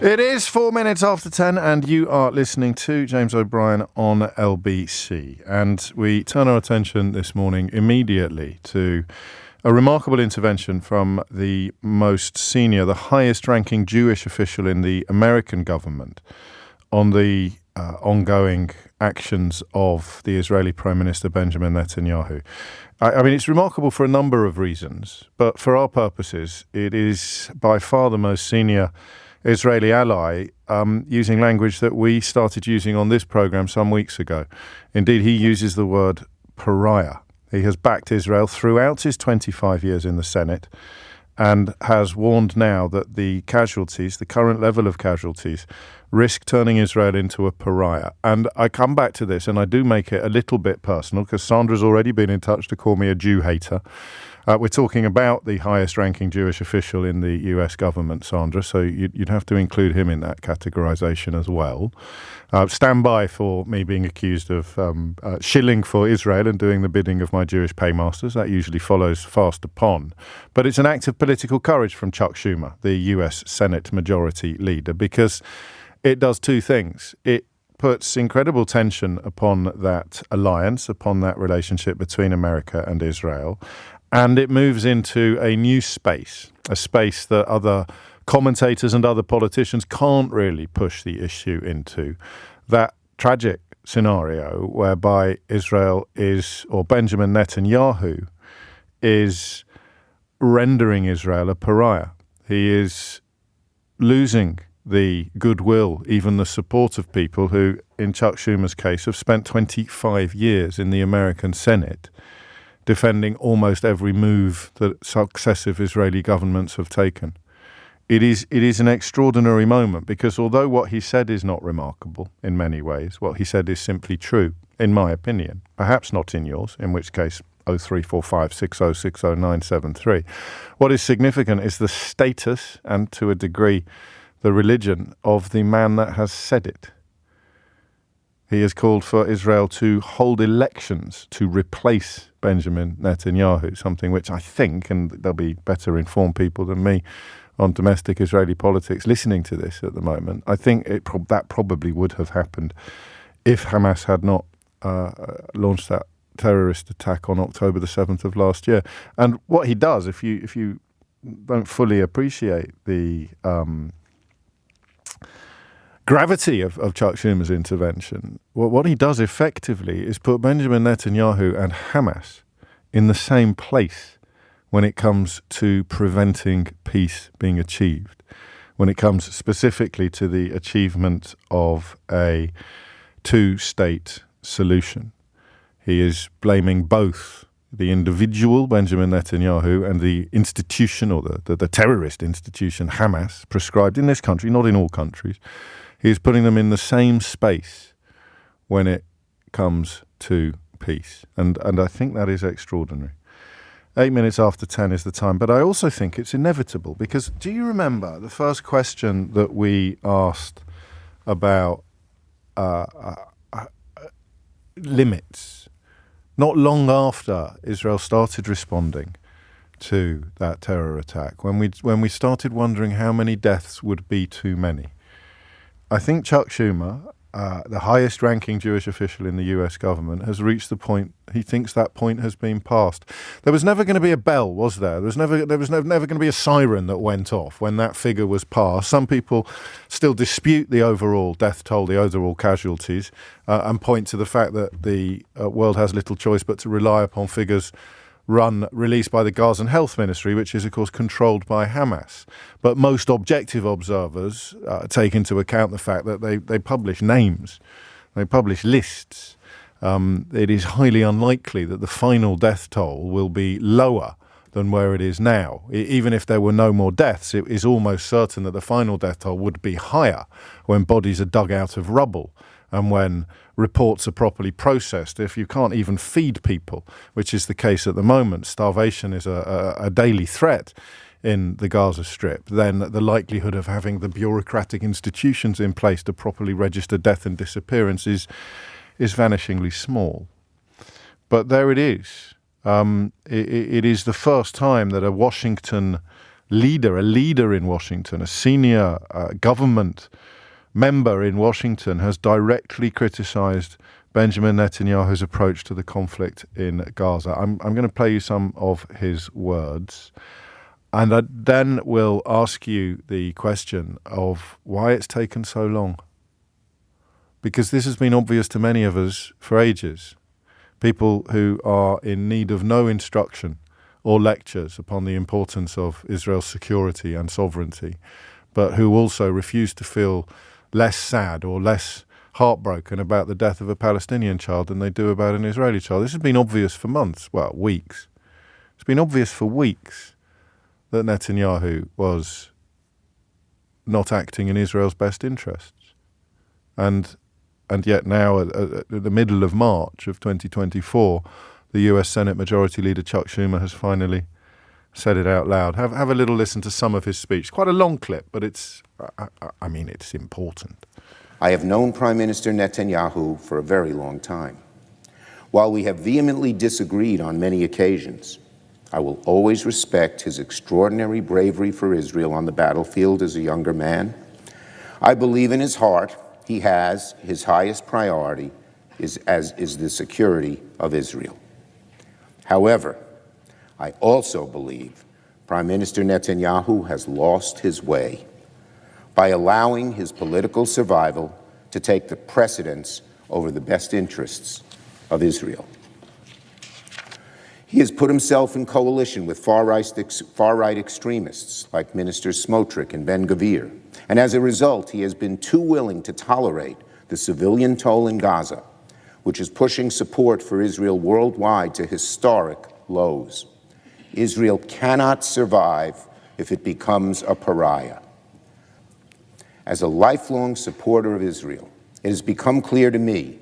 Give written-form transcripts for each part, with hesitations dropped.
It is 4 minutes after 10 and you are listening to James O'Brien on LBC. And we turn our attention this morning immediately to a remarkable intervention from the most senior, the highest ranking Jewish official in the American government on the ongoing actions of the Israeli Prime Minister Benjamin Netanyahu. I mean, it's remarkable for a number of reasons, but for our purposes, it is by far the most senior Israeli ally, using language that we started using on this program some weeks ago. Indeed, he uses the word pariah. He has backed Israel throughout his 25 years in the Senate and has warned now that the casualties, the current level of casualties, risk turning Israel into a pariah. And I come back to this and I do make it a little bit personal because Sandra's already been in touch to call me a Jew hater. We're talking about the highest ranking Jewish official in the US government, Sandra, so you'd have to include him in that categorization as well. Stand by for me being accused of shilling for Israel and doing the bidding of my Jewish paymasters. That usually follows fast upon. But it's an act of political courage from Chuck Schumer, the US Senate Majority Leader, because it does two things. It puts incredible tension upon that alliance, upon that relationship between America and Israel. And it moves into a new space, a space that other commentators and other politicians can't really push the issue into. That tragic scenario whereby Israel is, or Benjamin Netanyahu, is rendering Israel a pariah. He is losing the goodwill, even the support of people who, in Chuck Schumer's case, have spent 25 years in the American Senate defending almost every move that successive Israeli governments have taken. It is an extraordinary moment because although what he said is not remarkable in many ways, what he said is simply true, in my opinion. Perhaps not in yours, in which case 034560600973. What is significant is the status and, to a degree, the religion of the man that has said it. He has called for Israel to hold elections to replace Benjamin Netanyahu, something which I think, and there'll be better informed people than me on domestic Israeli politics listening to this at the moment, I think that probably would have happened if Hamas had not launched that terrorist attack on October the 7th of last year. And what he does, if you don't fully appreciate the gravity of Chuck Schumer's intervention, what he does effectively is put Benjamin Netanyahu and Hamas in the same place when it comes to preventing peace being achieved, when it comes specifically to the achievement of a two-state solution. He is blaming both the individual, Benjamin Netanyahu, and the institution, or the terrorist institution, Hamas, prescribed in this country, not in all countries. He's putting them in the same space when it comes to peace. And I think that is extraordinary. 8 minutes after 10 is the time. But I also think it's inevitable because do you remember the first question that we asked about limits? Not long after Israel started responding to that terror attack, when we started wondering how many deaths would be too many. I think Chuck Schumer, the highest-ranking Jewish official in the US government, has reached the point, he thinks that point has been passed. There was never going to be a bell, was there? There was never going to be a siren that went off when that figure was passed. Some people still dispute the overall death toll, the overall casualties, and point to the fact that the world has little choice but to rely upon figures released by the Gazan Health Ministry, which is, of course, controlled by Hamas. But most objective observers take into account the fact that they publish names, they publish lists. It is highly unlikely that the final death toll will be lower than where it is now. Even if there were no more deaths, it is almost certain that the final death toll would be higher when bodies are dug out of rubble and when reports are properly processed. If you can't even feed people, which is the case at the moment, starvation is a daily threat in the Gaza Strip, then the likelihood of having the bureaucratic institutions in place to properly register death and disappearance is vanishingly small. But there it is. It is the first time that a Washington a leader in Washington, a senior government member in Washington, has directly criticized Benjamin Netanyahu's approach to the conflict in Gaza. I'm going to play you some of his words, and I then will ask you the question of why it's taken so long. Because this has been obvious to many of us for ages. People who are in need of no instruction or lectures upon the importance of Israel's security and sovereignty, but who also refuse to feel less sad or less heartbroken about the death of a Palestinian child than they do about an Israeli child. This has been obvious for months, well, weeks. It's been obvious for weeks that Netanyahu was not acting in Israel's best interests. And yet now, at the middle of March of 2024, the US Senate Majority Leader Chuck Schumer has finally said it out loud. Have a little listen to some of his speech. Quite a long clip, but it's important. I have known Prime Minister Netanyahu for a very long time. While we have vehemently disagreed on many occasions, I will always respect his extraordinary bravery for Israel on the battlefield as a younger man. I believe in his heart he has his highest priority is the security of Israel. However, I also believe Prime Minister Netanyahu has lost his way by allowing his political survival to take the precedence over the best interests of Israel. He has put himself in coalition with far-right extremists like Ministers Smotrich and Ben-Gvir, and as a result, he has been too willing to tolerate the civilian toll in Gaza, which is pushing support for Israel worldwide to historic lows. Israel cannot survive if it becomes a pariah. As a lifelong supporter of Israel, it has become clear to me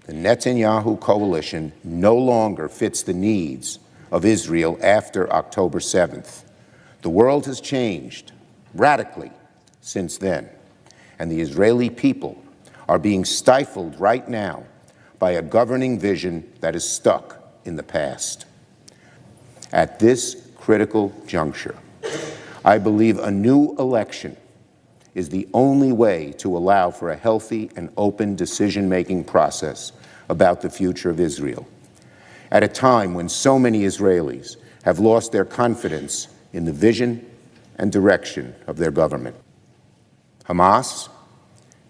the Netanyahu coalition no longer fits the needs of Israel after October 7th. The world has changed radically since then, and the Israeli people are being stifled right now by a governing vision that is stuck in the past. At this critical juncture, I believe a new election is the only way to allow for a healthy and open decision-making process about the future of Israel, at a time when so many Israelis have lost their confidence in the vision and direction of their government. Hamas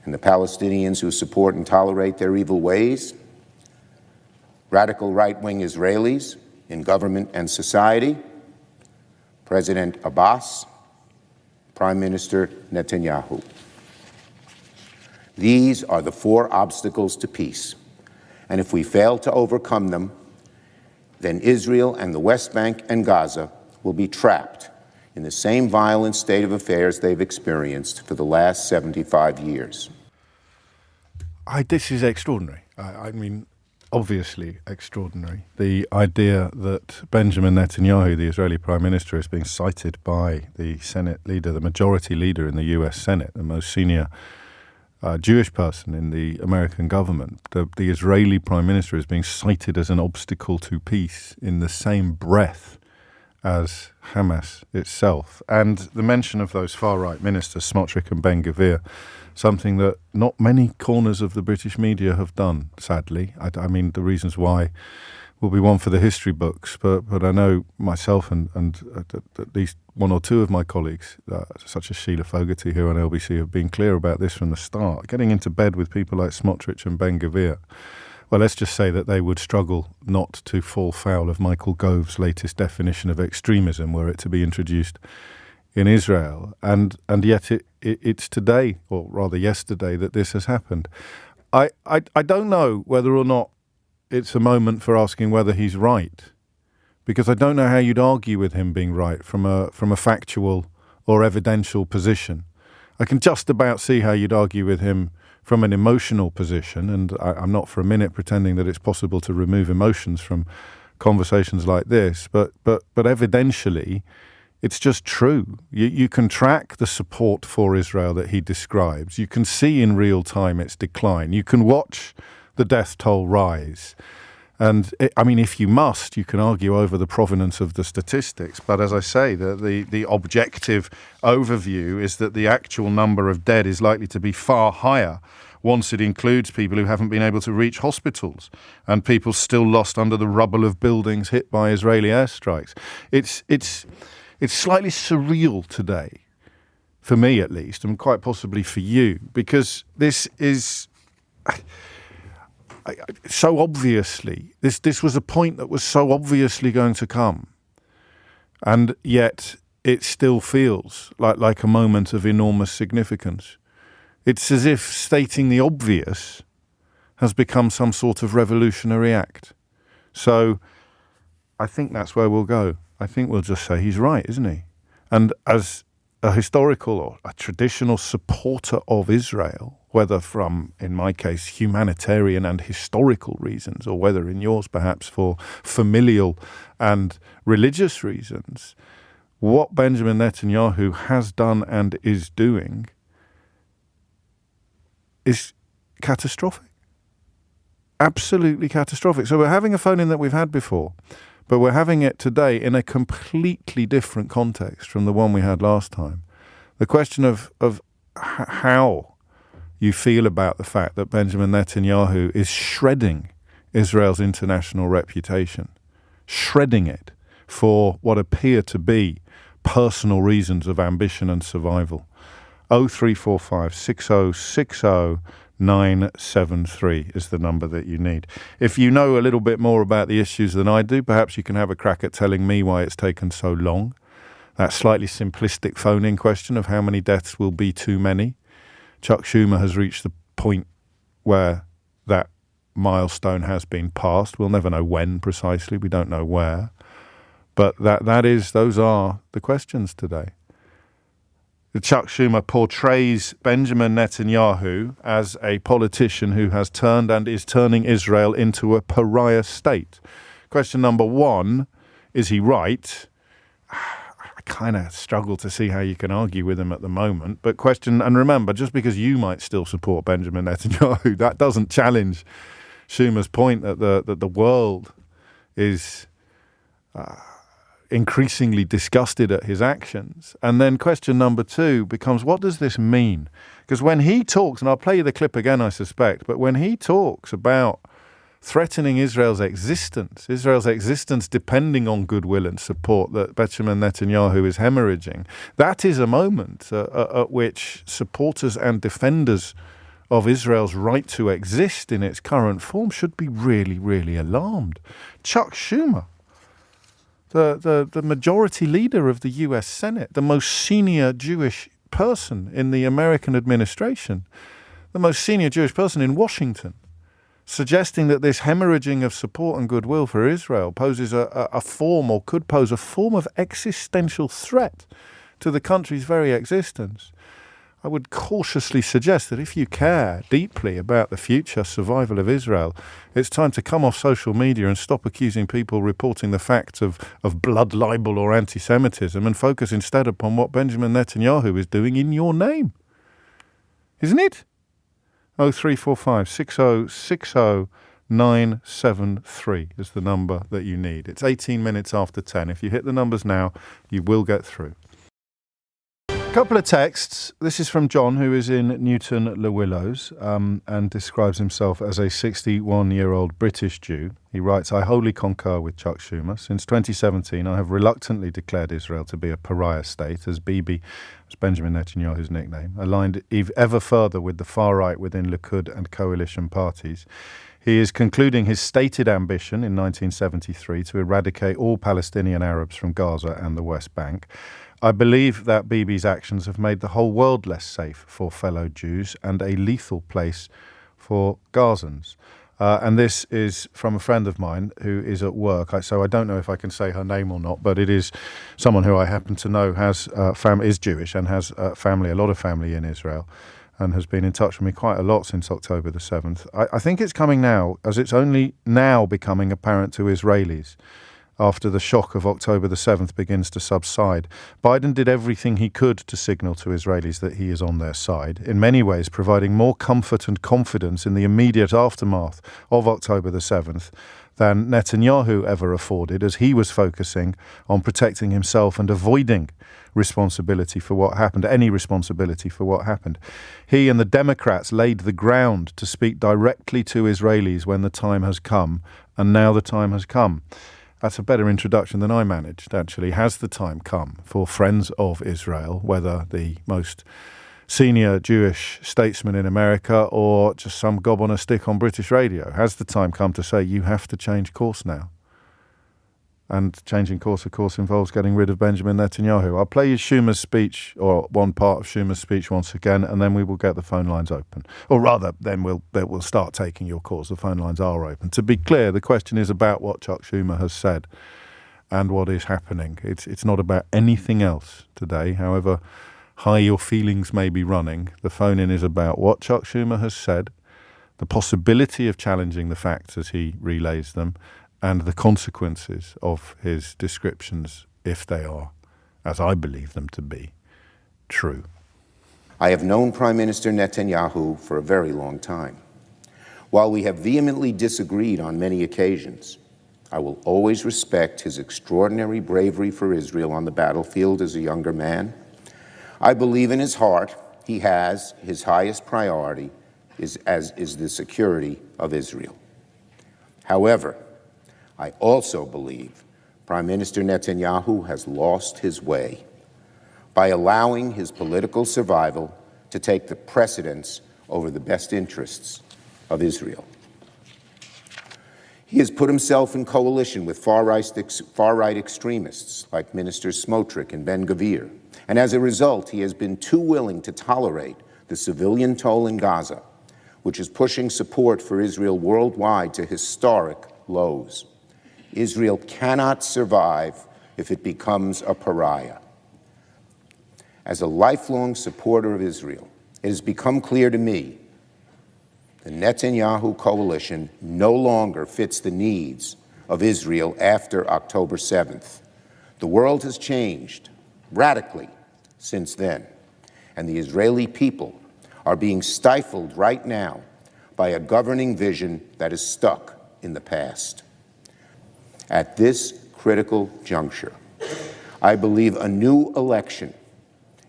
and the Palestinians who support and tolerate their evil ways, radical right-wing Israelis in government and society, President Abbas, Prime Minister Netanyahu. These are the four obstacles to peace, and if we fail to overcome them, then Israel and the West Bank and Gaza will be trapped in the same violent state of affairs they've experienced for the last 75 years. This is extraordinary. I mean, obviously extraordinary. The idea that Benjamin Netanyahu, the Israeli Prime Minister, is being cited by the Senate leader, the majority leader in the US Senate, the most senior Jewish person in the American government. The Israeli Prime Minister is being cited as an obstacle to peace in the same breath as Hamas itself. And the mention of those far-right ministers, Smotrich and Ben-Gvir, something that not many corners of the British media have done, sadly. I mean, the reasons why will be one for the history books, but I know myself and at least one or two of my colleagues, such as Sheila Fogarty here on LBC, have been clear about this from the start. Getting into bed with people like Smotrich and Ben-Gvir, well, let's just say that they would struggle not to fall foul of Michael Gove's latest definition of extremism, were it to be introduced in Israel. And yet it's today, or rather yesterday, that this has happened. I don't know whether or not it's a moment for asking whether he's right, because I don't know how you'd argue with him being right from a factual or evidential position. I can just about see how you'd argue with him from an emotional position, and I'm not for a minute pretending that it's possible to remove emotions from conversations like this, but evidentially, it's just true. You can track the support for Israel that he describes. You can see in real time its decline. You can watch the death toll rise. And if you must, you can argue over the provenance of the statistics. But as I say, the objective overview is that the actual number of dead is likely to be far higher once it includes people who haven't been able to reach hospitals and people still lost under the rubble of buildings hit by Israeli airstrikes. It's slightly surreal today, for me at least, and quite possibly for you, because this is... so obviously, this was a point that was so obviously going to come, and yet it still feels like a moment of enormous significance. It's as if stating the obvious has become some sort of revolutionary act. So I think that's where we'll go. I think we'll just say he's right, isn't he? And as a historical or a traditional supporter of Israel, whether from, in my case, humanitarian and historical reasons, or whether in yours perhaps for familial and religious reasons, what Benjamin Netanyahu has done and is doing is catastrophic. Absolutely catastrophic. So we're having a phone-in that we've had before, but we're having it today in a completely different context from the one we had last time. The question of how you feel about the fact that Benjamin Netanyahu is shredding Israel's international reputation, shredding it for what appear to be personal reasons of ambition and survival. 0345 6060 973 is the number that you need. If you know a little bit more about the issues than I do, perhaps you can have a crack at telling me why it's taken so long. That slightly simplistic phone-in question of how many deaths will be too many. Chuck Schumer has reached the point where that milestone has been passed. We'll never know when precisely. We don't know where. But those are the questions today. Chuck Schumer portrays Benjamin Netanyahu as a politician who has turned and is turning Israel into a pariah state. Question number one, is he right? I kind of struggle to see how you can argue with him at the moment. But and remember, just because you might still support Benjamin Netanyahu, that doesn't challenge Schumer's point that the world is... increasingly disgusted at his actions. And then question number two becomes, what does this mean? Because when he talks, and I'll play you the clip again, I suspect, but when he talks about threatening Israel's existence depending on goodwill and support that Benjamin Netanyahu is hemorrhaging, that is a moment at which supporters and defenders of Israel's right to exist in its current form should be really, really alarmed. Chuck Schumer, the majority leader of the US Senate, the most senior Jewish person in the American administration, the most senior Jewish person in Washington, suggesting that this hemorrhaging of support and goodwill for Israel poses a form, or could pose a form, of existential threat to the country's very existence. I would cautiously suggest that if you care deeply about the future survival of Israel, it's time to come off social media and stop accusing people reporting the facts of blood libel or anti-Semitism and focus instead upon what Benjamin Netanyahu is doing in your name. Isn't it? 0345 6060 973 is the number that you need. It's 18 minutes after 10. If you hit the numbers now, you will get through. Couple of texts. This is from John, who is in Newton Le Willows and describes himself as a 61-year-old British Jew. He writes, I wholly concur with Chuck Schumer. Since 2017, I have reluctantly declared Israel to be a pariah state, as Bibi, as Benjamin Netanyahu's nickname, aligned ever further with the far right within Likud and coalition parties. He is concluding his stated ambition in 1973 to eradicate all Palestinian Arabs from Gaza and the West Bank. I believe that Bibi's actions have made the whole world less safe for fellow Jews and a lethal place for Gazans. And this is from a friend of mine who is at work. So I don't know if I can say her name or not, but it is someone who I happen to know has is Jewish and has a lot of family in Israel, and has been in touch with me quite a lot since October the 7th. I think it's coming now, as it's only now becoming apparent to Israelis after the shock of October the 7th begins to subside. Biden did everything he could to signal to Israelis that he is on their side, in many ways providing more comfort and confidence in the immediate aftermath of October the 7th than Netanyahu ever afforded, as he was focusing on protecting himself and avoiding responsibility for what happened, any responsibility for what happened. He and the Democrats laid the ground to speak directly to Israelis when the time has come, and now the time has come. That's a better introduction than I managed, actually. Has the time come for friends of Israel, whether the most senior Jewish statesman in America or just some gob on a stick on British radio? Has the time come to say you have to change course now? And changing course, of course, involves getting rid of Benjamin Netanyahu. I'll play you Schumer's speech, or one part of Schumer's speech once again, and then we will get the phone lines open. Or rather, then we'll start taking your calls. The phone lines are open. To be clear, the question is about what Chuck Schumer has said and what is happening. It's not about anything else today, however high your feelings may be running. The phone-in is about what Chuck Schumer has said, the possibility of challenging the facts as he relays them, and the consequences of his descriptions if they are, as I believe them to be, true. I have known Prime Minister Netanyahu for a very long time. While we have vehemently disagreed on many occasions, I will always respect his extraordinary bravery for Israel on the battlefield as a younger man. I believe in his heart he has his highest priority is the security of Israel. However, I also believe Prime Minister Netanyahu has lost his way by allowing his political survival to take the precedence over the best interests of Israel. He has put himself in coalition with far-right extremists like Ministers Smotrich and Ben Gvir, and as a result, he has been too willing to tolerate the civilian toll in Gaza, which is pushing support for Israel worldwide to historic lows. Israel cannot survive if it becomes a pariah. As a lifelong supporter of Israel, it has become clear to me the Netanyahu coalition no longer fits the needs of Israel after October 7th. The world has changed radically since then, and the Israeli people are being stifled right now by a governing vision that is stuck in the past. At this critical juncture, I believe a new election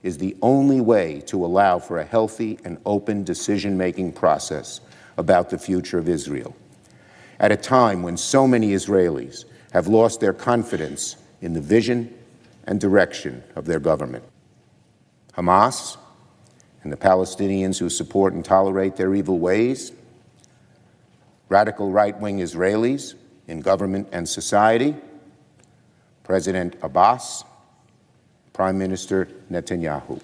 is the only way to allow for a healthy and open decision-making process about the future of Israel, at a time when so many Israelis have lost their confidence in the vision and direction of their government. Hamas and the Palestinians who support and tolerate their evil ways, radical right-wing Israelis in government and society, President Abbas, Prime Minister Netanyahu.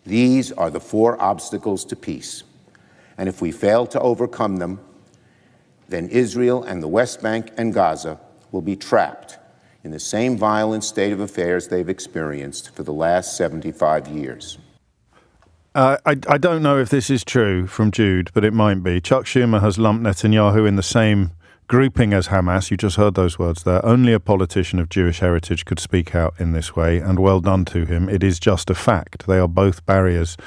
These are the four obstacles to peace, and if we fail to overcome them, then Israel and the West Bank and Gaza will be trapped in the same violent state of affairs they've experienced for the last 75 years. I don't know if this is true from Jude, but it might be. Chuck Schumer has lumped Netanyahu in the same grouping as Hamas. You just heard those words there. Only a politician of Jewish heritage could speak out in this way, and well done to him. It is just a fact. They are both barriers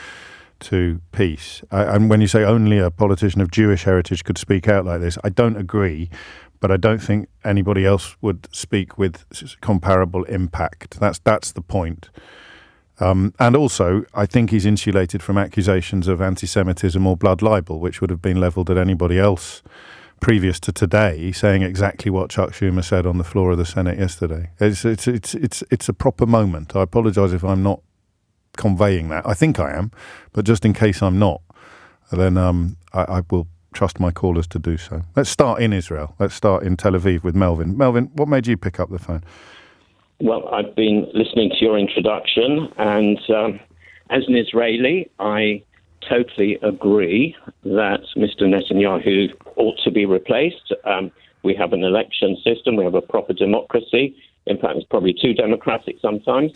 to peace. And when you say only a politician of Jewish heritage could speak out like this, I don't agree, but I don't think anybody else would speak with comparable impact. That's the point. And also, I think he's insulated from accusations of anti-Semitism or blood libel, which would have been levelled at anybody else previous to today, saying exactly what Chuck Schumer said on the floor of the Senate yesterday. It's a proper moment. I apologise if I'm not conveying that. I think I am, but just in case I'm not, then I will trust my callers to do so. Let's start in Israel. Let's start in Tel Aviv with Melvin. Melvin, what made you pick up the phone? Well, I've been listening to your introduction, and as an Israeli, I totally agree that Mr. Netanyahu ought to be replaced. We have an election system. We have a proper democracy. In fact, it's probably too democratic sometimes.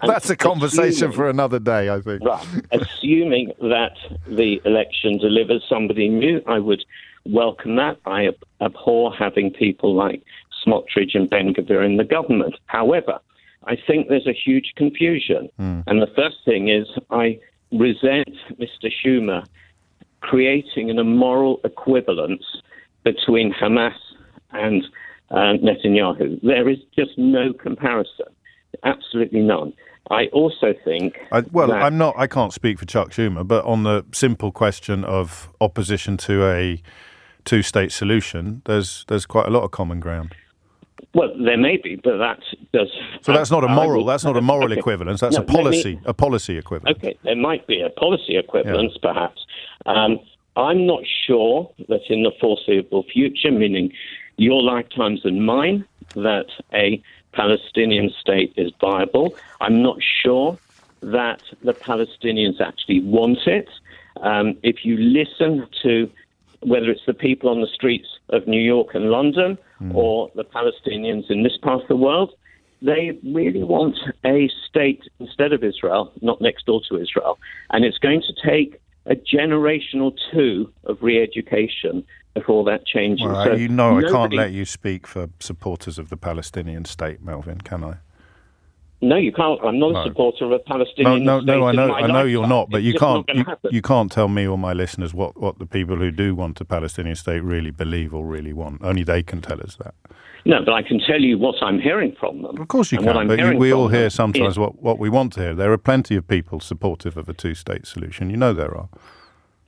That's a conversation for another day, I think. Right. Assuming that the election delivers somebody new, I would welcome that. I abhor having people like Smotrich and Ben Gvir in the government. However, I think there's a huge confusion. And the first thing is I resent Mr. Schumer creating an immoral equivalence between Hamas and Netanyahu. There is just no comparison, absolutely none. I also think I can't speak for Chuck Schumer, but on the simple question of opposition to a two-state solution, there's quite a lot of common ground. Well, there may be, but that does. So that's not a moral. That's not a moral equivalence. That's a policy equivalence. Okay, there might be a policy equivalence, perhaps. I'm not sure that in the foreseeable future, meaning your lifetimes and mine, that a Palestinian state is viable. I'm not sure that the Palestinians actually want it. If you listen to whether it's the people on the streets of New York and London or the Palestinians in this part of the world, they really want a state instead of Israel, not next door to Israel. And it's going to take a generation or two of re-education before that changes. Well, I can't let you speak for supporters of the Palestinian state, Melvin, can I? No, you can't. I'm not a supporter of a Palestinian state. No, I know you're not, but you can't tell me or my listeners what the people who do want a Palestinian state really believe or really want. Only they can tell us that. No, but I can tell you what I'm hearing from them. Of course you can, but we all hear sometimes what we want to hear. There are plenty of people supportive of a two-state solution. You know there are.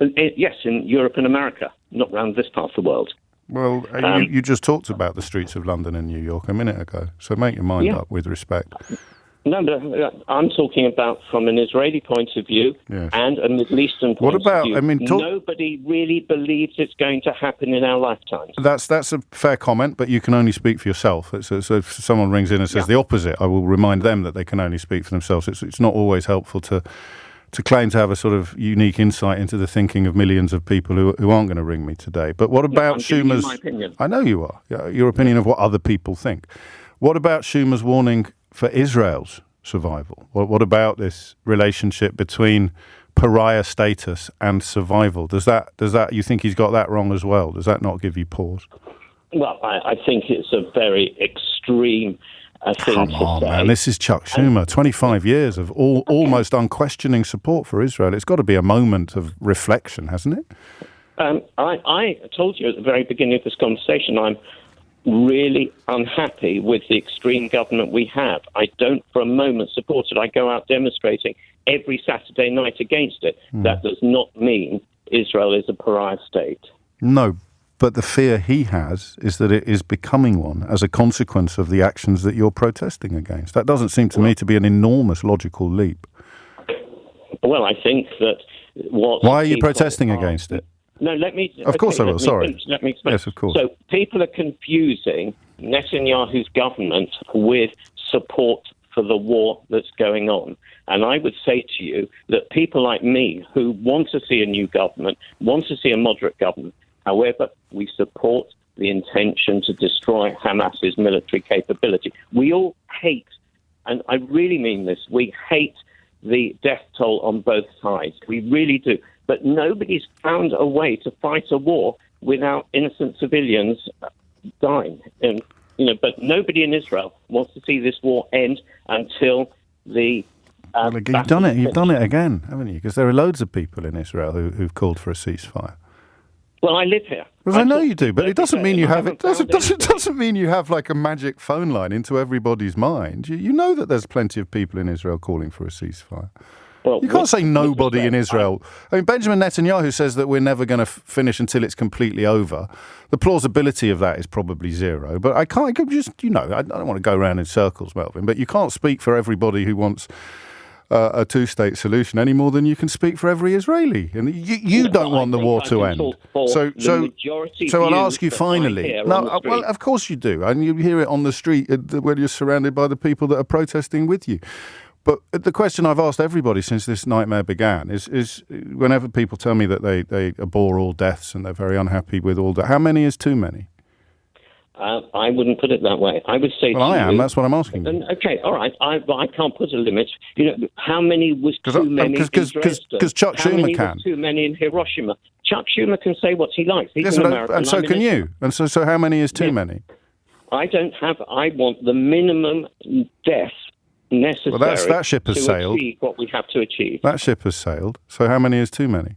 Yes, in Europe and America, not around this part of the world. Well, you just talked about the streets of London and New York a minute ago, so make your mind up with respect. No, but I'm talking about from an Israeli point of view and a Middle Eastern point of view. Nobody really believes it's going to happen in our lifetimes. That's a fair comment, but you can only speak for yourself. So if someone rings in and says the opposite, I will remind them that they can only speak for themselves. It's not always helpful to claim to have a sort of unique insight into the thinking of millions of people who aren't going to ring me today. But what about Schumer's... my opinion. I know you are. Your opinion of what other people think. What about Schumer's warning for Israel's survival? What about this relationship between pariah status and survival? Does that you think he's got that wrong as well? Does that not give you pause? Well, I think it's a very extreme thing to say. Come on, man. This is Chuck Schumer. 25 years of almost unquestioning support for Israel. It's got to be a moment of reflection, hasn't it? I told you at the very beginning of this conversation, I'm really unhappy with the extreme government we have. I don't for a moment support it. I go out demonstrating every Saturday night against it. That does not mean Israel is a pariah state. No, but the fear he has is that it is becoming one as a consequence of the actions that you're protesting against. That doesn't seem to me to be an enormous logical leap. Well, I think that Why are you protesting against it? No, let me... Of course I will, sorry. Let me explain. Yes, of course. So people are confusing Netanyahu's government with support for the war that's going on. And I would say to you that people like me who want to see a new government, want to see a moderate government, however, we support the intention to destroy Hamas's military capability. We all hate, and I really mean this, we hate the death toll on both sides. We really do. But nobody's found a way to fight a war without innocent civilians dying. And, but nobody in Israel wants to see this war end until the... You've done it again, haven't you? Because there are loads of people in Israel who've called for a ceasefire. Well, I live here. Well, I know you do, but it doesn't mean you have it. Doesn't mean you have like a magic phone line into everybody's mind. You know that there's plenty of people in Israel calling for a ceasefire. Well, you can't say nobody in Israel. I mean, Benjamin Netanyahu says that we're never going to finish until it's completely over. The plausibility of that is probably zero. But I can't just, I don't want to go around in circles, Melvin, but you can't speak for everybody who wants a two-state solution any more than you can speak for every Israeli. And you don't want the war to end. So I'll ask you finally. No, well, of course you do. And you hear it on the street when you're surrounded by the people that are protesting with you. But the question I've asked everybody since this nightmare began is whenever people tell me that they abhor all deaths and they're very unhappy with all that, how many is too many? I wouldn't put it that way. I would say Well, I am. That's what I'm asking you. Okay, all right. I can't put a limit. How many was too many in Dresden? Because Chuck How Schumer many can. was too many in Hiroshima? Chuck Schumer can say what he likes. He's Yes, an American. and so can you. And so how many is too many? I want the minimum death necessary that ship has to sailed. achieve what we have to achieve. That ship has sailed. So how many is too many?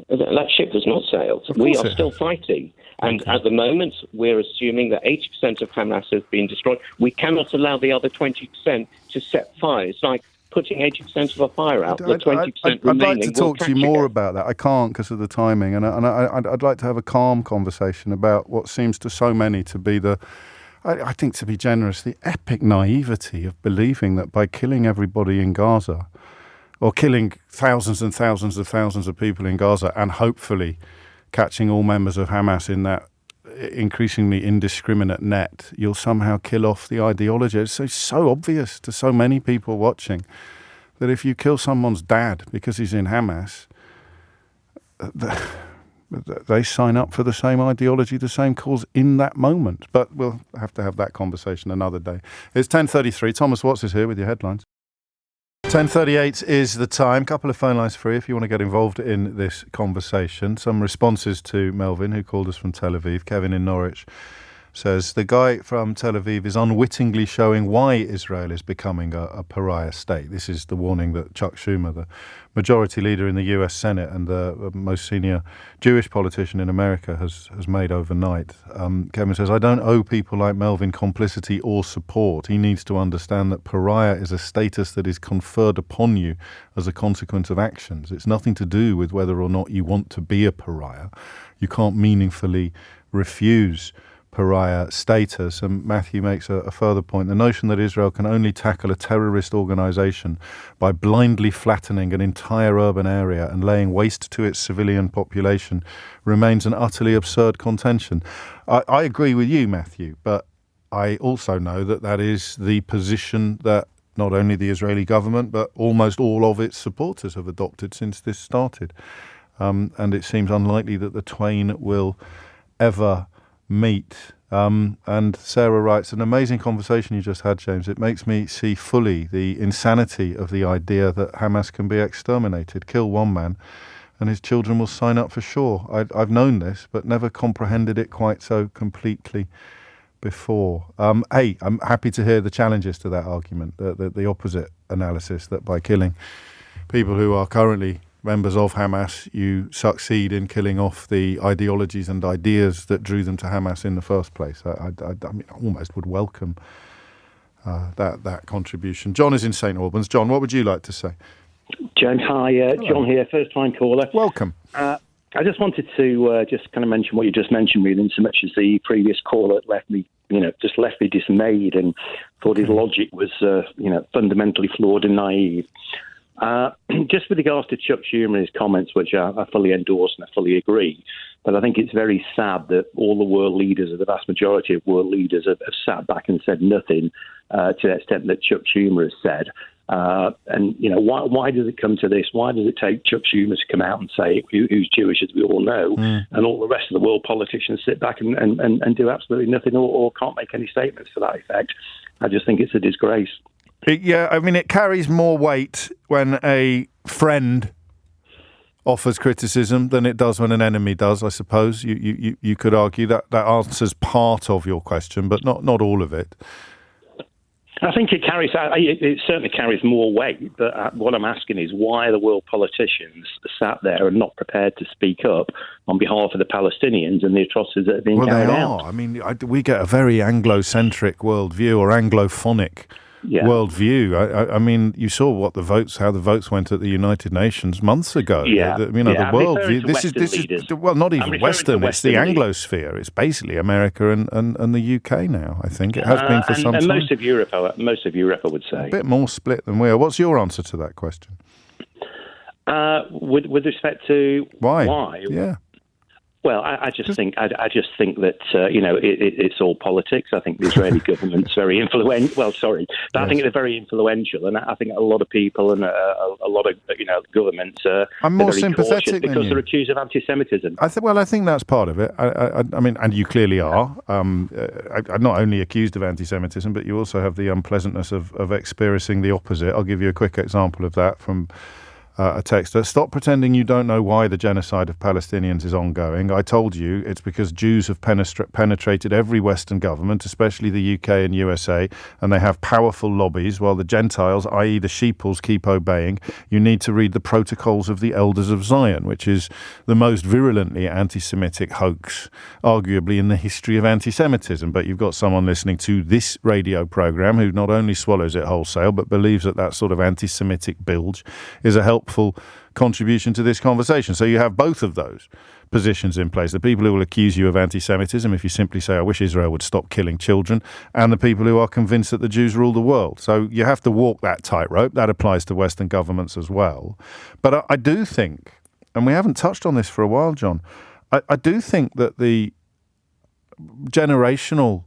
That ship has not sailed. We are still fighting. And at the moment, we're assuming that 80% of Hamas has been destroyed. We cannot allow the other 20% to set fire. It's like putting 80% of a fire out. The 20% remaining I'd like to talk to you more again. about that. I can't because of the timing. And I'd like to have a calm conversation about what seems to so many to be I think, to be generous, the epic naivety of believing that by killing everybody in Gaza, or killing thousands and thousands of thousands of people in Gaza, and hopefully catching all members of Hamas in that increasingly indiscriminate net, you'll somehow kill off the ideology. It's so obvious to so many people watching that if you kill someone's dad because he's in Hamas, they sign up for the same ideology, the same cause in that moment. But we'll have to have that conversation another day. It's 10:33. Thomas Watts is here with your headlines. 10:38 is the time. Couple of phone lines free if you want to get involved in this conversation. Some responses to Melvin, who called us from Tel Aviv. Kevin in Norwich says, the guy from Tel Aviv is unwittingly showing why Israel is becoming a pariah state. This is the warning that Chuck Schumer, the majority leader in the US Senate and the most senior Jewish politician in America, has made overnight. Kevin says, I don't owe people like Melvin complicity or support. He needs to understand that pariah is a status that is conferred upon you as a consequence of actions. It's nothing to do with whether or not you want to be a pariah. You can't meaningfully refuse pariah status. And Matthew makes a further point. The notion that Israel can only tackle a terrorist organization by blindly flattening an entire urban area and laying waste to its civilian population remains an utterly absurd contention. I agree with you, Matthew, but I also know that is the position that not only the Israeli government, but almost all of its supporters have adopted since this started. And it seems unlikely that the twain will ever meet. And Sarah writes, an amazing conversation you just had, James. It makes me see fully the insanity of the idea that Hamas can be exterminated. Kill one man and his children will sign up for sure. I've known this, but never comprehended it quite so completely before. I'm happy to hear the challenges to that argument, the opposite analysis, that by killing people who are currently members of Hamas, you succeed in killing off the ideologies and ideas that drew them to Hamas in the first place. I almost would welcome that contribution. John is in St Albans. John, what would you like to say? James, hi. John here, first-time caller. Welcome. I just wanted to just kind of mention what you just mentioned, really, in so much as the previous caller left me dismayed and thought his logic was, fundamentally flawed and naive. Just with regards to Chuck Schumer and his comments, which I fully endorse and I fully agree, but I think it's very sad that all the world leaders, or the vast majority of world leaders, have sat back and said nothing to the extent that Chuck Schumer has said. Why does it come to this? Why does it take Chuck Schumer to come out and say who's Jewish, as we all know, and all the rest of the world politicians sit back and do absolutely nothing or can't make any statements to that effect? I just think it's a disgrace. It carries more weight when a friend offers criticism than it does when an enemy does, I suppose. You could argue that answers part of your question, but not all of it. I think it certainly carries more weight, but what I'm asking is why are the world politicians sat there and not prepared to speak up on behalf of the Palestinians and the atrocities that have been carried out? I mean, we get a very Anglo-centric worldview, or Anglophonic worldview. I mean, you saw how the votes went at the United Nations months ago. The worldview. This is not even Western. It's the Anglosphere. It's basically America and the UK now. I think it has been for some time. And most of Europe, I would say, a bit more split than we are. What's your answer to that question? With respect to why? Yeah. Well, I just think that it's all politics. I think the Israeli government's very influential. Well, sorry, but yes. I think they're very influential, and I think a lot of people and a lot of governments I'm more sympathetic because they're accused of anti-Semitism. I think that's part of it. I mean, and you clearly are. I'm not only accused of anti-Semitism, but you also have the unpleasantness of experiencing the opposite. I'll give you a quick example of that from a texter. Stop pretending you don't know why the genocide of Palestinians is ongoing. I told you it's because Jews have penetrated every Western government, especially the UK and USA, and they have powerful lobbies while the Gentiles, i.e. the sheeples, keep obeying. You need to read the Protocols of the Elders of Zion, which is the most virulently anti-Semitic hoax, arguably, in the history of anti-Semitism. But you've got someone listening to this radio program who not only swallows it wholesale, but believes that sort of anti-Semitic bilge is a helpful contribution to this conversation. So you have both of those positions in place. The people who will accuse you of anti-Semitism if you simply say, I wish Israel would stop killing children, and the people who are convinced that the Jews rule the world. So you have to walk that tightrope. That applies to Western governments as well. But I do think, and we haven't touched on this for a while, John, I do think that the generational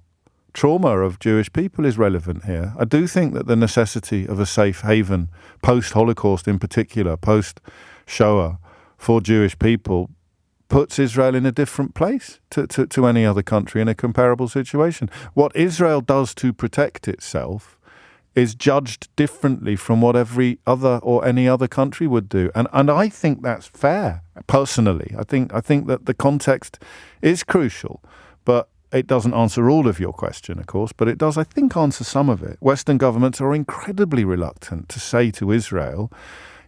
trauma of Jewish people is relevant here. I do think that the necessity of a safe haven, post-Holocaust in particular, post-Shoah, for Jewish people puts Israel in a different place to any other country in a comparable situation. What Israel does to protect itself is judged differently from what every other or any other country would do. And I think that's fair, personally. I think that the context is crucial, but it doesn't answer all of your question, of course, but it does, I think, answer some of it. Western governments are incredibly reluctant to say to Israel,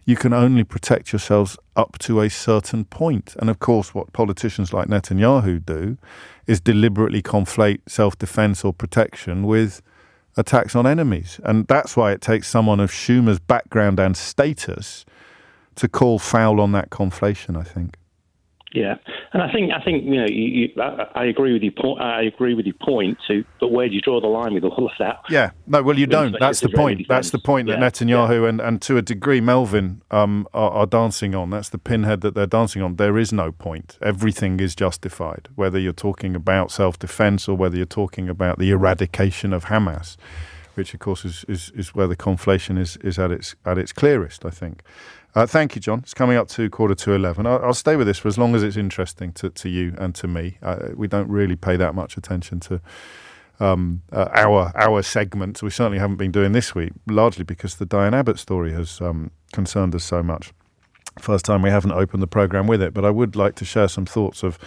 you can only protect yourselves up to a certain point. And, of course, what politicians like Netanyahu do is deliberately conflate self-defense or protection with attacks on enemies. And that's why it takes someone of Schumer's background and status to call foul on that conflation, I think. Yeah, and I think I agree with your point. I agree with your point. But where do you draw the line with all of that? Yeah, no, well, you don't. That's the point. That's the point that Netanyahu and to a degree Melvin are dancing on. That's the pinhead that they're dancing on. There is no point. Everything is justified, whether you're talking about self-defense or whether you're talking about the eradication of Hamas, which of course is where the conflation is at its clearest, I think. Thank you, John. It's coming up to 11:15. I'll stay with this for as long as it's interesting to you and to me. We don't really pay that much attention to our segment. We certainly haven't been doing this week, largely because the Diane Abbott story has concerned us so much. First time we haven't opened the programme with it, but I would like to share some thoughts of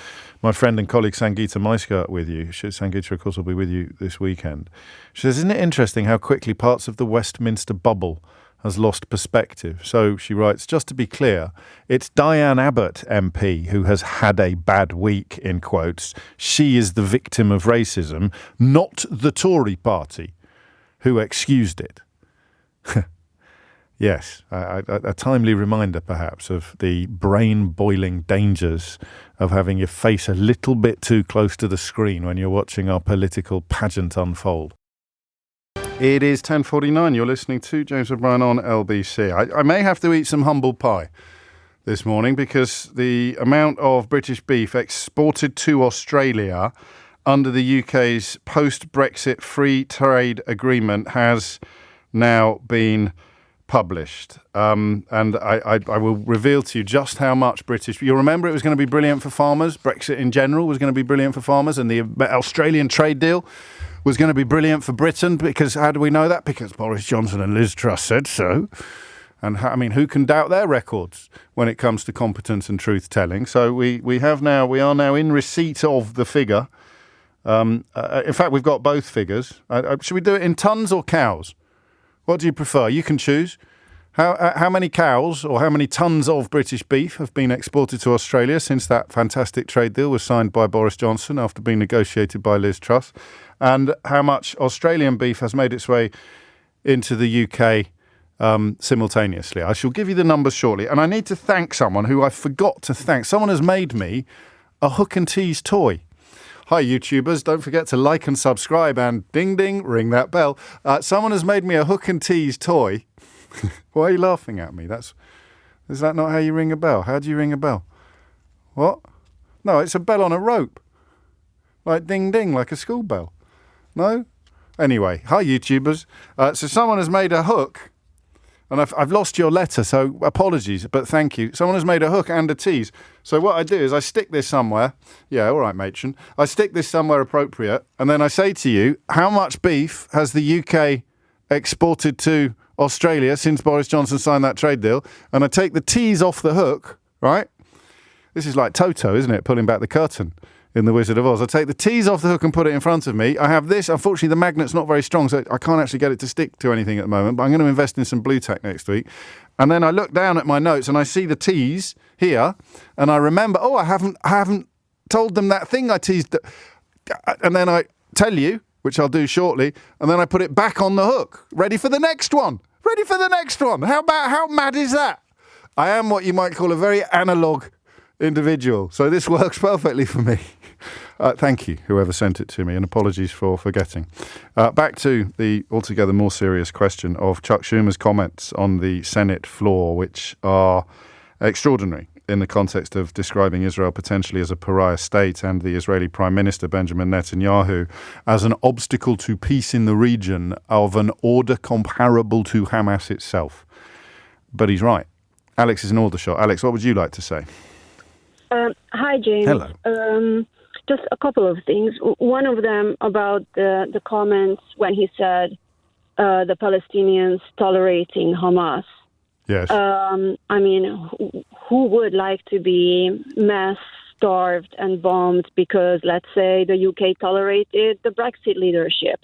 my friend and colleague Sangeeta Maiska with you. Sangeeta, of course, will be with you this weekend. She says, isn't it interesting how quickly parts of the Westminster bubble has lost perspective? So she writes, just to be clear, it's Diane Abbott MP who has had a bad week, in quotes. She is the victim of racism, not the Tory party, who excused it. Yes, a timely reminder, perhaps, of the brain-boiling dangers of having your face a little bit too close to the screen when you're watching our political pageant unfold. It is 10:49. You're listening to James O'Brien on LBC. I may have to eat some humble pie this morning because the amount of British beef exported to Australia under the UK's post-Brexit free trade agreement has now been published. And I will reveal to you just how much British... You'll remember it was going to be brilliant for farmers. Brexit in general was going to be brilliant for farmers, and the Australian trade deal was going to be brilliant for Britain, because how do we know that? Because Boris Johnson and Liz Truss said so. And who can doubt their records when it comes to competence and truth-telling? So we are now in receipt of the figure. In fact, we've got both figures. Should we do it in tons or cows? What do you prefer? You can choose. How many cows or how many tons of British beef have been exported to Australia since that fantastic trade deal was signed by Boris Johnson after being negotiated by Liz Truss? And how much Australian beef has made its way into the UK simultaneously? I shall give you the numbers shortly. And I need to thank someone who I forgot to thank. Someone has made me a hook and tease toy. Hi, YouTubers. Don't forget to like and subscribe and ding, ding, ring that bell. Someone has made me a hook and tease toy. Why are you laughing at me? Is that not how you ring a bell? How do you ring a bell? What? No, it's a bell on a rope. Like ding ding, like a school bell. No? Anyway, hi YouTubers. So someone has made a hook, and I've lost your letter, so apologies, but thank you. Someone has made a hook and a tease. So what I do is I stick this somewhere. Yeah, all right, matron. I stick this somewhere appropriate, and then I say to you, how much beef has the UK exported to Australia since Boris Johnson signed that trade deal? And I take the tease off the hook, right? This is like Toto, isn't it? Pulling back the curtain in The Wizard of Oz. I take the tease off the hook and put it in front of me. I have this. Unfortunately, the magnet's not very strong, so I can't actually get it to stick to anything at the moment, but I'm going to invest in some blue tack next week. And then I look down at my notes and I see the tease here, and I remember, I haven't told them that thing I teased. And then I tell you, which I'll do shortly, and then I put it back on the hook. Ready for the next one. How mad is that? I am what you might call a very analog individual, so this works perfectly for me. Thank you, whoever sent it to me, and apologies for forgetting. Back to the altogether more serious question of Chuck Schumer's comments on the Senate floor, which are extraordinary in the context of describing Israel potentially as a pariah state and the Israeli Prime Minister Benjamin Netanyahu as an obstacle to peace in the region of an order comparable to Hamas itself. But he's right. Alex is in Aldershot. Alex, what would you like to say? Hi, James. Hello. Just a couple of things. One of them about the comments when he said the Palestinians tolerating Hamas. Yes. I mean, who would like to be mass starved and bombed because, let's say, the UK tolerated the Brexit leadership?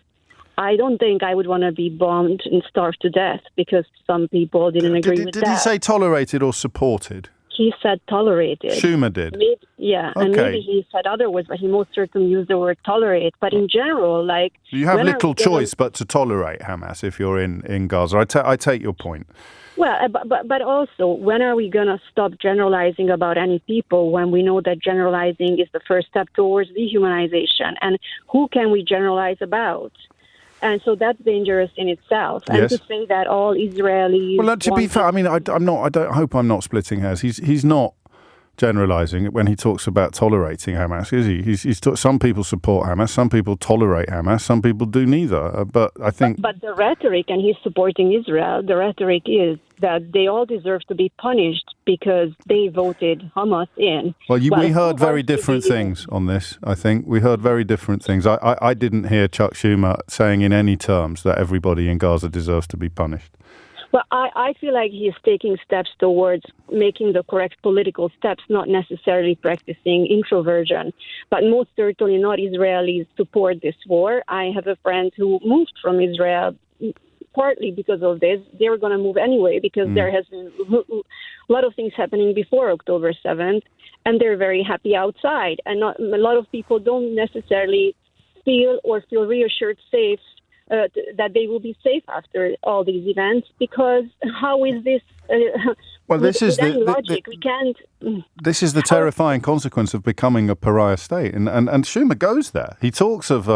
I don't think I would want to be bombed and starved to death because some people didn't agree with that. Did he say tolerated or supported? He said tolerated. Schumer did? And maybe he said otherwise, but he most certainly used the word tolerate. But in general, like... You have little choice but to tolerate Hamas if you're in Gaza. I take your point. Well, but also, when are we going to stop generalizing about any people when we know that generalizing is the first step towards dehumanization? And who can we generalize about? And so that's dangerous in itself. And to say that all Israelis... Well, to be fair, I mean, I hope I'm not splitting hairs. He's not generalizing when he talks about tolerating Hamas, is he? Some people support Hamas, some people tolerate Hamas, some people do neither. But I think... But the rhetoric, and he's supporting Israel, the rhetoric is that they all deserve to be punished because they voted Hamas in. Well, we heard very different things on this, I think. We heard very different things. I didn't hear Chuck Schumer saying in any terms that everybody in Gaza deserves to be punished. Well, I feel like he's taking steps towards making the correct political steps, not necessarily practicing introversion. But most certainly not Israelis support this war. I have a friend who moved from Israel partly because of this. They were going to move anyway because there has been a lot of things happening before October 7th, and they're very happy outside. And a lot of people don't necessarily feel reassured safe that they will be safe after all these events, because how is this? Well, this is the logic. We can't. This is the terrifying consequence of becoming a pariah state, and Schumer goes there. He talks of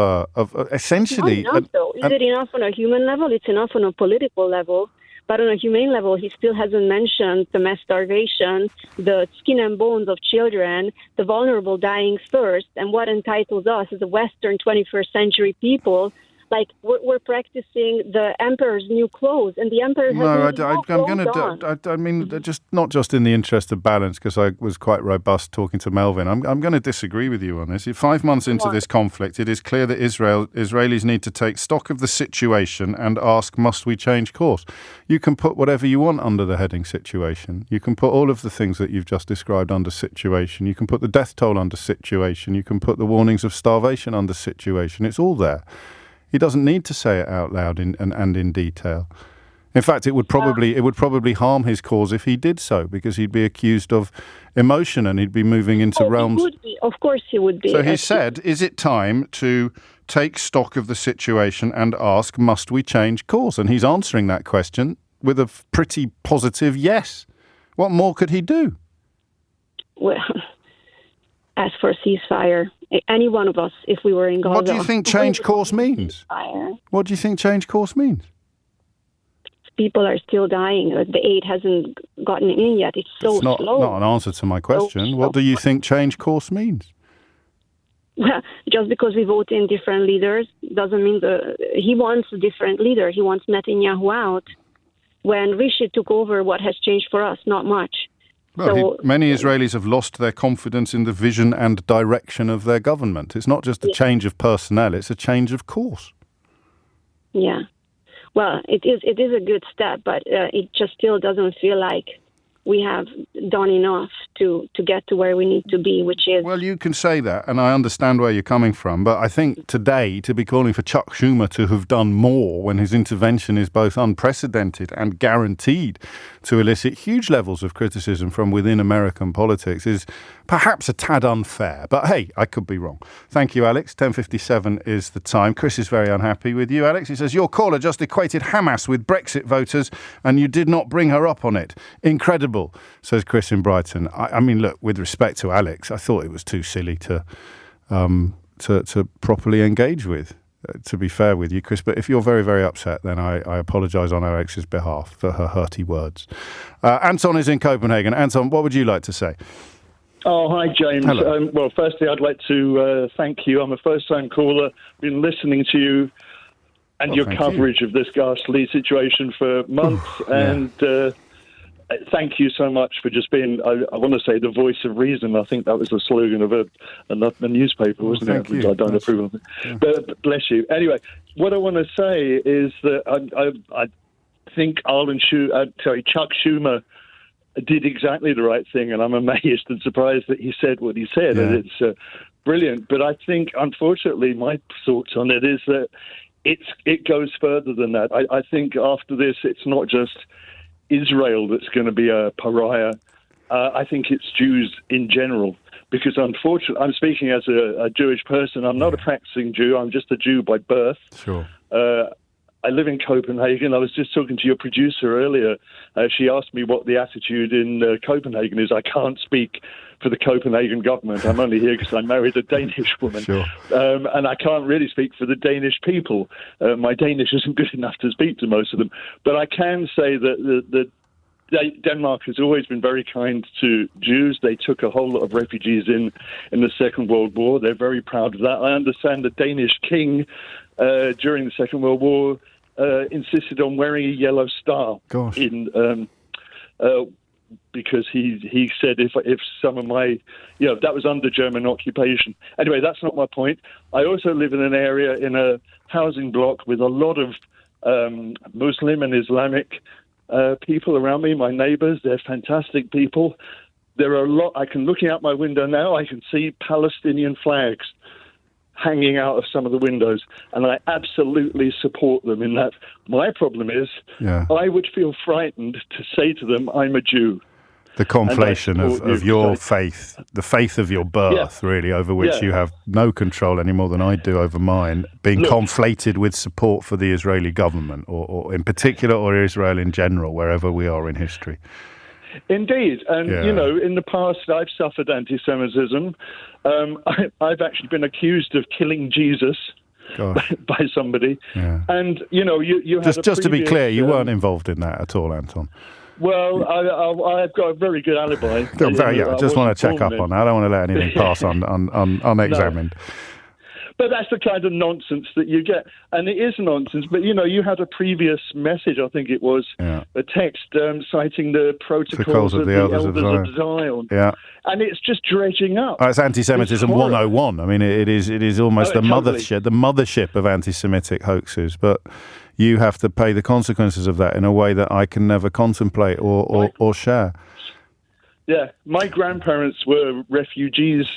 essentially. Not enough, though. Is it enough on a human level? It's enough on a political level. But on a humane level, he still hasn't mentioned the mass starvation, the skin and bones of children, the vulnerable dying first, and what entitles us as a Western 21st century people. Like, we're practicing the emperor's new clothes, and the emperor has I mean, just not just in the interest of balance, because I was quite robust talking to Melvin. I'm going to disagree with you on this. 5 months into this conflict, it is clear that Israelis need to take stock of the situation and ask, must we change course? You can put whatever you want under the heading situation. You can put all of the things that you've just described under situation. You can put the death toll under situation. You can put the warnings of starvation under situation. It's all there. He doesn't need to say it out loud and in detail. In fact, it would probably harm his cause if he did so, because he'd be accused of emotion and he'd be moving into realms. He would be. Of course, he would be. So he said, "Is it time to take stock of the situation and ask, must we change course?" And he's answering that question with a pretty positive yes. What more could he do? Well, as for ceasefire, any one of us, if we were in Gaza... What do you think change course means? What do you think change course means? people are still dying. The aid hasn't gotten in yet. It's so slow. Not an answer to my question. What do you think change course means? Well, just because we vote in different leaders doesn't mean he wants a different leader. He wants Netanyahu out. When Rishi took over, what has changed for us? Not much. Well, many Israelis have lost their confidence in the vision and direction of their government. It's not just a change of personnel, it's a change of course. Yeah. Well, it is a good step, but it just still doesn't feel like we have done enough to get to where we need to be, which is... Well, you can say that, and I understand where you're coming from, but I think today to be calling for Chuck Schumer to have done more when his intervention is both unprecedented and guaranteed to elicit huge levels of criticism from within American politics is perhaps a tad unfair. But hey, I could be wrong. Thank you, Alex. 10:57 is the time. Chris is very unhappy with you, Alex. He says, your caller just equated Hamas with Brexit voters and you did not bring her up on it. Incredible, says Chris in Brighton. I mean, look, with respect to Alex, I thought it was too silly to properly engage with. To be fair with you, Chris, but if you're very, very upset, then I apologise on Alex's behalf for her hurty words. Anton is in Copenhagen. Anton, what would you like to say? Oh, hi, James. Well, firstly, I'd like to thank you. I'm a first-time caller. Been listening to you and your coverage of this ghastly situation for months, thank you so much for just being, I want to say, the voice of reason. I think that was the slogan of a newspaper, wasn't it? You. I don't approve of it. Yeah. But bless you. Anyway, what I want to say is that I think Chuck Schumer did exactly the right thing, and I'm amazed and surprised that he said what he said, and it's brilliant. But I think, unfortunately, my thoughts on it is that it goes further than that. I think after this, it's not just Israel that's going to be a pariah. I think it's Jews in general, because unfortunately, I'm speaking as a Jewish person. I'm not a practicing Jew. I'm just a Jew by birth. Sure. I live in Copenhagen. I was just talking to your producer earlier. She asked me what the attitude in Copenhagen is. I can't speak for the Copenhagen government. I'm only here because I married a Danish woman. Sure. And I can't really speak for the Danish people. My Danish isn't good enough to speak to most of them. But I can say that Denmark has always been very kind to Jews. They took a whole lot of refugees in the Second World War. They're very proud of that. I understand the Danish king during the Second World War insisted on wearing a yellow star. Gosh. Because he said if some of my, that was under German occupation. Anyway, that's not my point. I also live in an area in a housing block with a lot of Muslim and Islamic people around me, my neighbors. They're fantastic people. There are a lot. Looking out my window now, I can see Palestinian flags hanging out of some of the windows, and I absolutely support them in that. My problem is, I would feel frightened to say to them, I'm a Jew. The conflation of your faith, the faith of your birth, really, over which you have no control any more than I do over mine, being conflated with support for the Israeli government, or in particular, or Israel in general, wherever we are in history. Indeed. And, in the past, I've suffered anti-Semitism. I've actually been accused of killing Jesus by somebody. Yeah. And, you had just to be clear, you weren't involved in that at all, Anton. Well, I've got a very good alibi. I just want to check up on that. I don't want to let anything pass unexamined. No. But that's the kind of nonsense that you get. And it is nonsense. But, you had a previous message, I think it was, a text citing the protocols of the Elders of Zion. Yeah. And it's just dredging up. It's anti-Semitism 101. I mean, it is almost the mothership of anti-Semitic hoaxes. But you have to pay the consequences of that in a way that I can never contemplate or share. Yeah. My grandparents were refugees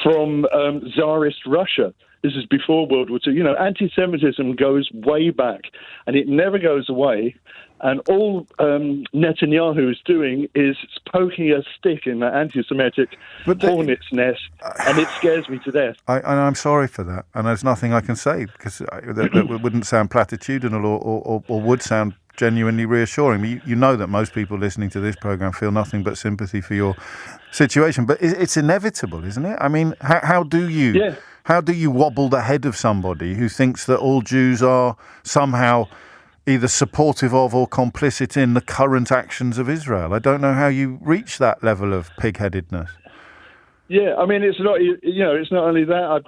from Tsarist Russia. This is before World War II. Anti-Semitism goes way back, and it never goes away. And all Netanyahu is doing is poking a stick in that anti-Semitic hornet's nest, and it scares me to death. And I'm sorry for that, and there's nothing I can say, because that wouldn't sound platitudinal or would sound genuinely reassuring. You know that most people listening to this program feel nothing but sympathy for your situation, but it's inevitable, isn't it? I mean, how do you wobble the head of somebody who thinks that all Jews are somehow either supportive of or complicit in the current actions of Israel. I don't know how you reach that level of pig-headedness. Yeah, I mean, it's not, it's not only that.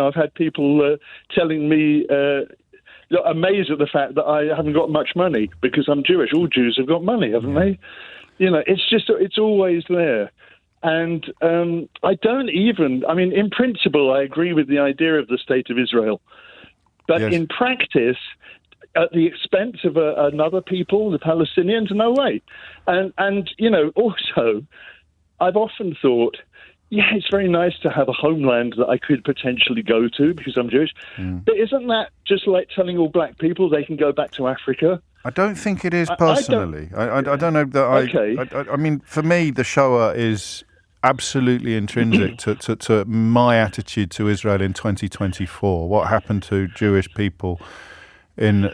I've had people telling me, amazed at the fact that I haven't got much money because I'm Jewish. All Jews have got money, haven't they? It's always there. And in principle, I agree with the idea of the State of Israel. But in practice, at the expense of another people, the Palestinians, no way. And also, I've often thought, it's very nice to have a homeland that I could potentially go to because I'm Jewish. But isn't that just like telling all black people they can go back to Africa? I don't think it is personally. I don't know that Okay. I mean, for me, the Shoah is absolutely intrinsic to my attitude to Israel in 2024. What happened to Jewish people in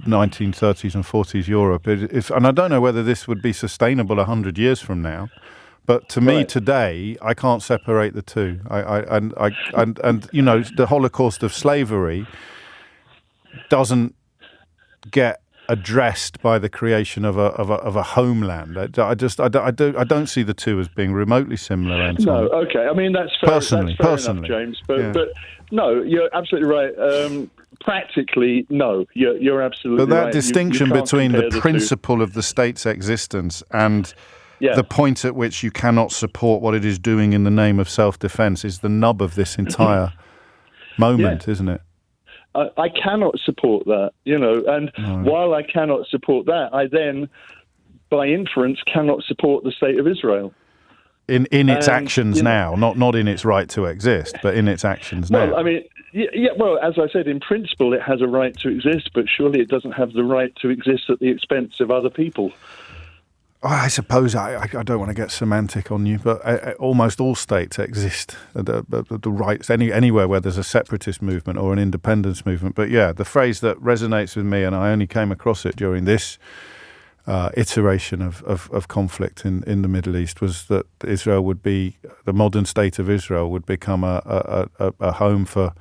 1930s and 40s Europe. And I don't know whether this would be sustainable 100 years from now. But to me today, I can't separate the two. And the Holocaust of slavery doesn't get addressed by the creation of a homeland. I don't see the two as being remotely similar. Anton. No, okay. I mean that's fair, personally, enough, James. But no, you're absolutely right. Practically, no, you're absolutely right. But that distinction between the principle of the state's existence and the point at which you cannot support what it is doing in the name of self-defense is the nub of this entire moment, isn't it? I cannot support that, and while I cannot support that, I then, by inference, cannot support the State of Israel. In its actions now, not in its right to exist, but in its actions now. Well, I mean, well, as I said, in principle, it has a right to exist, but surely it doesn't have the right to exist at the expense of other people. I suppose I don't want to get semantic on you, but almost all states exist. The rights anywhere where there's a separatist movement or an independence movement. But the phrase that resonates with me, and I only came across it during this iteration of conflict in the Middle East, was that Israel would be the modern state of Israel would become a home for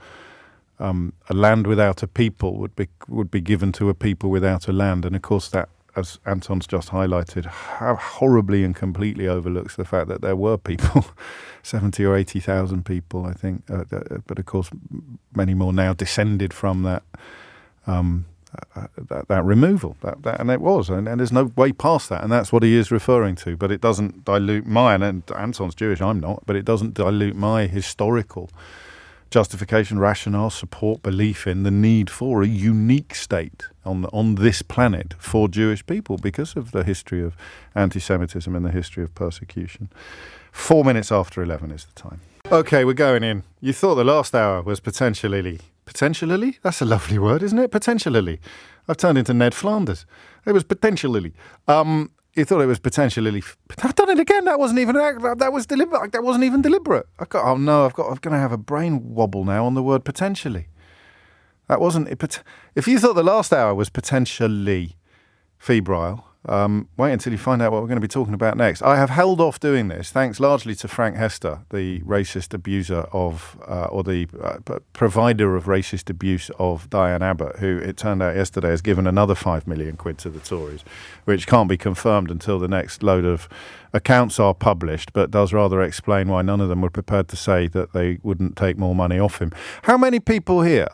a land without a people would be given to a people without a land, and of course that, as Anton's just highlighted, how horribly and completely overlooks the fact that there were people, 70 or 80,000 people, I think, but of course many more now descended from that removal, and it was, and there's no way past that, and that's what he is referring to. But it doesn't dilute mine, and Anton's Jewish, I'm not, but it doesn't dilute my historical justification, rationale, support, belief in the need for a unique state on this planet for Jewish people because of the history of anti-Semitism and the history of persecution. 4 minutes after 11 is the time. Okay, we're going in. You thought the last hour was potentially? That's a lovely word, isn't it? Potentially. I've turned into Ned Flanders. It was potentially. You thought it was potentially. I've done it again. That wasn't even. That was deliberate. That wasn't even deliberate. I'm going to have a brain wobble now on the word potentially. That wasn't. If you thought the last hour was potentially febrile, wait until you find out what we're going to be talking about next. I have held off doing this, thanks largely to Frank Hester, the racist abuser of, or the provider of racist abuse of Diane Abbott, who it turned out yesterday has given another 5 million quid to the Tories, which can't be confirmed until the next load of accounts are published, but does rather explain why none of them were prepared to say that they wouldn't take more money off him. How many people here,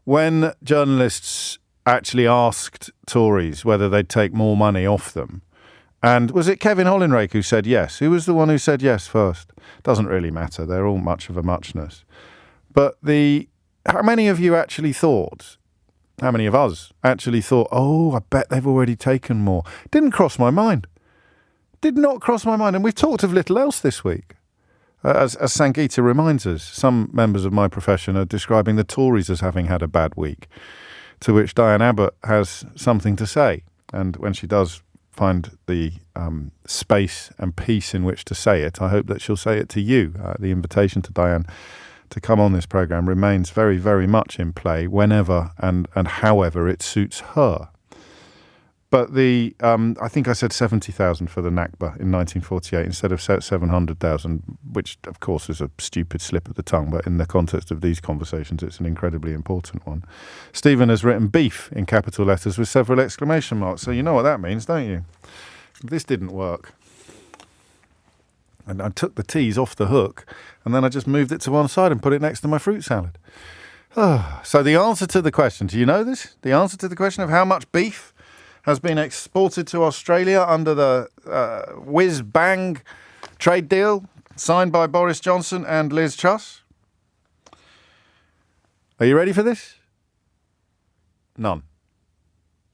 when journalists actually asked Tories whether they'd take more money off them, and was it Kevin Hollinrake who said yes? Who was the one who said yes first? Doesn't really matter. They're all much of a muchness. But how many of you actually thought, how many of us actually thought, I bet they've already taken more? Didn't cross my mind. Did not cross my mind. And we've talked of little else this week. As Sangeeta reminds us, some members of my profession are describing the Tories as having had a bad week, to which Diane Abbott has something to say. And when she does find the space and peace in which to say it, I hope that she'll say it to you. The invitation to Diane to come on this programme remains very, very much in play whenever and however it suits her. But I think I said 70,000 for the Nakba in 1948 instead of 700,000, which of course is a stupid slip of the tongue, but in the context of these conversations, it's an incredibly important one. Stephen has written beef in capital letters with several exclamation marks. So you know what that means, don't you? This didn't work. And I took the T's off the hook, and then I just moved it to one side and put it next to my fruit salad. So the answer to the question, do you know this? The answer to the question of how much beef has been exported to Australia under the whiz-bang trade deal signed by Boris Johnson and Liz Truss? Are you ready for this? None.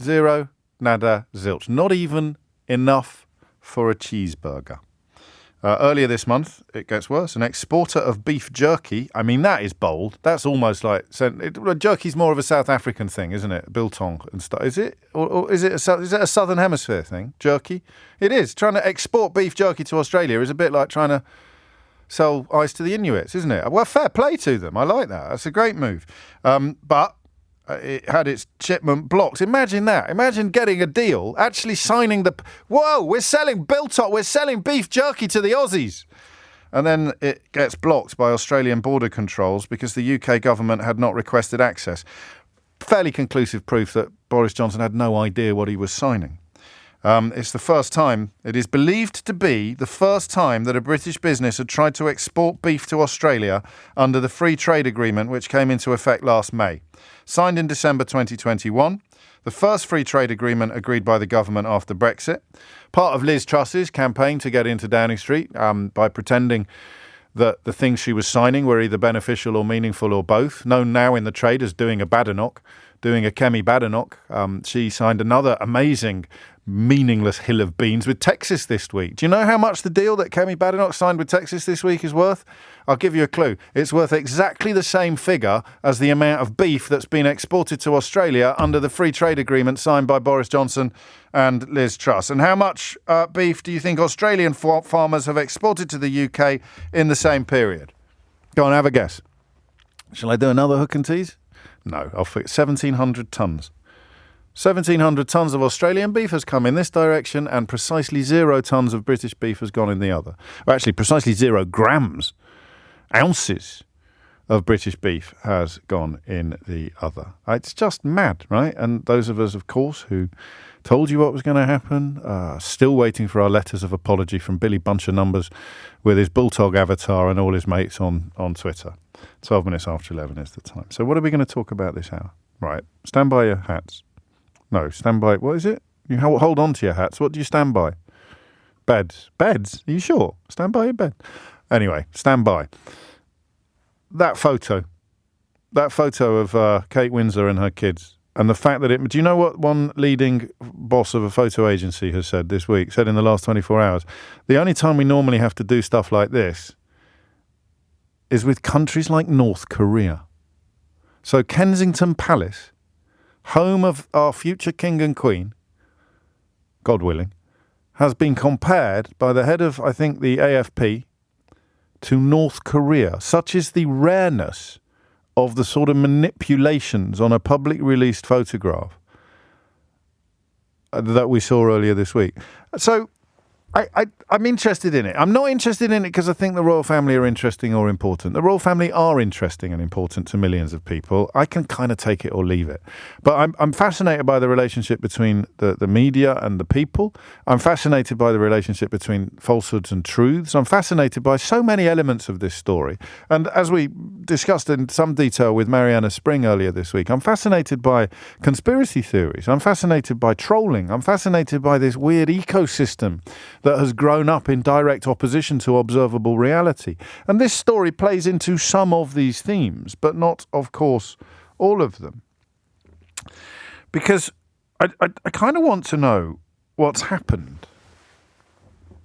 Zero, nada, zilch. Not even enough for a cheeseburger. Earlier this month, it gets worse, an exporter of beef jerky. I mean, that is bold. That's almost like... jerky's more of a South African thing, isn't it? Biltong and stuff. Is it? Or is it a Southern Hemisphere thing, jerky? It is. Trying to export beef jerky to Australia is a bit like trying to sell ice to the Inuits, isn't it? Well, fair play to them. I like that. That's a great move. But... it had its shipment blocked. Imagine that. Imagine getting a deal, actually signing the... Whoa, we're selling beef jerky to the Aussies. And then it gets blocked by Australian border controls because the UK government had not requested access. Fairly conclusive proof that Boris Johnson had no idea what he was signing. It's the first time, it is believed to be the first time that a British business had tried to export beef to Australia under the free trade agreement which came into effect last May. Signed in December 2021, the first free trade agreement agreed by the government after Brexit. Part of Liz Truss's campaign to get into Downing Street by pretending that the things she was signing were either beneficial or meaningful or both. Known now in the trade as doing a Badenoch, doing a Kemi Badenoch. She signed another amazing, meaningless hill of beans with Texas this week. Do you know how much the deal that Kemi Badenoch signed with Texas this week is worth? I'll give you a clue. It's worth exactly the same figure as the amount of beef that's been exported to Australia under the free trade agreement signed by Boris Johnson and Liz Truss. And how much beef do you think Australian farmers have exported to the UK in the same period? Go on, have a guess. Shall I do another hook and tease? No, I'll fix 1,700 tonnes. 1,700 tonnes of Australian beef has come in this direction and precisely 0 tonnes of British beef has gone in the other. Well, actually, precisely 0 grams, ounces of British beef has gone in the other. It's just mad, right? And those of us, of course, who told you what was going to happen, still waiting for our letters of apology from Billy Buncher-Numbers with his Bulldog avatar and all his mates on Twitter. 12 minutes after 11 is the time. So what are we going to talk about this hour? Right, stand by your hats. No, stand by, what is it? You hold on to your hats. What do you stand by? Beds. Beds? Are you sure? Stand by your bed. Anyway, stand by. That photo of Kate Winsor and her kids, and the fact that do you know what one leading boss of a photo agency has said this week, said in the last 24 hours? The only time we normally have to do stuff like this is with countries like North Korea. So Kensington Palace, home of our future king and queen, God willing, has been compared by the head of, I think, the AFP to North Korea. Such is the rareness of the sort of manipulations on a public released photograph that we saw earlier this week. So I'm interested in it. I'm not interested in it because I think the royal family are interesting or important. The royal family are interesting and important to millions of people. I can kind of take it or leave it. But I'm fascinated by the relationship between the media and the people. I'm fascinated by the relationship between falsehoods and truths. I'm fascinated by so many elements of this story. And as we discussed in some detail with Mariana Spring earlier this week, I'm fascinated by conspiracy theories. I'm fascinated by trolling. I'm fascinated by this weird ecosystem that has grown up in direct opposition to observable reality. And this story plays into some of these themes, but not, of course, all of them. Because I kind of want to know what's happened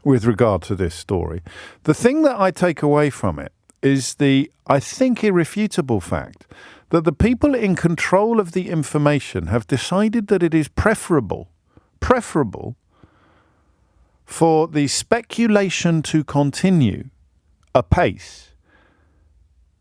with regard to this story. The thing that I take away from it is the, I think, irrefutable fact that the people in control of the information have decided that it is preferable for the speculation to continue apace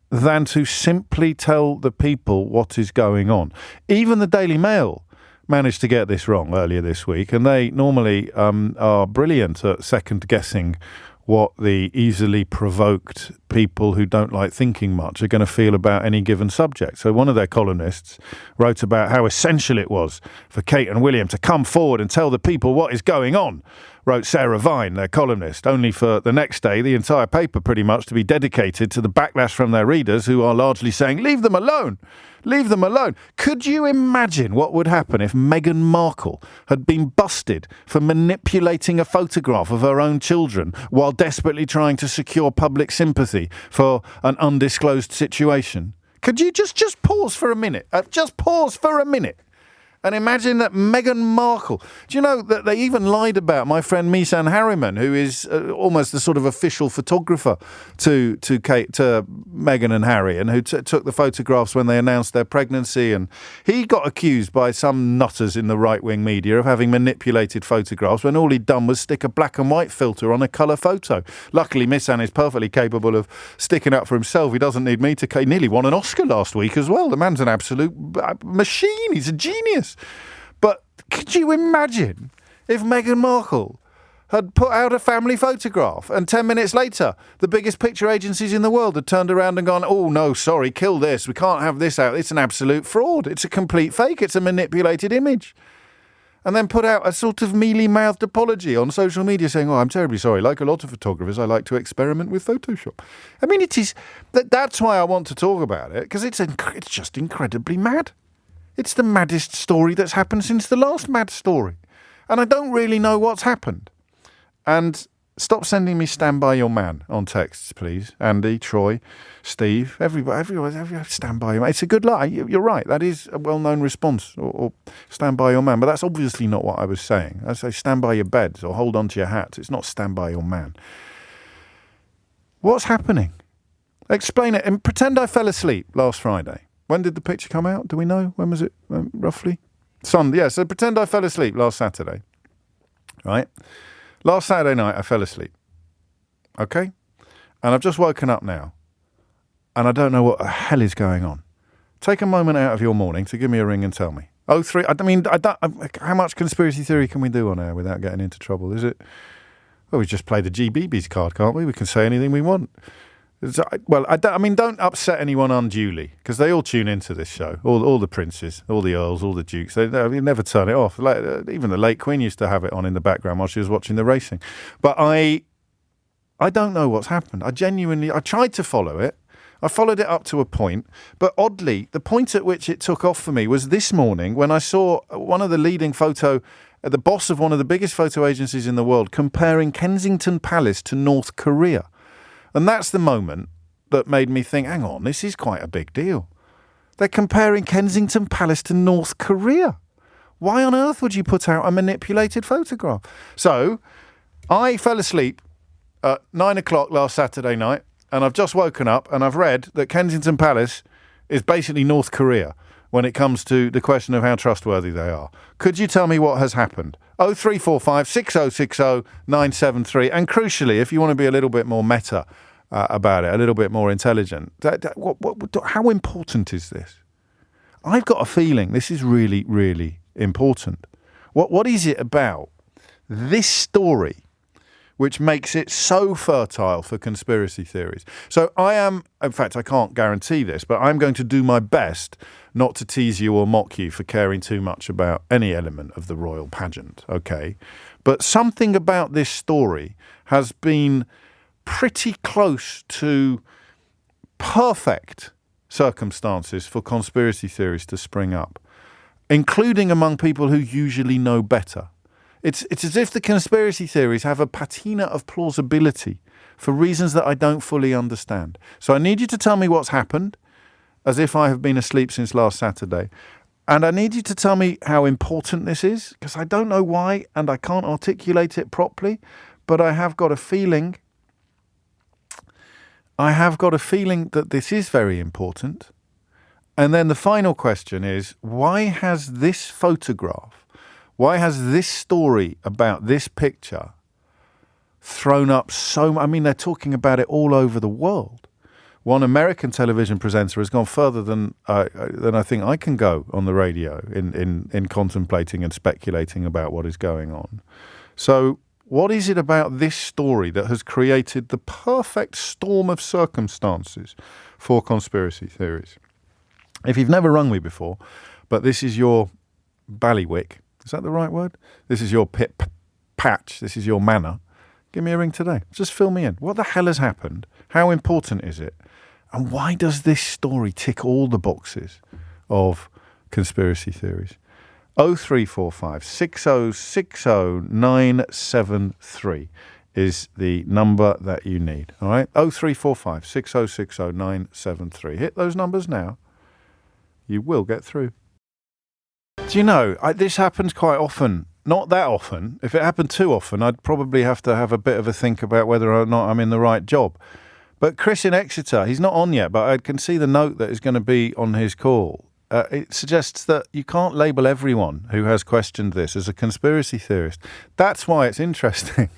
than to simply tell the people what is going on. Even the Daily Mail managed to get this wrong earlier this week, and they normally are brilliant at second-guessing what the easily provoked people who don't like thinking much are going to feel about any given subject. So one of their columnists wrote about how essential it was for Kate and William to come forward and tell the people what is going on, wrote Sarah Vine, their columnist, only for the next day the entire paper pretty much to be dedicated to the backlash from their readers who are largely saying, leave them alone. Leave them alone. Could you imagine what would happen if Meghan Markle had been busted for manipulating a photograph of her own children while desperately trying to secure public sympathy for an undisclosed situation? Could you just pause for a minute? Just pause for a minute. And imagine that Meghan Markle. Do you know that they even lied about my friend Misan Harriman, who is almost the sort of official photographer to Meghan and Harry, and who took the photographs when they announced their pregnancy. And he got accused by some nutters in the right-wing media of having manipulated photographs when all he'd done was stick a black and white filter on a colour photo. Luckily, Misan is perfectly capable of sticking up for himself. He doesn't need me to. He nearly won an Oscar last week as well. The man's an absolute machine. He's a genius. But could you imagine if Meghan Markle had put out a family photograph and 10 minutes later the biggest picture agencies in the world had turned around and gone, oh no, sorry, kill this, we can't have this out, it's an absolute fraud, it's a complete fake, it's a manipulated image, and then put out a sort of mealy-mouthed apology on social media saying, oh, I'm terribly sorry, like a lot of photographers, I like to experiment with Photoshop. I mean, it is that's why I want to talk about it, because it's just incredibly mad. It's the maddest story that's happened since the last mad story. And I don't really know what's happened. And stop sending me Stand By Your Man on texts, please. Andy, Troy, Steve, everybody, Stand By Your Man. It's a good lie. You're right. That is a well-known response, or Stand By Your Man. But that's obviously not what I was saying. I say stand by your beds or hold on to your hats. It's not Stand By Your Man. What's happening? Explain it. And pretend I fell asleep last Friday. When did the picture come out? Do we know? When was it, roughly? Sunday. Yeah, so pretend I fell asleep last Saturday. Right? Last Saturday night, I fell asleep. Okay? And I've just woken up now. And I don't know what the hell is going on. Take a moment out of your morning to give me a ring and tell me. How much conspiracy theory can we do on air without getting into trouble? Is it? Well, we just play the GBB's card, can't we? We can say anything we want. Well, don't upset anyone unduly, because they all tune into this show. All the princes, all the earls, all the dukes. They never turn it off. Even the late Queen used to have it on in the background while she was watching the racing. But I don't know what's happened. I tried to follow it. I followed it up to a point. But oddly, the point at which it took off for me was this morning when I saw one of the leading the boss of one of the biggest photo agencies in the world, comparing Kensington Palace to North Korea. And that's the moment that made me think, hang on, this is quite a big deal. They're comparing Kensington Palace to North Korea. Why on earth would you put out a manipulated photograph? So I fell asleep at 9 o'clock last Saturday night, and I've just woken up and I've read that Kensington Palace is basically North Korea when it comes to the question of how trustworthy they are. Could you tell me what has happened? 0345 6060 973. And crucially, if you want to be a little bit more meta about it, a little bit more intelligent, how important is this? I've got a feeling this is really, really important. What is it about this story which makes it so fertile for conspiracy theories? So in fact, I can't guarantee this, but I'm going to do my best not to tease you or mock you for caring too much about any element of the royal pageant, okay? But something about this story has been pretty close to perfect circumstances for conspiracy theories to spring up, including among people who usually know better. It's as if the conspiracy theories have a patina of plausibility for reasons that I don't fully understand. So I need you to tell me what's happened, as if I have been asleep since last Saturday. And I need you to tell me how important this is, because I don't know why and I can't articulate it properly, but I have got a feeling that this is very important. And then the final question is, why has this story about this picture thrown up they're talking about it all over the world. one American television presenter has gone further than I think I can go on the radio in contemplating and speculating about what is going on. So what is it about this story that has created the perfect storm of circumstances for conspiracy theories? If you've never rung me before, but this is your ballywick, is that the right word? This is your patch, this is your manor, give me a ring today. Just fill me in. What the hell has happened? How important is it? And why does this story tick all the boxes of conspiracy theories? 0345 6060 973 is the number that you need. All right? 0345 6060 973. Hit those numbers now. You will get through. Do you know, this happens quite often. Not that often. If it happened too often, I'd probably have to have a bit of a think about whether or not I'm in the right job. But Chris in Exeter, he's not on yet, but I can see the note that is going to be on his call. It suggests that you can't label everyone who has questioned this as a conspiracy theorist. That's why it's interesting.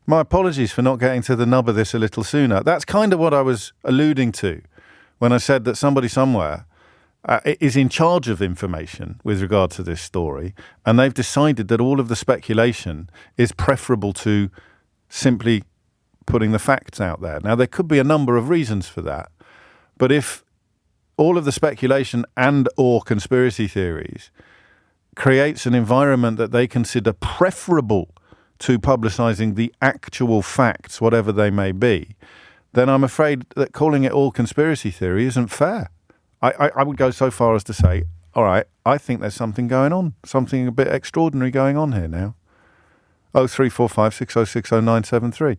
My apologies for not getting to the nub of this a little sooner. That's kind of what I was alluding to when I said that somebody somewhere is in charge of information with regard to this story, and they've decided that all of the speculation is preferable to simply putting the facts out there. Now, there could be a number of reasons for that, but if all of the speculation and or conspiracy theories creates an environment that they consider preferable to publicising the actual facts, whatever they may be, then I'm afraid that calling it all conspiracy theory isn't fair. I would go so far as to say, all right, I think there's something going on, something a bit extraordinary going on here now. 0345 6060 973.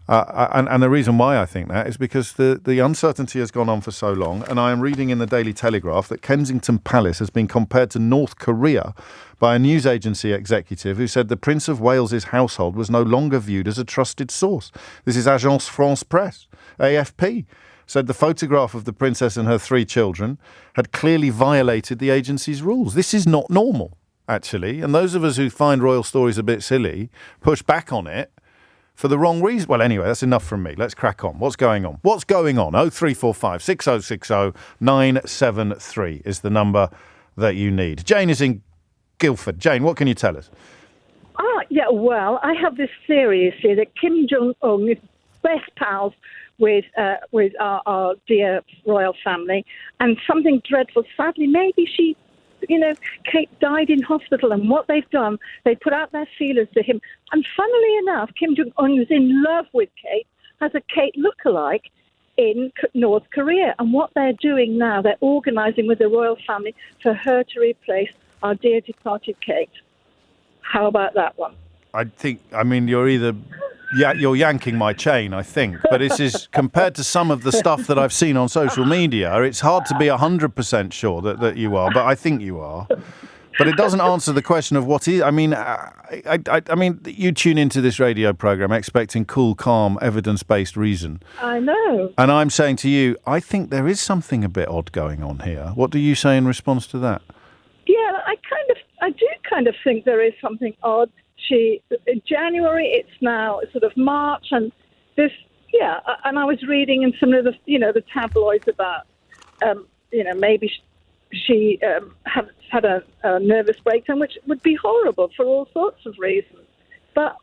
And the reason why I think that is because the uncertainty has gone on for so long, and I am reading in the Daily Telegraph that Kensington Palace has been compared to North Korea by a news agency executive who said the Prince of Wales's household was no longer viewed as a trusted source. This is Agence France Presse, AFP. Said the photograph of the princess and her 3 children had clearly violated the agency's rules. This is not normal, actually, and those of us who find royal stories a bit silly push back on it for the wrong reason. Well, anyway, that's enough from me. Let's crack on. What's going on? 0345 6060 973 is the number that you need. Jane is in Guildford. Jane, what can you tell us? Yeah, well, I have this theory, you see, that Kim Jong-un is best pals with our dear royal family, and something dreadful. Sadly, maybe Kate died in hospital, and what they've done, they put out their feelers to him. And funnily enough, Kim Jong-un was in love with Kate, has a Kate lookalike in North Korea. And what they're doing now, they're organising with the royal family for her to replace our dear departed Kate. How about that one? You're yanking my chain, I think. But this is, compared to some of the stuff that I've seen on social media, it's hard to be 100% sure that you are, but I think you are. But it doesn't answer the question of what is. I mean, you tune into this radio program expecting cool, calm, evidence-based reason. I know. And I'm saying to you, I think there is something a bit odd going on here. What do you say in response to that? Yeah, I do kind of think there is something odd. In January, it's now sort of March, and this, and I was reading in some of the tabloids about, maybe she had a nervous breakdown, which would be horrible for all sorts of reasons. But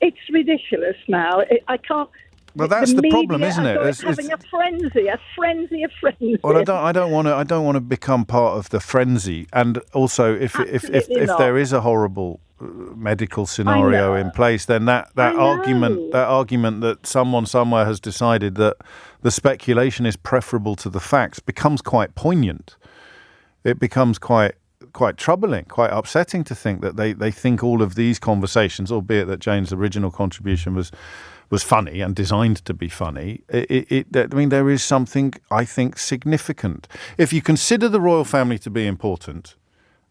it's ridiculous now. I can't. Well, that's the problem, isn't it? It's having a frenzy. Well, I don't want to become part of the frenzy. And also, if there is a horrible medical scenario in place, then that argument that someone somewhere has decided that the speculation is preferable to the facts becomes quite poignant. It becomes quite troubling, quite upsetting to think that they think all of these conversations, albeit that Jane's original contribution was funny and designed to be funny. There is something, I think, significant. If you consider the royal family to be important,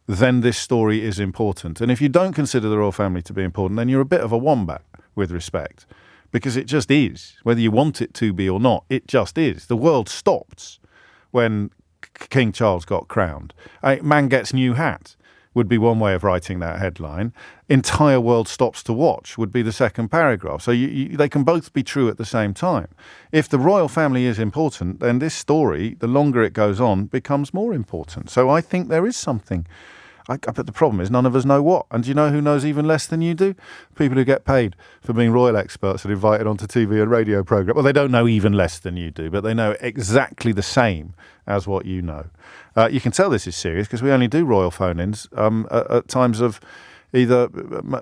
then this story is important. And if you don't consider the royal family to be important, then you're a bit of a wombat, with respect, because it just is. Whether you want it to be or not, it just is. The world stopped when King Charles got crowned. Man gets new hat. would be one way of writing that headline. Entire world stops to watch would be the second paragraph. So they can both be true at the same time. If the royal family is important, then this story, the longer it goes on, becomes more important. So I think there is something. But the problem is none of us know what. And do you know who knows even less than you do? People who get paid for being royal experts and invited onto TV and radio programmes. Well, they don't know even less than you do, but they know exactly the same as what you know. You can tell this is serious because we only do royal phone-ins at times of either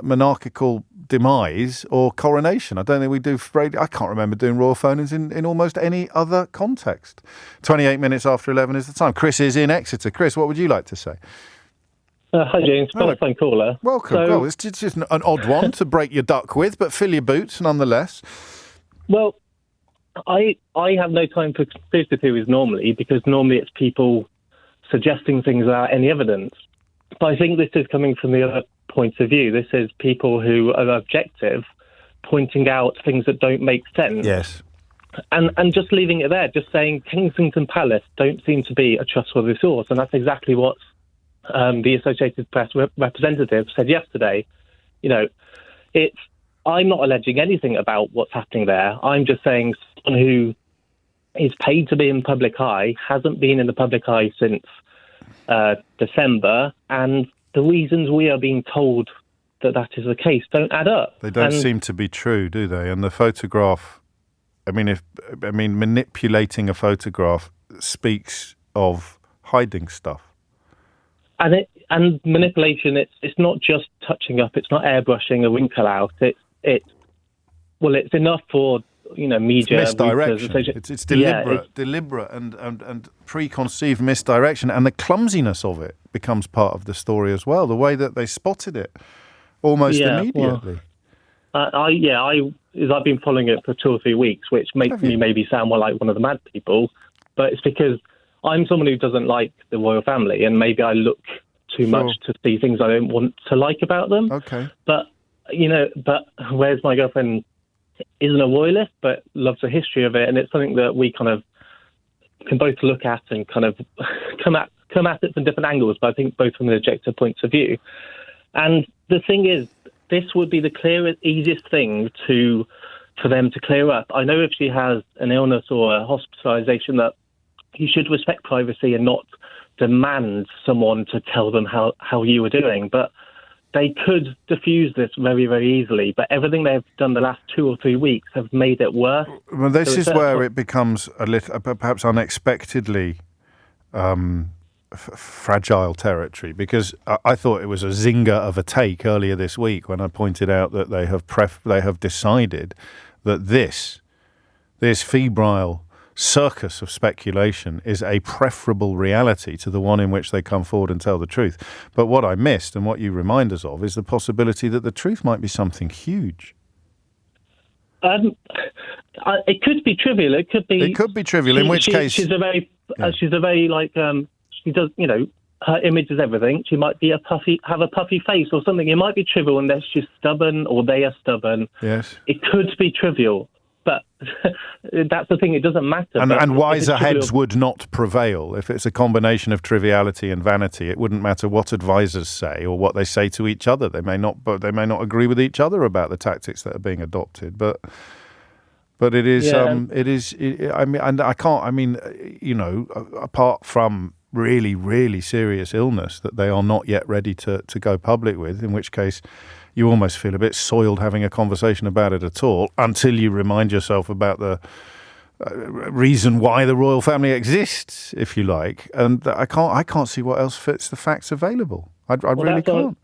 monarchical demise or coronation. I don't think we do. I can't remember doing royal phone-ins in almost any other context. 28 minutes after 11 is the time. Chris is in Exeter. Chris, what would you like to say? Hi, James. First time caller. Welcome. Well, it's just an odd one to break your duck with, but fill your boots nonetheless. Well, I have no time for conspiracy theories normally, because normally it's people suggesting things without any evidence. But I think this is coming from the other point of view. This is people who are objective, pointing out things that don't make sense. Yes. And just leaving it there, just saying Kensington Palace don't seem to be a trustworthy source. And that's exactly what the Associated Press representative said yesterday. You know, I'm not alleging anything about what's happening there. I'm just saying someone who is paid to be in the public eye hasn't been in the public eye since December, and the reasons we are being told that is the case don't add up. They don't seem to be true, do they? And the photograph, manipulating a photograph speaks of hiding stuff. And manipulation, it's not just touching up. It's not airbrushing a wrinkle out. It's enough for media. It's misdirection. It's deliberate and preconceived misdirection, and the clumsiness of it becomes part of the story as well. The way that they spotted it almost immediately. I've been following it for 2 or 3 weeks, which makes me maybe sound more like one of the mad people, but it's because I'm someone who doesn't like the royal family, and maybe I look too much to see things I don't want to like about them. Okay. But whereas my girlfriend isn't a royalist, but loves the history of it, and it's something that we kind of can both look at and kind of come at it from different angles, but I think both from an objective points of view. And the thing is, this would be the clearest, easiest thing for them to clear up. I know if she has an illness or a hospitalisation, that you should respect privacy and not demand someone to tell them how you are doing. But they could diffuse this very, very easily. But everything they've done the last 2 or 3 weeks have made it worse. Well, this is where it becomes a little, perhaps unexpectedly, fragile territory, because I thought it was a zinger of a take earlier this week when I pointed out that they have decided that this febrile circus of speculation is a preferable reality to the one in which they come forward and tell the truth. But what I missed, and what you remind us of, is the possibility that the truth might be something huge. It could be trivial. It could be trivial. In which case, she does. Her image is everything. She might be have a puffy face or something. It might be trivial unless she's stubborn or they are stubborn. Yes, it could be trivial. But that's the thing, it doesn't matter. And wiser heads would not prevail. If it's a combination of triviality and vanity, it wouldn't matter what advisors say or what they say to each other. They may not agree with each other about the tactics that are being adopted. But it is, apart from really, really serious illness that they are not yet ready to go public with, in which case you almost feel a bit soiled having a conversation about it at all, until you remind yourself about the reason why the royal family exists, if you like. And I can't see what else fits the facts available. I really can't.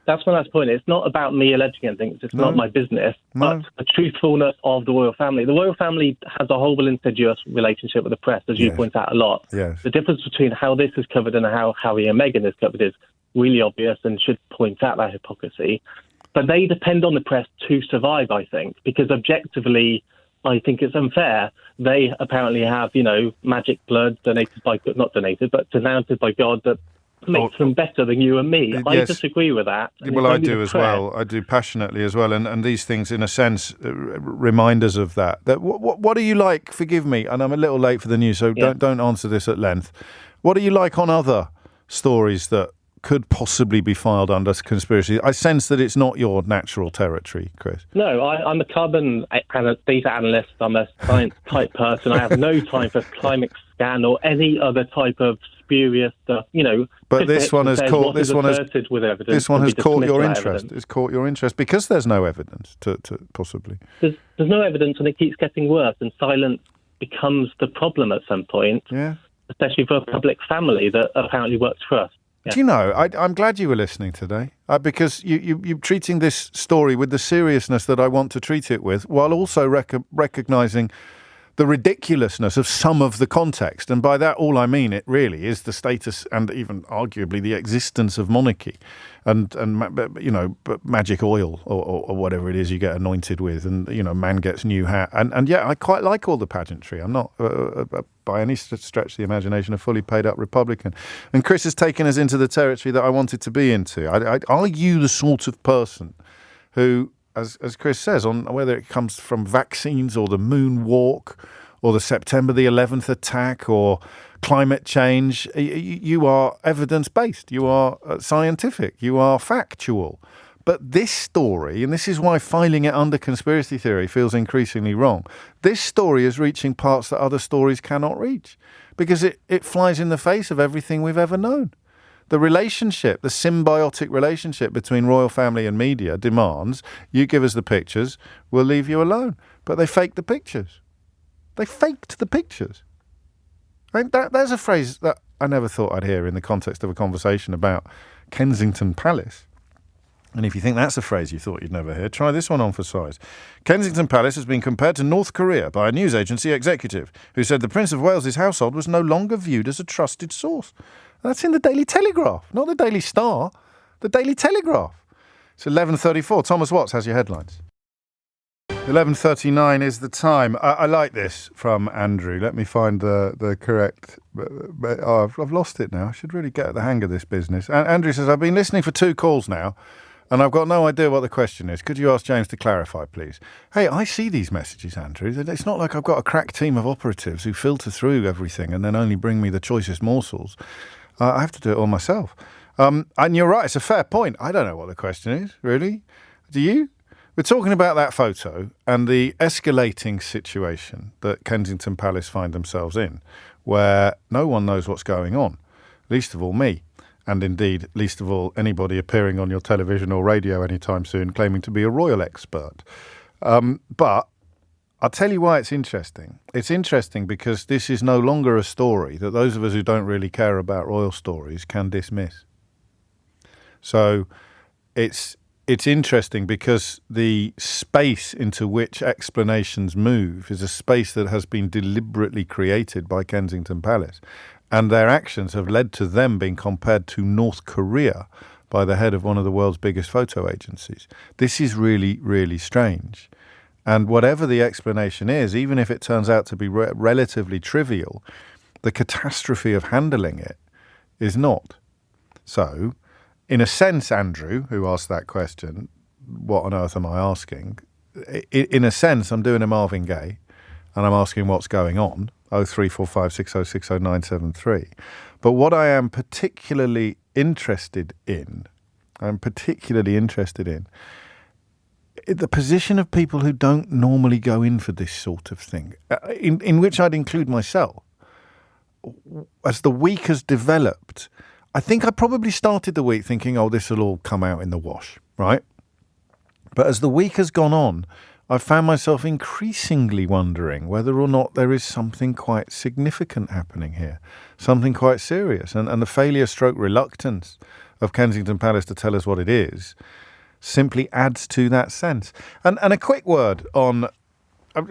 That's my last point. It's not about me alleging anything. It's not my business. But the truthfulness of the royal family. The royal family has a horrible, insidious relationship with the press, as you point out a lot. Yes. The difference between how this is covered and how Harry and Meghan is covered is really obvious and should point out that hypocrisy. But they depend on the press to survive, I think, because objectively, I think it's unfair. They apparently have, magic blood denounced by God that makes them better than you and me. I disagree with that. Well, I do as well. I do passionately as well. And these things, in a sense, remind us of that. What are you like? Forgive me, and I'm a little late for the news, so don't answer this at length. What are you like on other stories that could possibly be filed under conspiracy. I sense that it's not your natural territory, Chris. No, I'm a carbon data analyst. I'm a science type person. I have no time for climate scan or any other type of spurious stuff. But this one has caught. This one has caught your interest. It's caught your interest because there's no evidence to possibly. There's no evidence, and it keeps getting worse. And silence becomes the problem at some point. Yeah. Especially for a public family that apparently works for us. Yeah. Do you know, I'm glad you were listening today because you're treating this story with the seriousness that I want to treat it with, while also recognising the ridiculousness of some of the context. And by that, all I mean, it really is the status and even arguably the existence of monarchy and magic oil or whatever it is you get anointed with. And, man gets new hat. And yeah, I quite like all the pageantry. I'm not, by any stretch of the imagination, a fully paid up Republican. And Chris has taken us into the territory that I wanted to be into. Are you the sort of person who, as Chris says, on whether it comes from vaccines or the moonwalk or the September the 11th attack or climate change, you are evidence-based, you are scientific, you are factual. But this story, and this is why filing it under conspiracy theory feels increasingly wrong, this story is reaching parts that other stories cannot reach because it flies in the face of everything we've ever known. The relationship, the symbiotic relationship between royal family and media demands you give us the pictures, we'll leave you alone. But they faked the pictures. They faked the pictures. I mean, there's a phrase that I never thought I'd hear in the context of a conversation about Kensington Palace. And if you think that's a phrase you thought you'd never hear, try this one on for size. Kensington Palace has been compared to North Korea by a news agency executive who said the Prince of Wales's household was no longer viewed as a trusted source. That's in the Daily Telegraph, not the Daily Star, the Daily Telegraph. It's 11:34. Thomas Watts has your headlines. 11:39 is the time. I like this from Andrew. Let me find the correct... I've lost it now. I should really get the hang of this business. Andrew says, I've been listening for 2 calls now, and I've got no idea what the question is. Could you ask James to clarify, please? Hey, I see these messages, Andrew. It's not like I've got a crack team of operatives who filter through everything and then only bring me the choicest morsels. I have to do it all myself. And you're right, it's a fair point. I don't know what the question is, really. Do you? We're talking about that photo and the escalating situation that Kensington Palace find themselves in, where no one knows what's going on, least of all me, and indeed, least of all, anybody appearing on your television or radio anytime soon claiming to be a royal expert. But I'll tell you why it's interesting. It's interesting because this is no longer a story that those of us who don't really care about royal stories can dismiss. So it's interesting because the space into which explanations move is a space that has been deliberately created by Kensington Palace. And their actions have led to them being compared to North Korea by the head of one of the world's biggest photo agencies. This is really, really strange. And whatever the explanation is, even if it turns out to be relatively trivial, the catastrophe of handling it is not. So, in a sense, Andrew, who asked that question, what on earth am I asking? In a sense, I'm doing a Marvin Gaye, and I'm asking what's going on, 03456060973. But what I am particularly interested in, the position of people who don't normally go in for this sort of thing, in which I'd include myself. As the week has developed, I think I probably started the week thinking, oh, this will all come out in the wash, right? But as the week has gone on, I've found myself increasingly wondering whether or not there is something quite significant happening here, something quite serious. And the failure stroke reluctance of Kensington Palace to tell us what it is simply adds to that sense. And a quick word on...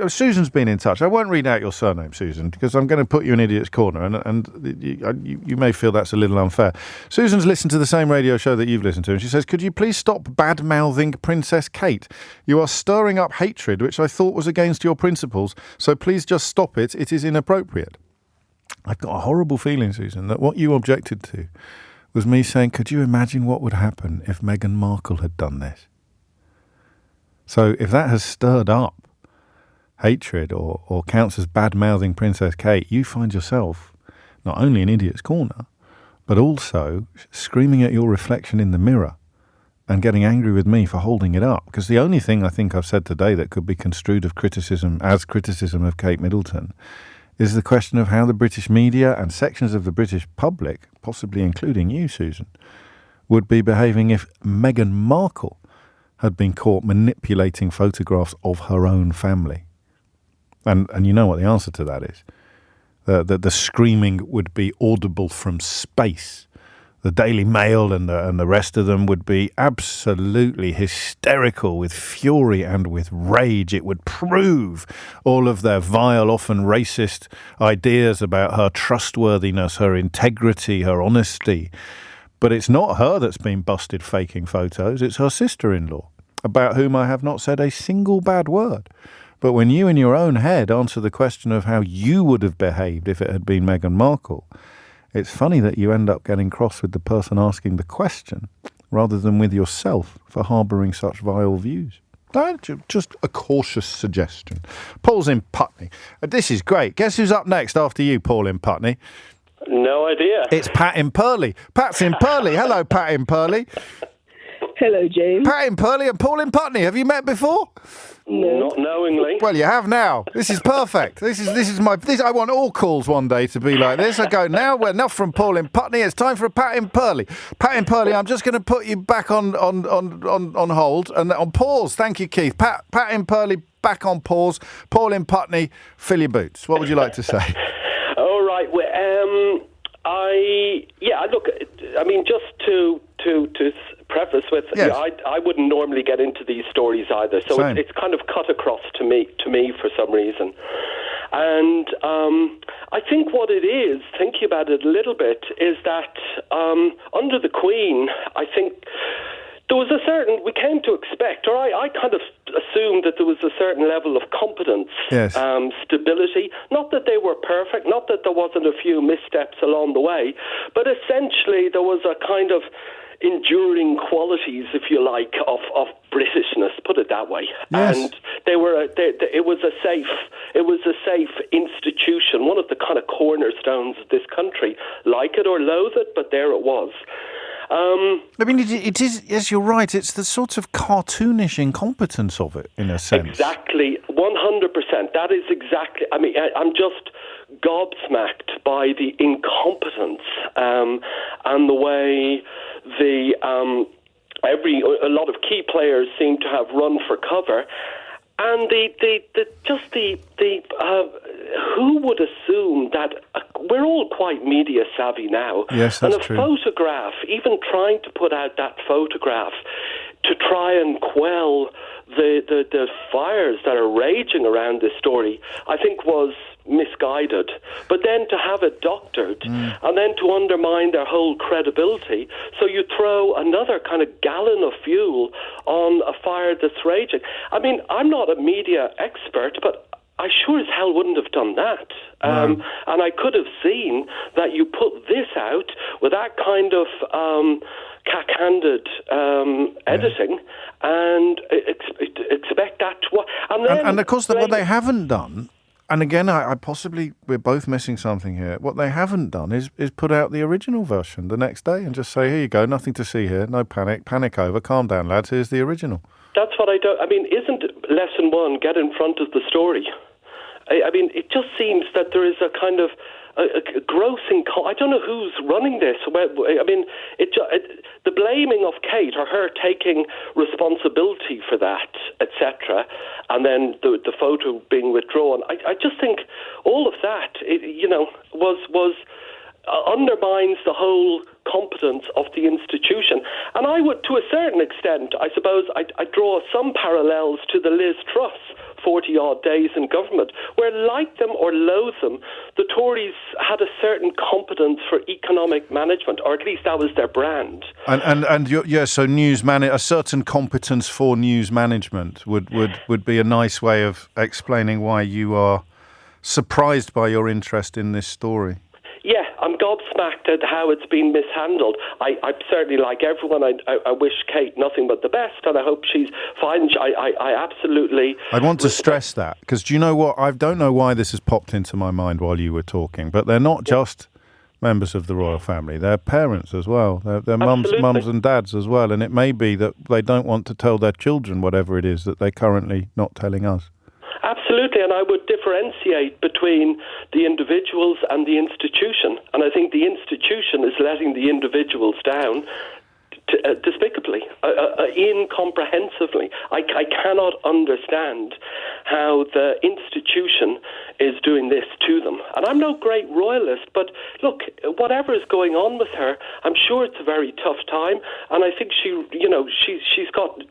Susan's been in touch. I won't read out your surname, Susan, because I'm going to put you in idiot's corner, and you may feel that's a little unfair. Susan's listened to the same radio show that you've listened to, and she says, could you please stop bad-mouthing Princess Kate? You are stirring up hatred, which I thought was against your principles, so please just stop it. It is inappropriate. I've got a horrible feeling, Susan, that what you objected to was me saying, could you imagine what would happen if Meghan Markle had done this? So if that has stirred up hatred or counts as bad-mouthing Princess Kate, you find yourself not only in idiot's corner, but also screaming at your reflection in the mirror and getting angry with me for holding it up. Because the only thing I think I've said today that could be construed as criticism of Kate Middleton is the question of how the British media and sections of the British public, possibly including you, Susan, would be behaving if Meghan Markle had been caught manipulating photographs of her own family. And you know what the answer to that is. The screaming would be audible from space. The Daily Mail and the rest of them would be absolutely hysterical with fury and with rage. It would prove all of their vile, often racist ideas about her trustworthiness, her integrity, her honesty. But it's not her that's been busted faking photos. It's her sister-in-law, about whom I have not said a single bad word. But when you in your own head answer the question of how you would have behaved if it had been Meghan Markle, it's funny that you end up getting cross with the person asking the question rather than with yourself for harbouring such vile views. Just a cautious suggestion. Paul's in Putney. This is great. Guess who's up next after you, Paul in Putney? No idea. It's Pat in Purley. Pat's in Purley. Hello, Pat in Purley. Hello, James. Pat in Purley and Paul in Putney. Have you met before? No. Not knowingly. Well, you have now. This is perfect. This is my. I want all calls one day to be like this. I go now. We're enough from Paul in Putney. It's time for a Pat in Purley. Pat in Purley. I'm just going to put you back on hold and on pause. Thank you, Keith. Pat in Purley back on pause. Paul in Putney. Fill your boots. What would you like to say? All right. Well, look. I mean, just to preface with, yes. I wouldn't normally get into these stories either, so it's kind of cut across to me for some reason. And I think what it is, thinking about it a little bit, is that under the Queen, I think there was we came to expect, or I kind of assumed that there was a certain level of competence, yes. Stability. Not that they were perfect, not that there wasn't a few missteps along the way, but essentially there was a kind of enduring qualities, if you like, of Britishness, put it that way. Yes. And it was a safe institution, one of the kind of cornerstones of this country. Like it or loathe it, but there it was. I mean, it is, yes, you're right. It's the sort of cartoonish incompetence of it, in a sense. Exactly, 100%. That is exactly, I mean, I'm just gobsmacked by the incompetence and the way a lot of key players seem to have run for cover. And who would assume that we're all quite media savvy now? Yes, that's true. And a photograph, even trying to put out that photograph to try and quell the fires that are raging around this story, I think was misguided. But then to have it doctored and then to undermine their whole credibility, so you throw another kind of gallon of fuel on a fire that's raging. I mean, I'm not a media expert, but I sure as hell wouldn't have done that. And I could have seen that you put this out with that kind of cack-handed editing and expect that to... And of course, what they haven't done, and again, we're both missing something here. What they haven't done is put out the original version the next day and just say, here you go, nothing to see here, no panic over, calm down, lads, here's the original. That's what I don't... I mean, isn't lesson one, get in front of the story? I mean, it just seems that there is a kind of a grossing... I don't know who's running this. I mean, the blaming of Kate, or her taking responsibility for that, etc., and then the photo being withdrawn, I just think all of that, was undermines the whole competence of the institution. And I would, to a certain extent, I suppose, I draw some parallels to the Liz Truss 40-odd days in government, where, like them or loathe them, the Tories had a certain competence for economic management, or at least that was their brand. So a certain competence for news management would be a nice way of explaining why you are surprised by your interest in this story. Yeah, I'm gobsmacked at how it's been mishandled. I certainly, like everyone, I wish Kate nothing but the best, and I hope she's fine. I absolutely... I want to stress that, because do you know what? I don't know why this has popped into my mind while you were talking, but they're not just members of the royal family. They're parents as well. They're mums and dads as well. And it may be that they don't want to tell their children whatever it is that they're currently not telling us. Absolutely, and I would differentiate between the individuals and the institution. And I think the institution is letting the individuals down despicably, incomprehensibly. I cannot understand how the institution is doing this to them. And I'm no great royalist, but look, whatever is going on with her, I'm sure it's a very tough time, and I think she's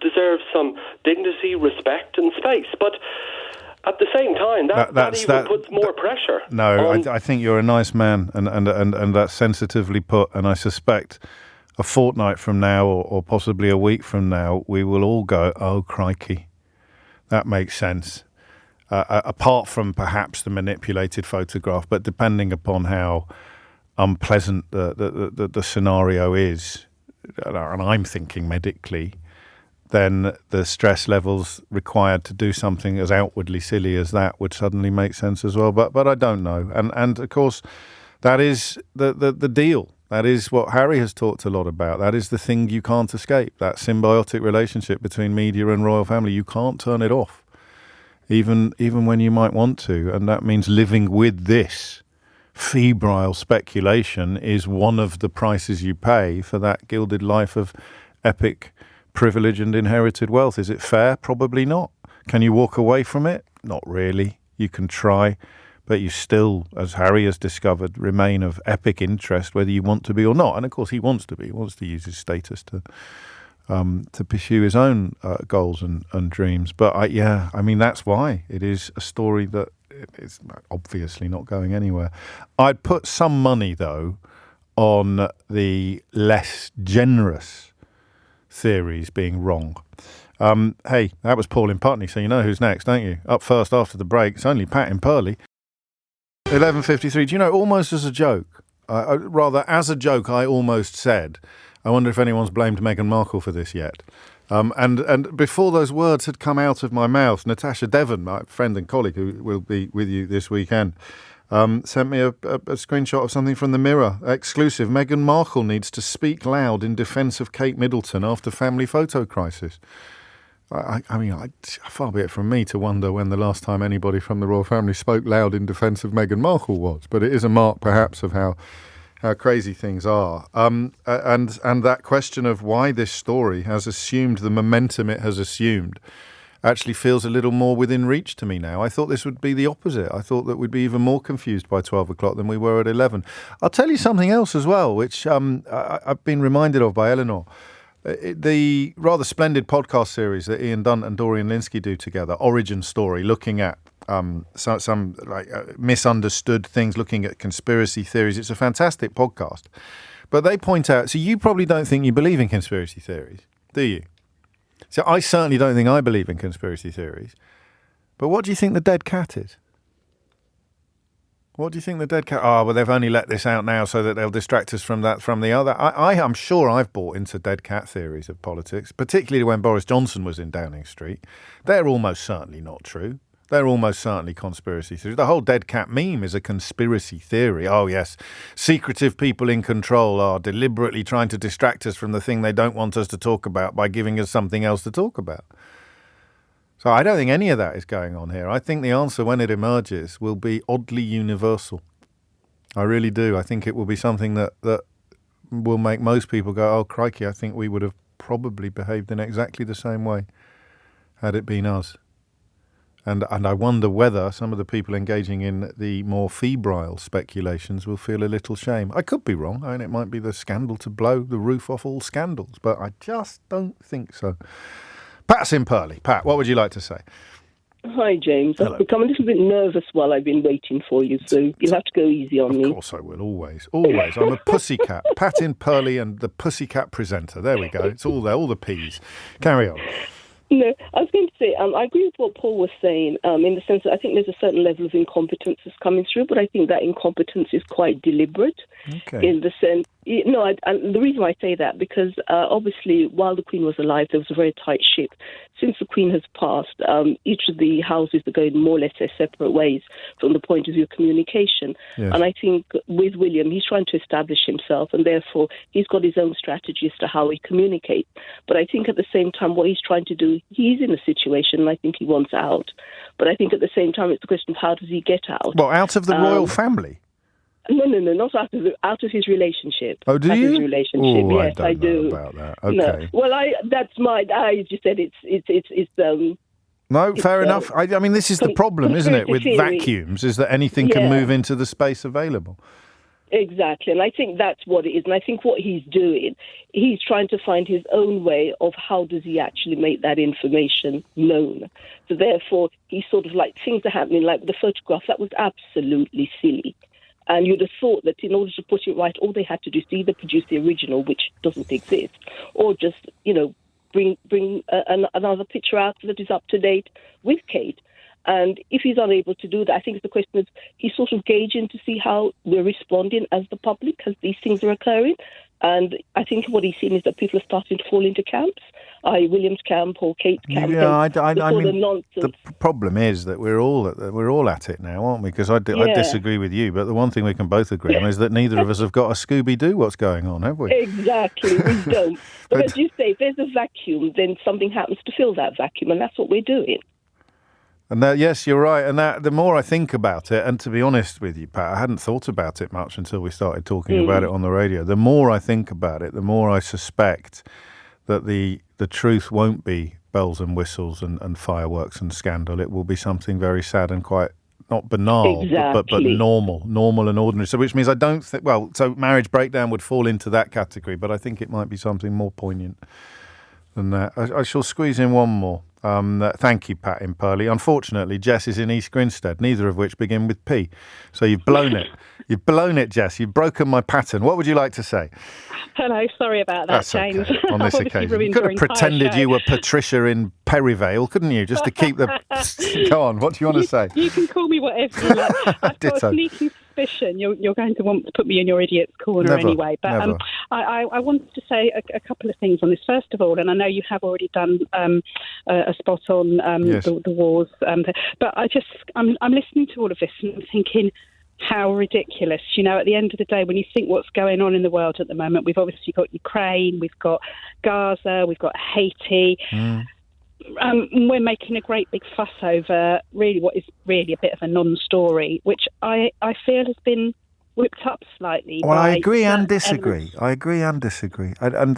deserves some dignity, respect, and space. But at the same time, that puts more pressure. No, I think you're a nice man, and that's sensitively put. And I suspect a fortnight from now, or possibly a week from now, we will all go, "Oh, crikey, that makes sense." Apart from perhaps the manipulated photograph, but depending upon how unpleasant the scenario is, and I'm thinking medically, then the stress levels required to do something as outwardly silly as that would suddenly make sense as well. But I don't know. And of course, that is the deal. That is what Harry has talked a lot about. That is the thing you can't escape, that symbiotic relationship between media and royal family. You can't turn it off, even when you might want to. And that means living with this febrile speculation is one of the prices you pay for that gilded life of epic privilege and inherited wealth. Is it fair? Probably not. Can you walk away from it? Not really. You can try, but you still, as Harry has discovered, remain of epic interest, whether you want to be or not. And of course, he wants to be. He wants to use his status to pursue his own goals and dreams. But I mean, that's why it is a story that is obviously not going anywhere. I'd put some money, though, on the less generous theories being wrong. Hey, that was Paul in Putney, so you know who's next, don't you? Up first after the break, it's only Pat in Purley. 11:53. Do you know, almost as a joke, rather as a joke, I almost said, I wonder if anyone's blamed Meghan Markle for this yet. And before those words had come out of my mouth, Natasha Devon, my friend and colleague who will be with you this weekend, sent me a screenshot of something from the Mirror. Exclusive. Meghan Markle needs to speak loud in defence of Kate Middleton after family photo crisis. I mean, far be it from me to wonder when the last time anybody from the royal family spoke loud in defence of Meghan Markle was, but it is a mark perhaps of how crazy things are. And that question of why this story has assumed the momentum it has assumed actually feels a little more within reach to me now. I thought this would be the opposite. I thought that we'd be even more confused by 12 o'clock than we were at 11. I'll tell you something else as well, which I've been reminded of by Eleanor. The rather splendid podcast series that Ian Dunt and Dorian Linsky do together, Origin Story, looking at some misunderstood things, looking at conspiracy theories. It's a fantastic podcast. But they point out, so you probably don't think you believe in conspiracy theories, do you? So I certainly don't think I believe in conspiracy theories. But what do you think the dead cat is? What do you think the dead cat... Oh, well, they've only let this out now so that they'll distract us from the other. I'm sure I've bought into dead cat theories of politics, particularly when Boris Johnson was in Downing Street. They're almost certainly not true. They're almost certainly conspiracy theories. The whole dead cat meme is a conspiracy theory. Oh, yes, secretive people in control are deliberately trying to distract us from the thing they don't want us to talk about by giving us something else to talk about. So I don't think any of that is going on here. I think the answer, when it emerges, will be oddly universal. I really do. I think it will be something that will make most people go, oh, crikey, I think we would have probably behaved in exactly the same way had it been us. And I wonder whether some of the people engaging in the more febrile speculations will feel a little shame. I could be wrong. I mean, it might be the scandal to blow the roof off all scandals, but I just don't think so. Pat's in Purley. Pat, what would you like to say? Hi, James. Hello. I've become a little bit nervous while I've been waiting for you, so you'll have to go easy on me. Of course I will, always. Always. I'm a pussycat. Pat in Purley and the pussycat presenter. There we go. It's all there, all the P's. Carry on. No, I was going to say, I agree with what Paul was saying, in the sense that I think there's a certain level of incompetence that's coming through, but I think that incompetence is quite deliberate, in the sense No, and the reason why I say that, because obviously while the Queen was alive, there was a very tight ship. Since the Queen has passed, each of the houses are going more or less their separate ways from the point of view of communication. Yes. And I think with William, he's trying to establish himself, and therefore he's got his own strategy as to how he communicates. But I think at the same time, what he's trying to do, he's in a situation, and I think he wants out. But I think at the same time, it's a question of how does he get out? Well, out of the royal family? No, not out of his relationship. Oh, do out you? Of his relationship. Oh, yes, I do. know about that. Okay. No. Well, that's my. I just said it's. No, fair enough. I mean, this is the problem, isn't it, with theory. vacuums, is that anything can move into the space available. Exactly, and I think that's what it is. And I think what he's doing, he's trying to find his own way of how does he actually make that information known. So therefore, he's sort of like, things are happening, like the photograph, that was absolutely silly. And you'd have thought that in order to put it right, all they had to do is either produce the original, which doesn't exist, or just, bring another picture out that is up to date with Kate. And if he's unable to do that, I think the question is he's sort of gauging to see how we're responding as the public as these things are occurring. And I think what he's seen is that people are starting to fall into camps, i.e. William's camp or Kate's camp. Yeah, I mean, nonsense. the problem is that we're all at it now, aren't we? Because I disagree with you, but the one thing we can both agree on is that neither of us have got a Scooby-Doo what's going on, have we? Exactly, we don't. But as you say, if there's a vacuum, then something happens to fill that vacuum, and that's what we're doing. And that, yes, you're right. And that the more I think about it, and to be honest with you, Pat, I hadn't thought about it much until we started talking about it on the radio. The more I think about it, the more I suspect that the truth won't be bells and whistles and fireworks and scandal. It will be something very sad and quite not banal, but normal and ordinary. So which means I don't think, so marriage breakdown would fall into that category, but I think it might be something more poignant than that. I shall squeeze in one more. Thank you, Pat in Purley. Unfortunately, Jess is in East Grinstead, neither of which begin with P. So you've blown it. You've blown it, Jess. You've broken my pattern. What would you like to say? Hello, sorry about that, That's James. Okay. On this occasion. You could have pretended you were Patricia in Perivale, couldn't you? Just to keep the... Go on, what do you want to say? You can call me whatever you like. I've got a sneaking suspicion you're going to want to put me in your idiot's corner anyway. But I wanted to say a couple of things on this. First of all, and I know you have already done a spot on the wars, but I'm listening to all of this and I'm thinking, how ridiculous. At the end of the day, when you think what's going on in the world at the moment, we've obviously got Ukraine, we've got Gaza, we've got Haiti. We're making a great big fuss over really what is really a bit of a non-story, which I feel has been whipped up slightly. Well, I agree and disagree. And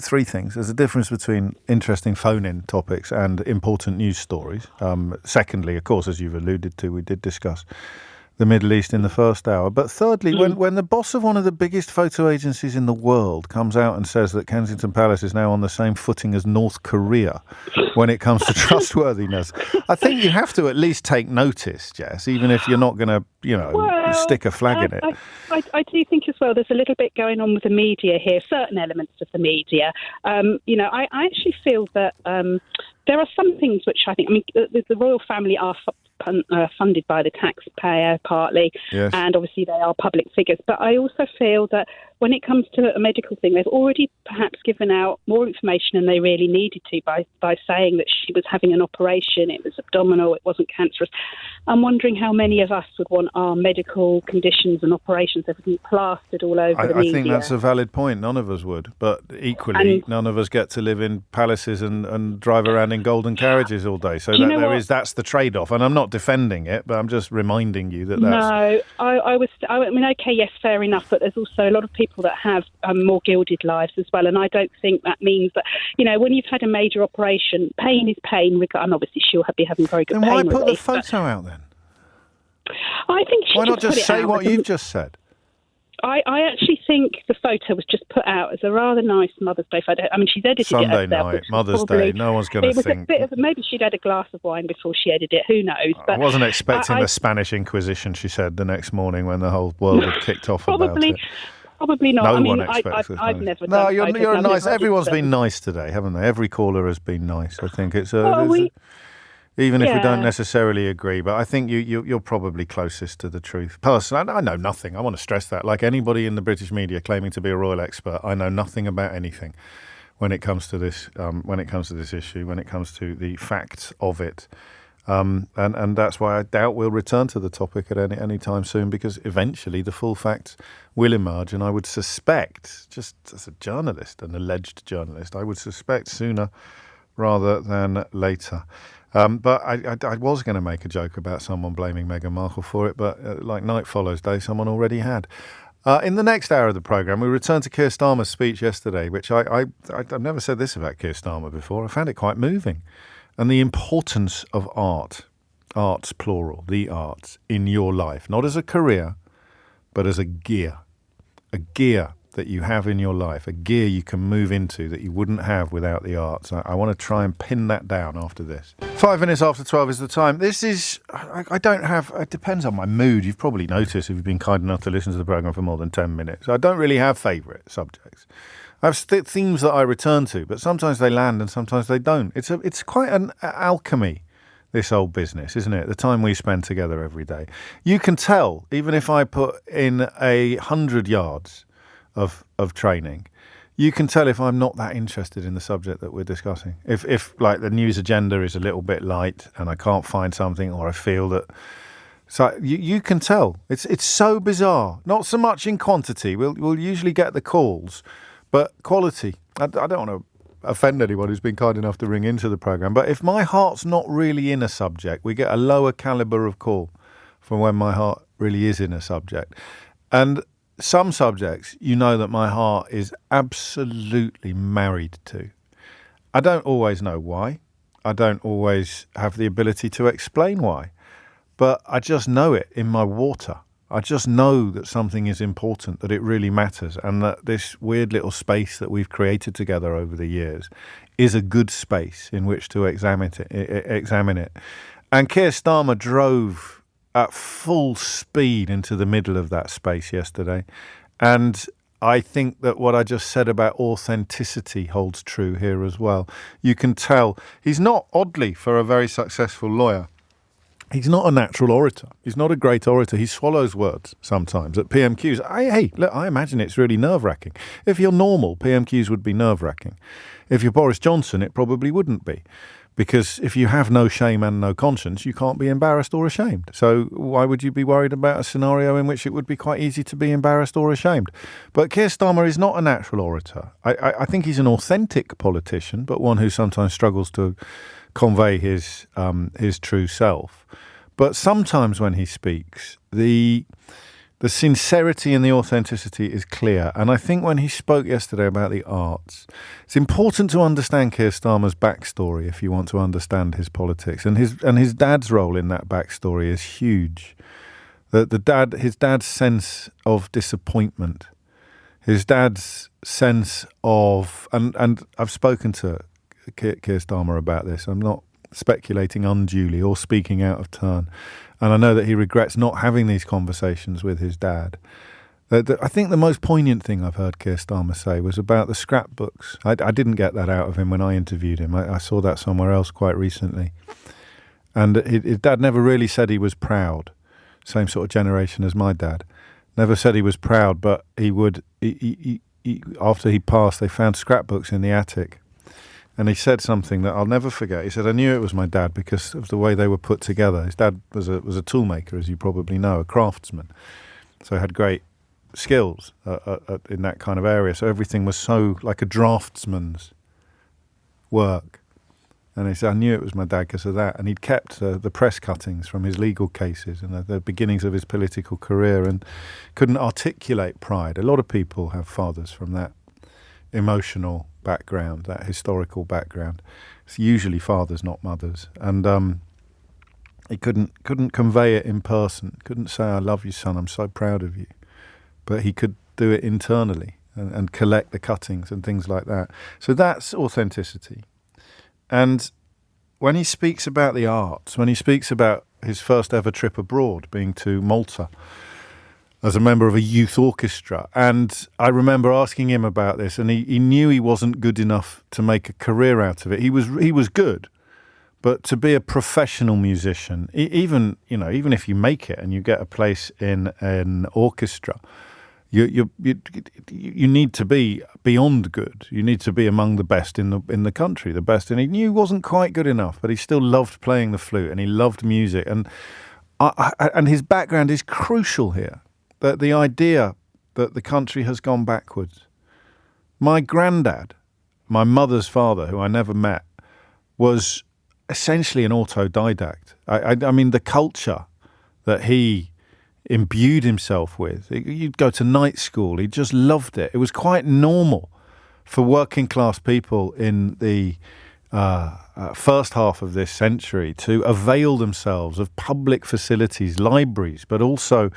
three things. There's a difference between interesting phone-in topics and important news stories. Secondly, of course, as you've alluded to, we did discuss the Middle East in the first hour. But thirdly, when the boss of one of the biggest photo agencies in the world comes out and says that Kensington Palace is now on the same footing as North Korea when it comes to trustworthiness, I think you have to at least take notice, Jess, even if you're not going to, stick a flag in it. I do think as well there's a little bit going on with the media here, certain elements of the media. I actually feel that there are some things which the royal family are funded by the taxpayer partly, yes, and obviously they are public figures. But I also feel that when it comes to a medical thing, they've already perhaps given out more information than they really needed to by saying that she was having an operation, it was abdominal, it wasn't cancerous. I'm wondering how many of us would want our medical conditions and operations, everything plastered all over the media. I think that's a valid point. None of us would. But equally, none of us get to live in palaces and drive around in golden carriages all day. So that's the trade-off. And I'm not defending it, but I'm just reminding you that's... No, okay, yes, fair enough. But there's also a lot of people that have more gilded lives as well. And I don't think that means that, when you've had a major operation, pain is pain. And obviously she'll be having very good pain relief. Then why put the photo out then? I think why not just say what you've just said? I actually think the photo was just put out as a rather nice Mother's Day photo. I mean, she's edited Sunday it herself. Night, Mother's Day, no one's going to think. Maybe she'd had a glass of wine before she edited it, who knows. But I wasn't expecting the Spanish Inquisition, she said, the next morning when the whole world had kicked off about it. Probably not. No one expects it. I've never done. No, you're nice. Everyone's been nice today, haven't they? Every caller has been nice. I think it's even if we don't necessarily agree. But I think you're probably closest to the truth. Personally, I know nothing. I want to stress that. Like anybody in the British media claiming to be a royal expert, I know nothing about anything when it comes to this. When it comes to this issue, when it comes to the facts of it. And that's why I doubt we'll return to the topic at any time soon, because eventually the full facts will emerge, and I would suspect, just as a journalist, an alleged journalist, I would suspect sooner rather than later. But I was going to make a joke about someone blaming Meghan Markle for it, but like night follows day, someone already had. In the next hour of the programme, we return to Keir Starmer's speech yesterday, which I've never said this about Keir Starmer before. I found it quite moving. And the importance of arts plural, the arts, in your life, not as a career, but as a gear that you have in your life, a gear you can move into that you wouldn't have without the arts. I want to try and pin that down after this. 5 minutes after 12 is the time. This is, I don't have, it depends on my mood. You've probably noticed if you've been kind enough to listen to the programme for more than 10 minutes. I don't really have favourite subjects. I have themes that I return to, but sometimes they land and sometimes they don't. It's quite an alchemy, this old business, isn't it? The time we spend together every day. You can tell, even if I put in 100 yards of training, you can tell if I'm not that interested in the subject that we're discussing. If like the news agenda is a little bit light and I can't find something, or I feel that, so you can tell. It's so bizarre. Not so much in quantity. We'll usually get the calls, but quality. I don't want to offend anyone who's been kind enough to ring into the programme, but if my heart's not really in a subject, we get a lower calibre of call from when my heart really is in a subject. And some subjects, you know that my heart is absolutely married to. I don't always know why. I don't always have the ability to explain why. But I just know it in my water. I just know that something is important, that it really matters, and that this weird little space that we've created together over the years is a good space in which to examine it. And Keir Starmer drove at full speed into the middle of that space yesterday. And I think that what I just said about authenticity holds true here as well. You can tell he's not, oddly, for a very successful lawyer, he's not a natural orator. He's not a great orator. He swallows words sometimes at PMQs. I imagine it's really nerve-wracking. If you're normal, PMQs would be nerve-wracking. If you're Boris Johnson, it probably wouldn't be. Because if you have no shame and no conscience, you can't be embarrassed or ashamed. So why would you be worried about a scenario in which it would be quite easy to be embarrassed or ashamed? But Keir Starmer is not a natural orator. I think he's an authentic politician, but one who sometimes struggles to convey his true self. But sometimes when he speaks, the sincerity and the authenticity is clear. And I think when he spoke yesterday about the arts, it's important to understand Keir Starmer's backstory if you want to understand his politics. And his dad's role in that backstory is huge. His dad's sense of disappointment, his dad's sense of, and I've spoken to Keir Starmer about this. I'm not speculating unduly or speaking out of turn. And I know that he regrets not having these conversations with his dad. I think the most poignant thing I've heard Keir Starmer say was about the scrapbooks. I didn't get that out of him when I interviewed him. I saw that somewhere else quite recently. And his dad never really said he was proud. Same sort of generation as my dad. Never said he was proud, but he would. He after he passed, they found scrapbooks in the attic. And he said something that I'll never forget. He said, I knew it was my dad because of the way they were put together. His dad was a toolmaker, as you probably know, a craftsman. So he had great skills in that kind of area. So everything was so like a draftsman's work. And he said, I knew it was my dad because of that. And he'd kept the press cuttings from his legal cases and the beginnings of his political career and couldn't articulate pride. A lot of people have fathers from that emotional background, that historical background. It's usually fathers, not mothers. And he couldn't convey it in person. Couldn't say, I love you, son, I'm so proud of you. But he could do it internally and collect the cuttings and things like that. So that's authenticity. And when he speaks about the arts, when he speaks about his first ever trip abroad being to Malta as a member of a youth orchestra, and I remember asking him about this, and he knew he wasn't good enough to make a career out of it. He was good, But to be a professional musician, even if you make it and you get a place in an orchestra, you need to be beyond good. You need to be among the best in the country, the best. And he knew he wasn't quite good enough, but he still loved playing the flute and he loved music. And and his background is crucial here. That the idea that the country has gone backwards. My granddad, my mother's father, who I never met, was essentially an autodidact. I mean, the culture that he imbued himself with. You'd go to night school. He just loved it. It was quite normal for working class people in the first half of this century to avail themselves of public facilities, libraries, but also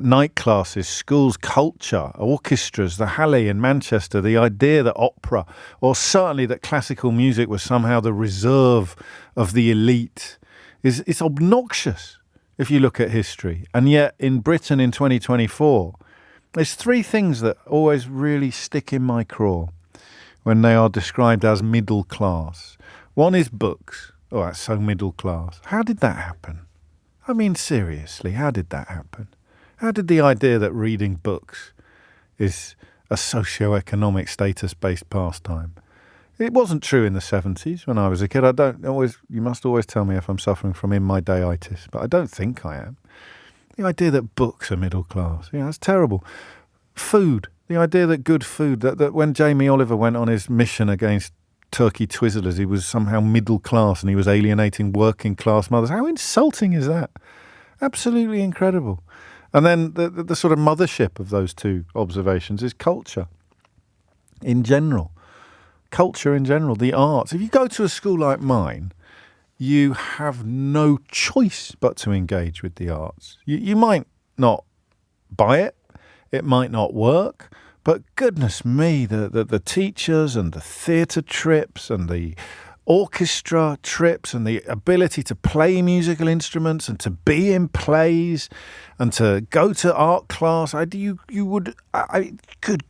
night classes, schools, culture, orchestras, the Halle in Manchester, the idea that opera, or certainly that classical music was somehow the reserve of the elite, it's obnoxious if you look at history. And yet in Britain in 2024, there's three things that always really stick in my craw when they are described as middle class. One is books. Oh, that's so middle class. How did that happen? I mean, seriously, how did that happen? How did the idea that reading books is a socio-economic status-based pastime? It wasn't true in the 70s when I was a kid. You must always tell me if I'm suffering from in-my-dayitis, but I don't think I am. The idea that books are middle class, that's terrible. Food, the idea that good food, that when Jamie Oliver went on his mission against turkey twizzlers, he was somehow middle class and he was alienating working class mothers. How insulting is that? Absolutely incredible. And then the sort of mothership of those two observations is culture in general. Culture in general, the arts. If you go to a school like mine, you have no choice but to engage with the arts. You might not buy it, it might not work, but goodness me, the teachers and the theatre trips and the orchestra trips and the ability to play musical instruments and to be in plays and to go to art class. Good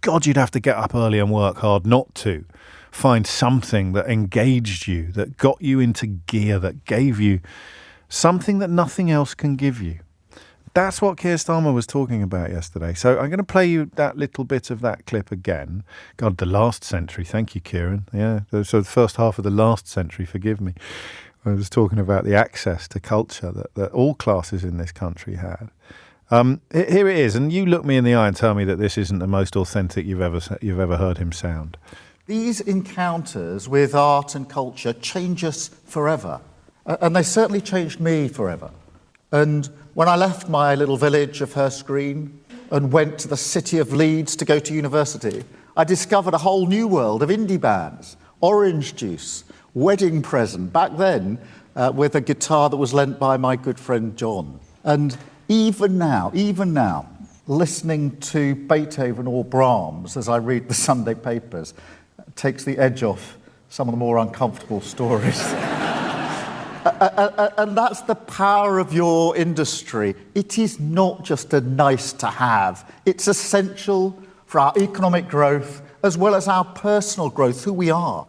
God, you'd have to get up early and work hard not to find something that engaged you, that got you into gear, that gave you something that nothing else can give you. That's what Keir Starmer was talking about yesterday. So I'm going to play you that little bit of that clip again. God, the last century. Thank you, Kieran. Yeah, so the first half of the last century, forgive me. I was talking about the access to culture that all classes in this country had. Here it is, and you look me in the eye and tell me that this isn't the most authentic you've ever heard him sound. These encounters with art and culture change us forever, and they certainly changed me forever. And when I left my little village of Hurst Green and went to the city of Leeds to go to university, I discovered a whole new world of indie bands, Orange Juice, Wedding Present, back then with a guitar that was lent by my good friend John. And even now, listening to Beethoven or Brahms as I read the Sunday papers takes the edge off some of the more uncomfortable stories. And that's the power of your industry. It is not just a nice to have. It's essential for our economic growth as well as our personal growth, who we are.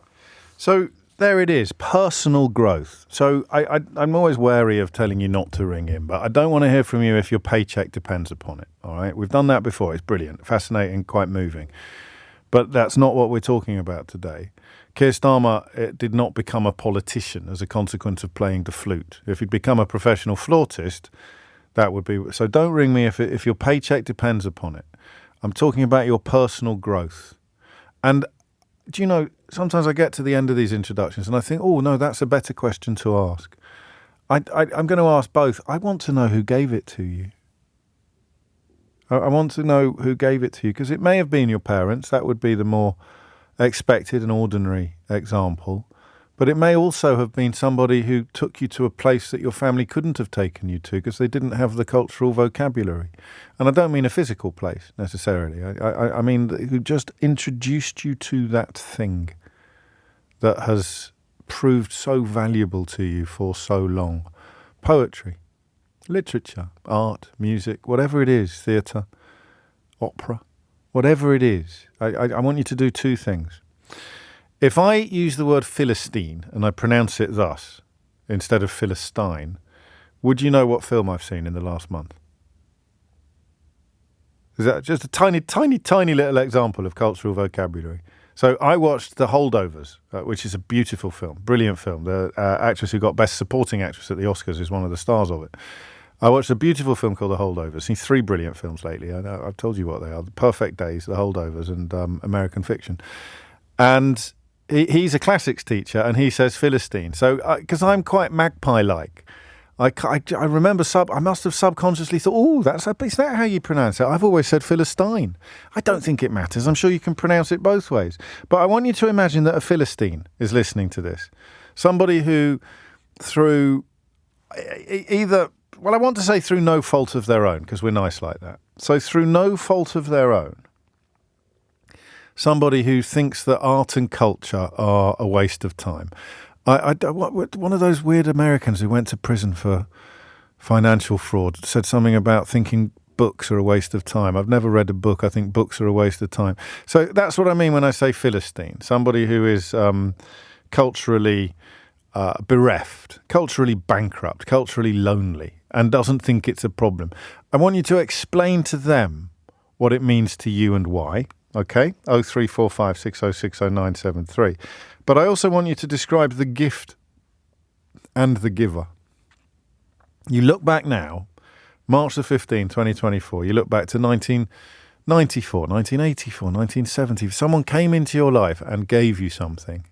So there it is, personal growth. So I'm always wary of telling you not to ring in, but I don't want to hear from you if your paycheck depends upon it, all right? We've done that before. It's brilliant, fascinating, quite moving. But that's not what we're talking about today. Keir Starmer did not become a politician as a consequence of playing the flute. If he'd become a professional flautist, that would be... So don't ring me if your paycheck depends upon it. I'm talking about your personal growth. And do you know, sometimes I get to the end of these introductions and I think, oh, no, that's a better question to ask. I'm going to ask both. I want to know who gave it to you. I want to know who gave it to you, because it may have been your parents. That would be the more expected and ordinary example. But it may also have been somebody who took you to a place that your family couldn't have taken you to because they didn't have the cultural vocabulary. And I don't mean a physical place necessarily. I mean who just introduced you to that thing that has proved so valuable to you for so long. Poetry, literature, art, music, whatever it is, theatre, opera, whatever it is. I want you to do two things. If I use the word Philistine and I pronounce it thus, instead of Philistine, would you know what film I've seen in the last month? Is that just a tiny, tiny, tiny little example of cultural vocabulary? So I watched The Holdovers, which is a beautiful film, brilliant film. The actress who got Best Supporting Actress at the Oscars is one of the stars of it. I watched a beautiful film called The Holdovers. Seen 3 brilliant films lately. I've told you what they are: The Perfect Days, The Holdovers, and American Fiction. And he's a classics teacher, and he says Philistine. So because I'm quite magpie-like, I remember I must have subconsciously thought, is that how you pronounce it? I've always said Philistine. I don't think it matters. I'm sure you can pronounce it both ways. But I want you to imagine that a Philistine is listening to this. Somebody who, through either, well, I want to say through no fault of their own, because we're nice like that. So through no fault of their own, somebody who thinks that art and culture are a waste of time. One of those weird Americans who went to prison for financial fraud said something about thinking books are a waste of time. I've never read a book. I think books are a waste of time. So that's what I mean when I say Philistine. Somebody who is culturally bereft, culturally bankrupt, culturally lonely, and doesn't think it's a problem. I want you to explain to them what it means to you and why. Okay, 0345 6060 973. But I also want you to describe the gift and the giver. You look back now, March the 15th, 2024, you look back to 1994, 1984, 1970. Someone came into your life and gave you something,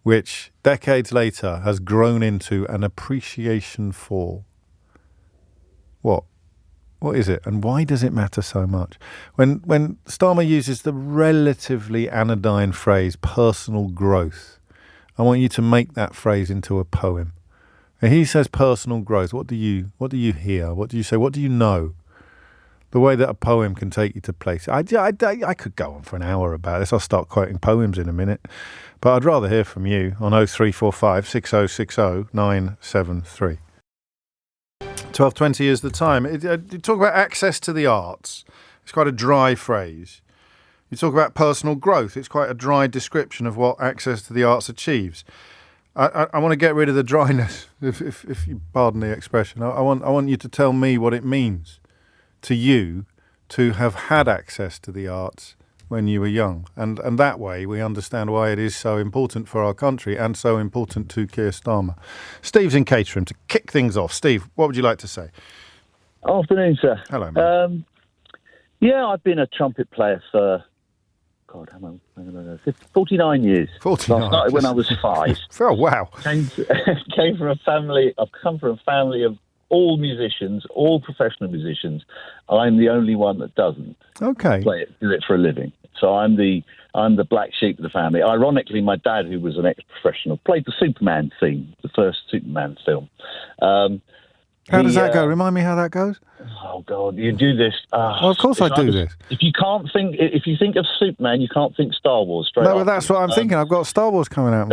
which decades later has grown into an appreciation for. What? What is it, and why does it matter so much? When Starmer uses the relatively anodyne phrase personal growth, I want you to make that phrase into a poem. And he says personal growth. What do you hear? What do you say? What do you know? The way that a poem can take you to places. I could go on for an hour about this. I'll start quoting poems in a minute. But I'd rather hear from you on 0345 6060 973. 12:20 is the time. You talk about access to the arts. It's quite a dry phrase. You talk about personal growth. It's quite a dry description of what access to the arts achieves. I want to get rid of the dryness, if you pardon the expression. I want you to tell me what it means to you to have had access to the arts when you were young. And that way we understand why it is so important for our country and so important to Keir Starmer. Steve's in Caterham to kick things off. Steve, what would you like to say? Afternoon, sir. Hello, man. Yeah, I've been a trumpet player for, 49 years. 49. I started when I was 5. Oh, wow. Came from a family, I've come from a family of all musicians, all professional musicians. I'm the only one that doesn't do it for a living. So I'm the black sheep of the family. Ironically, my dad, who was an ex-professional, played the Superman theme, the first Superman film. How does that go? Remind me how that goes. Oh God, you do this. Well, of course I do this. If you think of Superman, you can't think Star Wars straight. No, but that's what I'm thinking. I've got Star Wars coming out.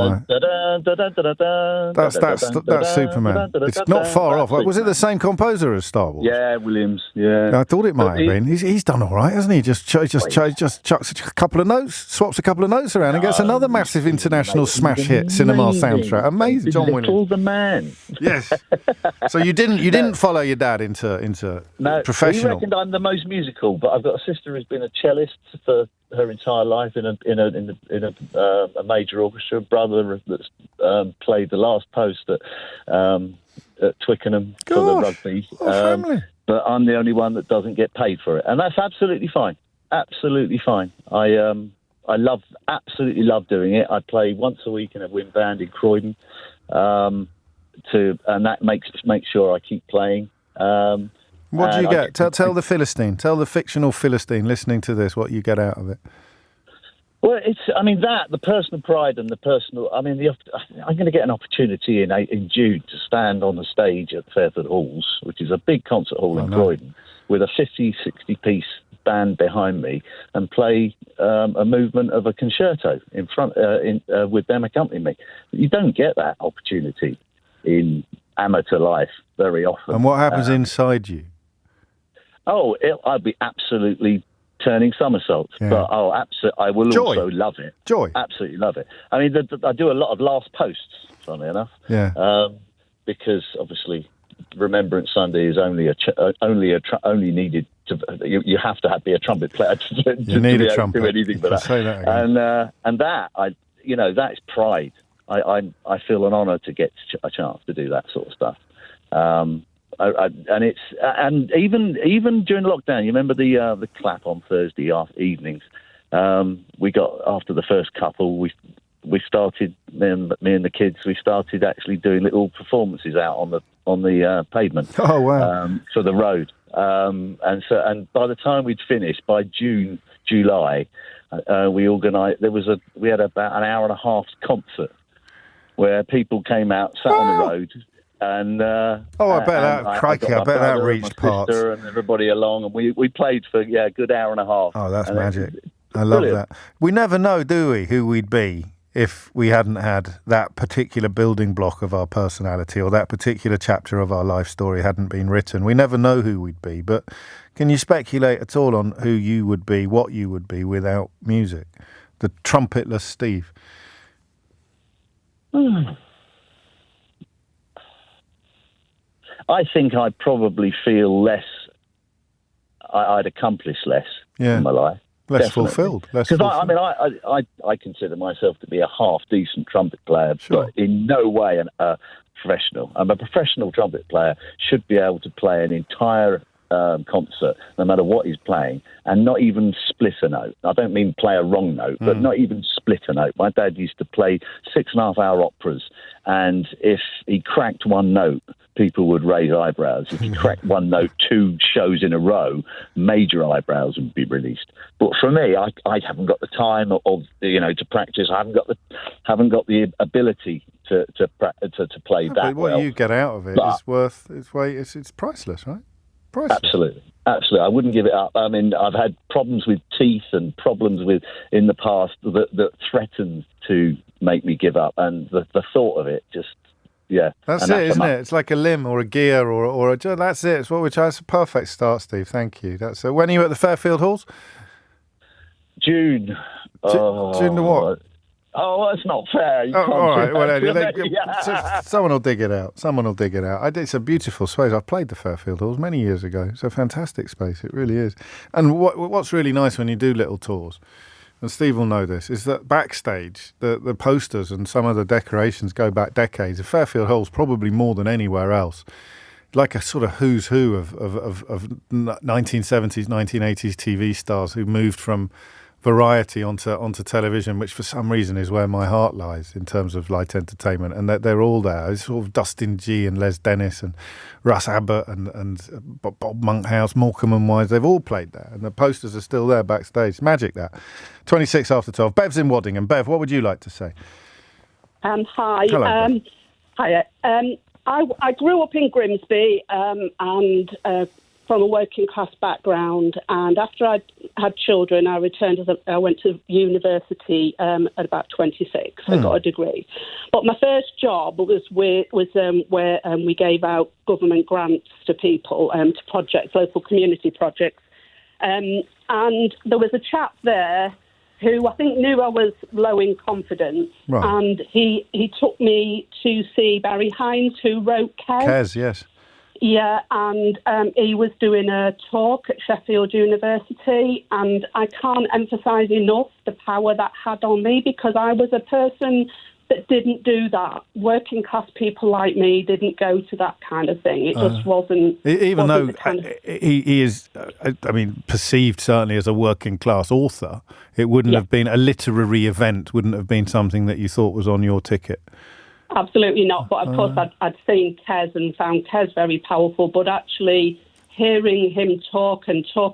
That's Superman. It's not far off. Was it the same composer as Star Wars? Yeah, Williams. Yeah, I thought it might have been. He's done all right, hasn't he? Just chucks a couple of notes, swaps a couple of notes around, and gets another massive international smash hit cinema soundtrack. Amazing, John Williams. The man. Yes. So you didn't follow your dad into professional. He reckoned I'm the most musical, but I've got a sister who's been a cellist for her entire life in a major orchestra. A brother that's played the last post at Twickenham for the rugby. Family. But I'm the only one that doesn't get paid for it, and that's absolutely fine. Absolutely fine. I absolutely love doing it. I play once a week in a wind band in Croydon, and that makes sure I keep playing. What do you get? Tell the Philistine, tell the fictional Philistine listening to this what you get out of it. Well, the personal pride and the personal. I'm going to get an opportunity in June to stand on the stage at Fairford Halls, which is a big concert hall in Croydon, with a 50, 60-piece band behind me, and play a movement of a concerto in front, with them accompanying me. You don't get that opportunity in amateur life very often. And what happens inside you? I'll be absolutely turning somersaults, but I will also love it. Joy. Absolutely love it. I mean, I do a lot of last posts, funnily enough. Yeah. because obviously Remembrance Sunday is only needed to. You have to be a trumpet player to be able to do anything but that. Say that again. And that that's pride. I feel an honour to get a chance to do that sort of stuff. And even during lockdown, you remember the clap on Thursday evenings. We got after the first couple, we started, me and the kids, we started actually doing little performances out on the pavement. Oh wow! For the road, and by the time we'd finished, by July, we organised. We had about an hour and a half concert where people came out, sat on the road. And I bet that reached parts. And everybody along, and we played for a good hour and a half. Oh, that's magic! I love that. We never know, do we, who we'd be if we hadn't had that particular building block of our personality, or that particular chapter of our life story hadn't been written. We never know who we'd be. But can you speculate at all on who you would be, what you would be without music? The trumpetless Steve. I think I'd probably feel less. I'd accomplish less in my life. Less fulfilled. Because I consider myself to be a half decent trumpet player, but in no way a professional. I'm a professional trumpet player. Should be able to play an entire concert, no matter what he's playing, and not even split a note. I don't mean play a wrong note, but not even split a note. My dad used to play 6.5-hour operas, and if he cracked one note, people would raise eyebrows. If he cracked one note 2 shows in a row, major eyebrows would be released. But for me, I haven't got the time to practice. I haven't got the ability to play that what well. You get out of it is worth its weight. It's priceless, right? Priceless. Absolutely. I wouldn't give it up. I mean, I've had problems with teeth and problems in the past that threatened to make me give up, and the thought of it just. Yeah, that's it, isn't it? It's like a limb or a gear or a. That's it. It's what which is a perfect start, Steve. Thank you. That's when are you at the Fairfield Halls? June. June the what? Oh, that's not fair. All right. Well, someone will dig it out. It's a beautiful space. I played the Fairfield Halls many years ago. It's a fantastic space. It really is. And what's really nice when you do little tours, and Steve will know this, is that backstage, the posters and some of the decorations go back decades. The Fairfield Hall's probably more than anywhere else. Like a sort of who's who of 1970s, 1980s TV stars who moved from variety onto television, which for some reason is where my heart lies in terms of light entertainment. And they're all there. It's sort of Dustin G and Les Dennis and Russ Abbott and Bob Monkhouse, Morecambe and Wise. They've all played there. And the posters are still there backstage. Magic, that. 26 after 12. Bev's in Waddingham. Bev, what would you like to say? Hi. Hello, Hiya. I grew up in Grimsby and from a working class background, and after I had children, I went to university at about 26. I got a degree, but my first job was where we gave out government grants to people to projects, local community projects, and there was a chap there who I think knew I was low in confidence, right. And he took me to see Barry Hines, who wrote Kes. Kes, yes. Yeah, and he was doing a talk at Sheffield University, and I can't emphasise enough the power that had on me, because I was a person that didn't do that. Working class people like me didn't go to that kind of thing. It just wasn't. Even though he is, perceived certainly as a working class author, it wouldn't have been a literary event. Wouldn't have been something that you thought was on your ticket. Absolutely not. But of course, I'd seen Kes and found Kes very powerful. But actually, hearing him talk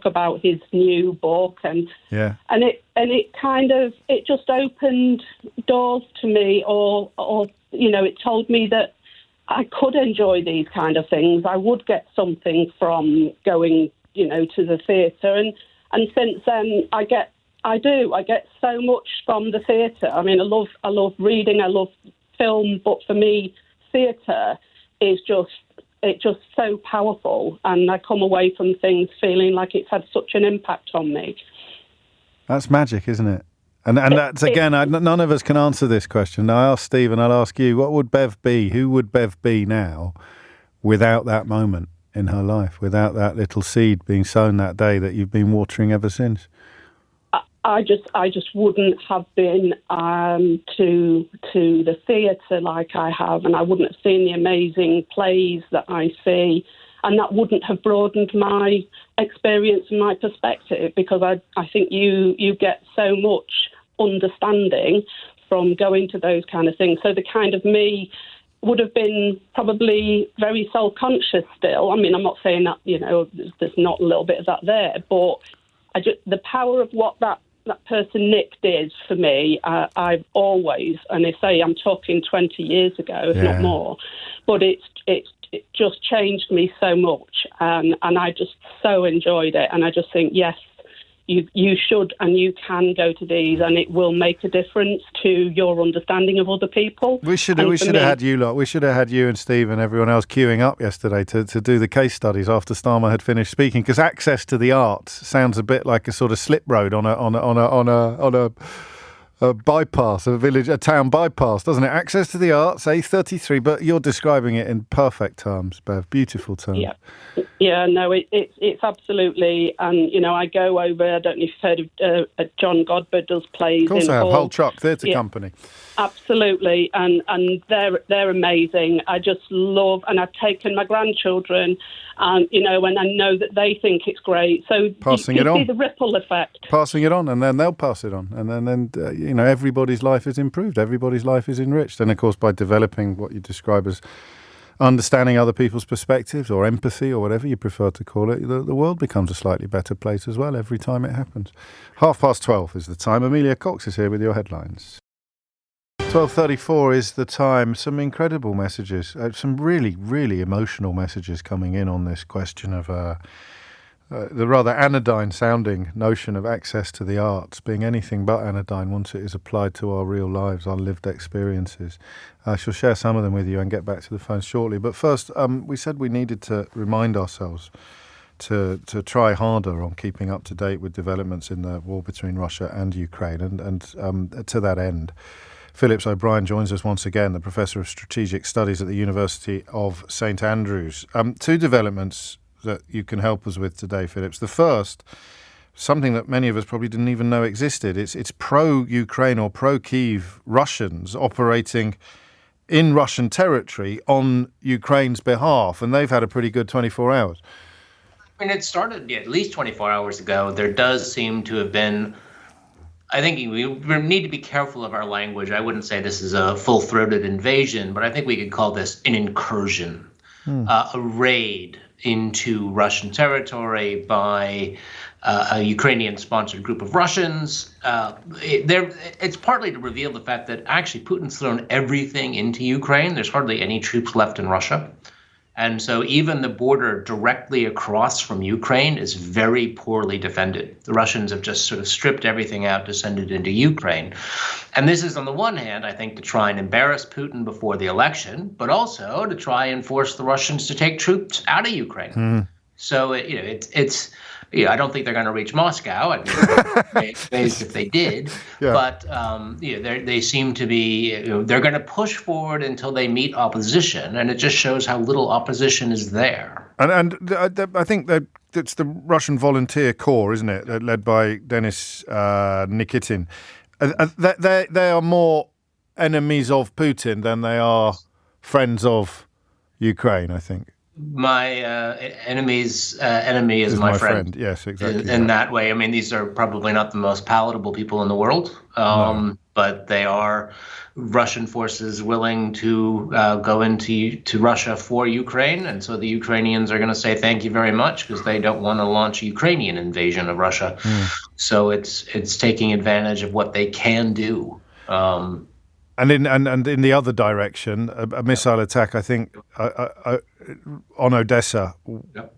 about his new book and it just opened doors to me, or it told me that I could enjoy these kind of things. I would get something from going, to the theatre, and since then I get so much from the theatre. I mean, I love reading, I love film, but for me, theatre is just so powerful, and I come away from things feeling like it's had such an impact on me. That's magic, isn't it? And that's, again, none of us can answer this question. I asked Steve and I'll ask you, what would Bev be? Who would Bev be now without that moment in her life, without that little seed being sown that day that you've been watering ever since? I just wouldn't have been to the theatre like I have, and I wouldn't have seen the amazing plays that I see, and that wouldn't have broadened my experience and my perspective, because I think you get so much understanding from going to those kind of things. So the kind of me would have been probably very self-conscious still. I mean, I'm not saying that, there's not a little bit of that there, but the power of what that person Nick did for me, I've always, and I say I'm talking 20 years ago, if not more, but it just changed me so much, and I just so enjoyed it, and I just think, yes, you should and you can go to these, and it will make a difference to your understanding of other people. We should have had you lot. We should have had you and Steve and everyone else queuing up yesterday to do the case studies after Starmer had finished speaking, because access to the arts sounds a bit like a sort of slip road on a bypass, a town bypass, doesn't it? Access to the arts, A33, but you're describing it in perfect terms, Bev. Beautiful terms. Yeah, no, it's absolutely, and I go over. I don't know if you've heard of John Godber does plays. Of course, I have. Whole Truck Theatre Company. Absolutely, and they're amazing. I just love, and I've taken my grandchildren, and and I know that they think it's great. So passing you it on, see the ripple effect. Passing it on, and then they'll pass it on, and then everybody's life is improved, everybody's life is enriched, and of course by developing what you describe as understanding other people's perspectives or empathy or whatever you prefer to call it, the world becomes a slightly better place as well every time it happens. 12:30 is the time. Amelia Cox is here with your headlines. 12:34 is the time. Some incredible messages, some really, really emotional messages coming in on this question of the rather anodyne-sounding notion of access to the arts being anything but anodyne once it is applied to our real lives, our lived experiences. I shall share some of them with you and get back to the phone shortly. But first, we said we needed to remind ourselves to try harder on keeping up to date with developments in the war between Russia and Ukraine. And to that end, Phillips O'Brien joins us once again, the Professor of Strategic Studies at the University of St Andrews. Two developments that you can help us with today, Phillips. The first, something that many of us probably didn't even know existed. It's pro-Ukraine or pro-Kyiv Russians operating in Russian territory on Ukraine's behalf, and they've had a pretty good 24 hours. I mean, it started at least 24 hours ago. There does seem to have been, I think we need to be careful of our language. I wouldn't say this is a full-throated invasion, but I think we could call this an incursion, a raid into Russian territory by a Ukrainian-sponsored group of Russians. It's partly to reveal the fact that actually Putin's thrown everything into Ukraine. There's hardly any troops left in Russia. And so even the border directly across from Ukraine is very poorly defended. The Russians have just sort of stripped everything out to send it into Ukraine. And this is, on the one hand, I think, to try and embarrass Putin before the election, but also to try and force the Russians to take troops out of Ukraine. So, it's I don't think they're going to reach Moscow. I'd be amazed if they did. Yeah. But they seem to be. They're going to push forward until they meet opposition, and it just shows how little opposition is there. And I think that it's the Russian Volunteer Corps, isn't it, led by Denis Nikitin. They are more enemies of Putin than they are friends of Ukraine, I think. My enemy's enemy is my friend. Yes, exactly. In that way, I mean, these are probably not the most palatable people in the world, but they are Russian forces willing to go into Russia for Ukraine, and so the Ukrainians are going to say thank you very much because they don't want to launch a Ukrainian invasion of Russia. So it's taking advantage of what they can do. And in the other direction, a missile attack, I think, on Odessa,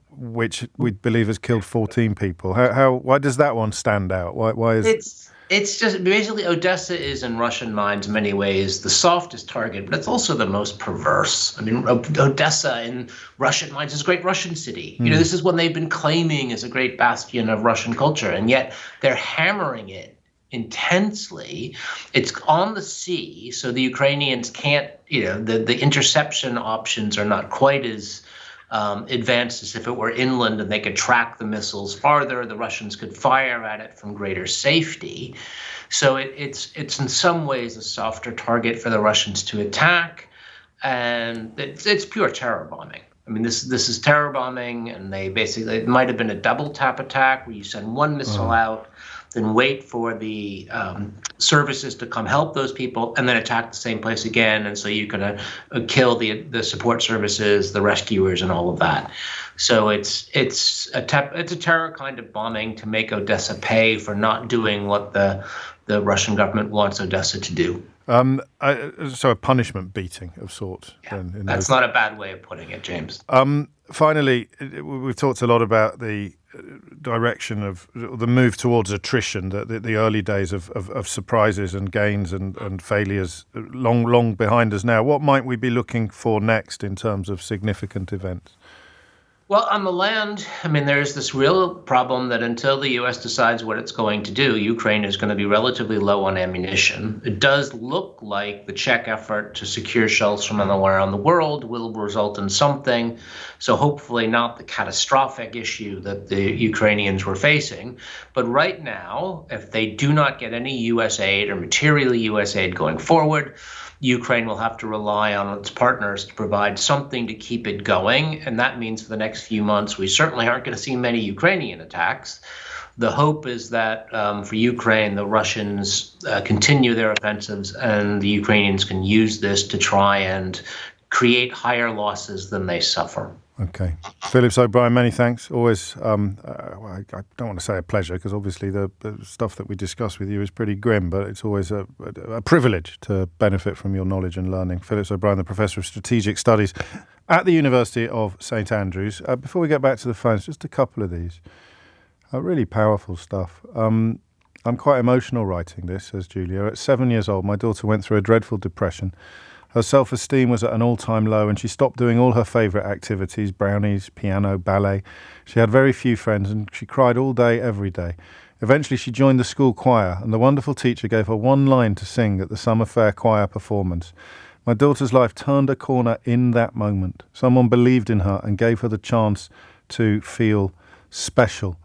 which we believe has killed 14 people. Why does that one stand out? Why is it's just basically Odessa is in Russian minds in many ways the softest target, but it's also the most perverse. I mean, Odessa in Russian minds is a great Russian city. This is what they've been claiming as a great bastion of Russian culture, and yet they're hammering it intensely. It's on the sea, so the Ukrainians can't, the interception options are not quite as advanced as if it were inland and they could track the missiles farther. The Russians could fire at it from greater safety. So it's in some ways a softer target for the Russians to attack, and it's pure terror bombing. I mean, this is terror bombing, and it might have been a double tap attack where you send one missile out, then wait for the services to come help those people, and then attack the same place again. And so you can kill the support services, the rescuers, and all of that. So it's a terror kind of bombing to make Odessa pay for not doing what the Russian government wants Odessa to do. So a punishment beating of sorts. Yeah, that's not a bad way of putting it, James. Finally, we've talked a lot about the direction of the move towards attrition, the early days of surprises and gains and failures long behind us now. What might we be looking for next in terms of significant events? Well, on the land, I mean, there's this real problem that until the U.S. decides what it's going to do, Ukraine is going to be relatively low on ammunition. It does look like the Czech effort to secure shells from anywhere around the world will result in something. So hopefully not the catastrophic issue that the Ukrainians were facing. But right now, if they do not get any U.S. aid or material U.S. aid going forward, Ukraine will have to rely on its partners to provide something to keep it going. And that means for the next few months, we certainly aren't going to see many Ukrainian attacks. The hope is that for Ukraine, the Russians continue their offensives and the Ukrainians can use this to try and create higher losses than they suffer. Okay. Phillips O'Brien, many thanks. Always, I don't want to say a pleasure, because obviously the stuff that we discuss with you is pretty grim, but it's always a privilege to benefit from your knowledge and learning. Phillips O'Brien, the Professor of Strategic Studies at the University of St Andrews. Before we get back to the phones, just a couple of these. Really powerful stuff. I'm quite emotional writing this, says Julia. At 7 years old, my daughter went through a dreadful depression. Her self-esteem was at an all-time low, and she stopped doing all her favourite activities, brownies, piano, ballet. She had very few friends, and she cried all day, every day. Eventually, she joined the school choir, and the wonderful teacher gave her one line to sing at the summer fair choir performance. My daughter's life turned a corner in that moment. Someone believed in her and gave her the chance to feel special.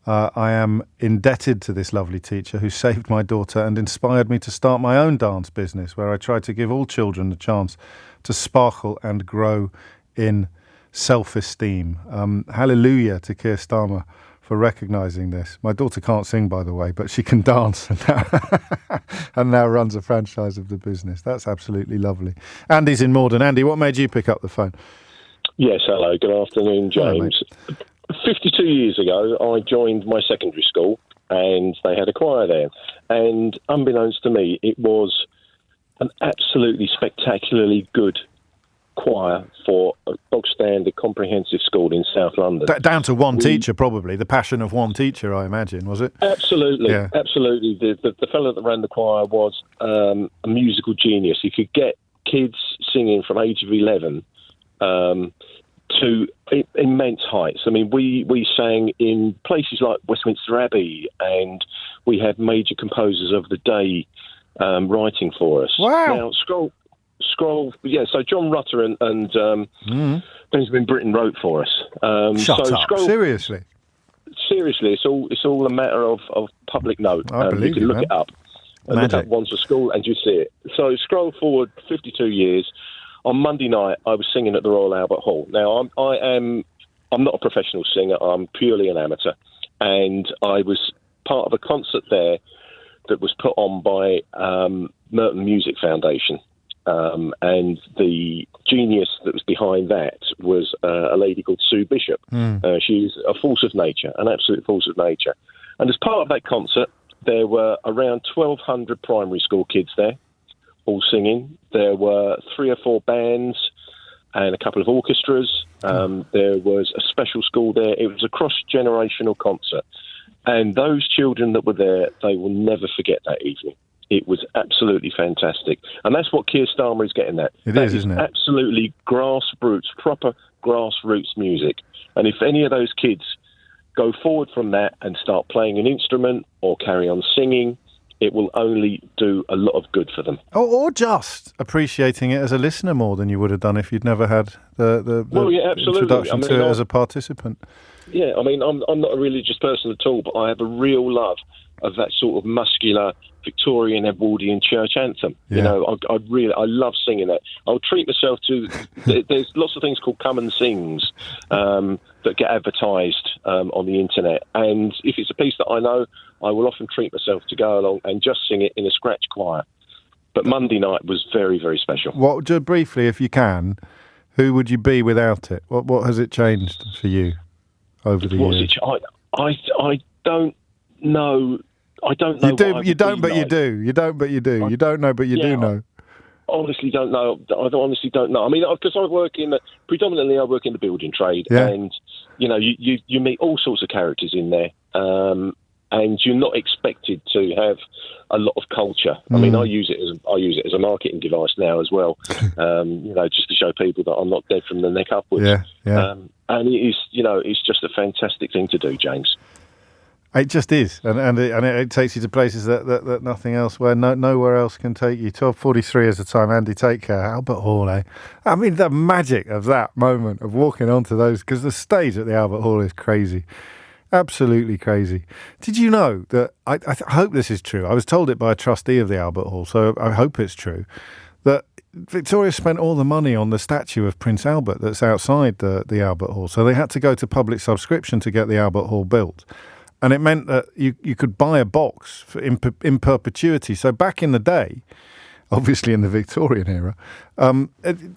I am indebted to this lovely teacher who saved my daughter and inspired me to start my own dance business, where I try to give all children the chance to sparkle and grow in self-esteem. Hallelujah to Keir Starmer for recognising this. My daughter can't sing, by the way, but she can dance and now runs a franchise of the business. That's absolutely lovely. Andy's in Morden. Andy, what made you pick up the phone? Yes, hello. Good afternoon, James. Hello, 52 years ago, I joined my secondary school, and they had a choir there. And unbeknownst to me, it was an absolutely spectacularly good choir for a bog-standard comprehensive school in South London. Down to one teacher, probably. The passion of one teacher, I imagine, was it? Absolutely, yeah. Absolutely. The fellow that ran the choir was a musical genius. He could get kids singing from age of 11 to immense heights. I mean, we sang in places like Westminster Abbey, and we had major composers of the day writing for us. Wow. Now, scroll. Yeah, so John Rutter and Benjamin Britten wrote for us. Shut up. Seriously? Seriously, it's all a matter of public note. I believe you can look man. it up. And Magic. look up Wandsworth School and you see it. So scroll forward 52 years. On Monday night, I was singing at the Royal Albert Hall. Now, I'm not a professional singer. I'm purely an amateur. And I was part of a concert there that was put on by Merton Music Foundation. And the genius that was behind that was a lady called Sue Bishop. She's a force of nature, an absolute force of nature. And as part of that concert, there were around 1,200 primary school kids there, all singing. There were 3 or 4 bands and a couple of orchestras. There was a special school there. It was a cross-generational concert. And those children that were there, they will never forget that evening. It was absolutely fantastic. And that's what Keir Starmer is getting at. It is, isn't it? Absolutely grassroots, proper grassroots music. And if any of those kids go forward from that and start playing an instrument or carry on singing, it will only do a lot of good for them. Or just appreciating it as a listener more than you would have done if you'd never had the introduction to it as a participant. Yeah, I mean, I'm not a religious person at all, but I have a real love of that sort of muscular Victorian Edwardian church anthem. Yeah. You know, I love singing it. I'll treat myself to. There's lots of things called come and sings that get advertised on the internet, and if it's a piece that I know, I will often treat myself to go along and just sing it in a scratch choir. But Monday night was very, very special. What, just briefly, if you can, who would you be without it? What has it changed for you over the years? I don't know. I don't know. You don't, but you do. You don't, but you do. You don't know, but you do know. Honestly, don't know. I honestly don't know. I mean, because I work in the building trade, and you know, you meet all sorts of characters in there, and you're not expected to have a lot of culture. I mean, I use it as a marketing device now as well. You know, just to show people that I'm not dead from the neck upwards. And it is, you know, it's just a fantastic thing to do, James. It just is, and it takes you to places that nothing else, where nowhere else can take you. 12:43 is the time. Andy, take care. Albert Hall, eh? I mean, the magic of that moment of walking onto those, because the stage at the Albert Hall is crazy, absolutely crazy. Did you know that? I hope this is true. I was told it by a trustee of the Albert Hall, so I hope it's true. That Victoria spent all the money on the statue of Prince Albert that's outside the Albert Hall, so they had to go to public subscription to get the Albert Hall built. And it meant that you could buy a box in perpetuity. So back in the day, obviously in the Victorian era,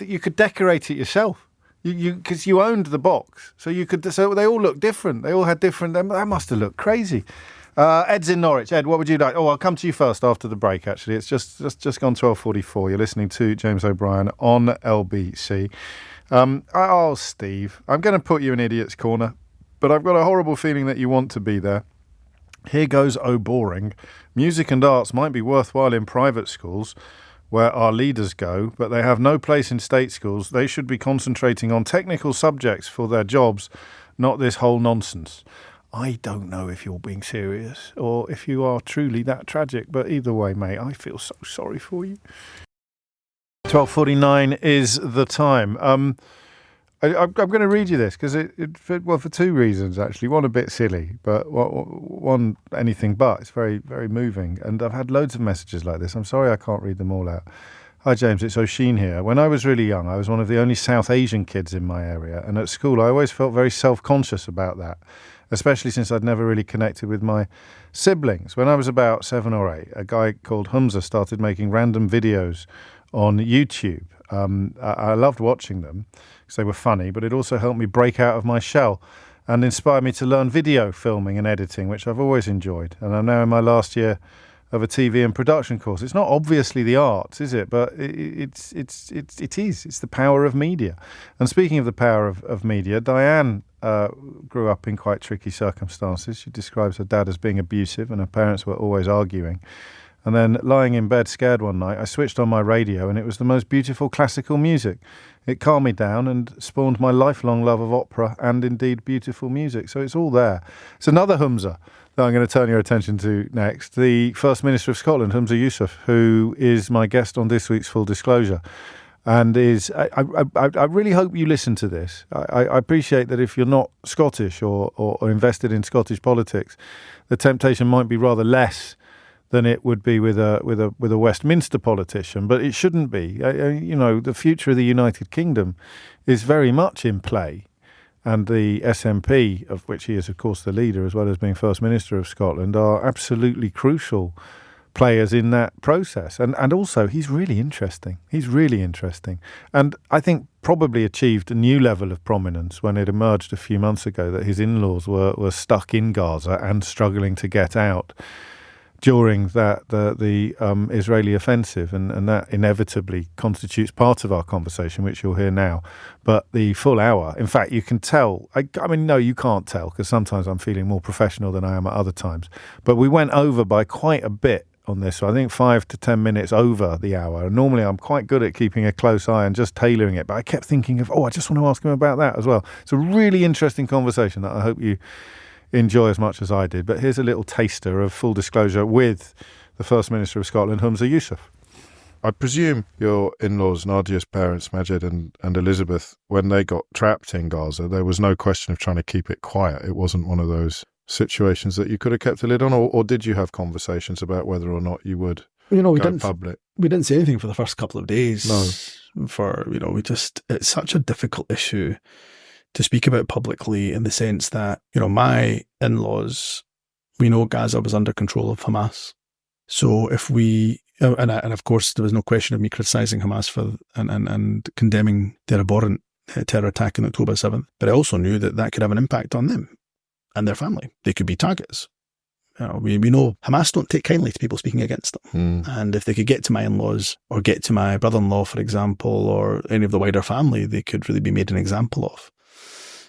you could decorate it yourself. Because you owned the box, so you could. So they all looked different. They all had different. That must have looked crazy. Ed's in Norwich. Ed, what would you like? Oh, I'll come to you first after the break. Actually, it's just gone 12:44. You're listening to James O'Brien on LBC. Steve, I'm going to put you in Idiot's Corner, but I've got a horrible feeling that you want to be there. Here goes boring. Music and arts might be worthwhile in private schools where our leaders go, but they have no place in state schools. They should be concentrating on technical subjects for their jobs, not this whole nonsense. I don't know if you're being serious or if you are truly that tragic, but either way, mate, I feel so sorry for you. 12:49 is the time. I'm going to read you this because for two reasons, actually. One, a bit silly, but one, anything but. It's very, very moving. And I've had loads of messages like this. I'm sorry I can't read them all out. Hi, James. It's Oshin here. When I was really young, I was one of the only South Asian kids in my area. And at school, I always felt very self-conscious about that, especially since I'd never really connected with my siblings. When I was about 7 or 8, a guy called Humza started making random videos on YouTube. I loved watching them because they were funny, but it also helped me break out of my shell and inspired me to learn video filming and editing, which I've always enjoyed. And I'm now in my last year of a TV and production course. It's not obviously the arts, is it? But it is. It's the power of media. And speaking of the power of media, Diane grew up in quite tricky circumstances. She describes her dad as being abusive and her parents were always arguing. And then, lying in bed scared one night, I switched on my radio and it was the most beautiful classical music. It calmed me down and spawned my lifelong love of opera and, indeed, beautiful music. So it's all there. It's another Humza that I'm going to turn your attention to next. The First Minister of Scotland, Humza Yousaf, who is my guest on this week's Full Disclosure. And I really hope you listen to this. I appreciate that if you're not Scottish or invested in Scottish politics, the temptation might be rather less than it would be with a Westminster politician, but it shouldn't be. You know, the future of the United Kingdom is very much in play, and the SNP, of which he is, of course, the leader, as well as being First Minister of Scotland, are absolutely crucial players in that process. And also, he's really interesting. And I think probably achieved a new level of prominence when it emerged a few months ago that his in-laws were stuck in Gaza and struggling to get out during the Israeli offensive, and that inevitably constitutes part of our conversation, which you'll hear now. But the full hour, in fact, you can tell. I mean, no, you can't tell, because sometimes I'm feeling more professional than I am at other times. But we went over by quite a bit on this, so I think 5 to 10 minutes over the hour. And normally I'm quite good at keeping a close eye and just tailoring it. But I kept thinking of, I just want to ask him about that as well. It's a really interesting conversation that I hope you enjoy as much as I did. But here's a little taster of Full Disclosure with the First Minister of Scotland, Humza Yousaf. I presume your in-laws, Nadia's parents, Majid and Elizabeth, when they got trapped in Gaza, there was no question of trying to keep it quiet. It wasn't one of those situations that you could have kept a lid on, or did you have conversations about whether or not you would go public? We didn't say anything for the first couple of days. No. It's such a difficult issue to speak about publicly, in the sense that, my in-laws, we know Gaza was under control of Hamas. So if we, and of course there was no question of me criticising Hamas for and condemning their abhorrent terror attack on October 7th, but I also knew that could have an impact on them and their family. They could be targets. We know Hamas don't take kindly to people speaking against them. And if they could get to my in-laws or get to my brother-in-law, for example, or any of the wider family, they could really be made an example of.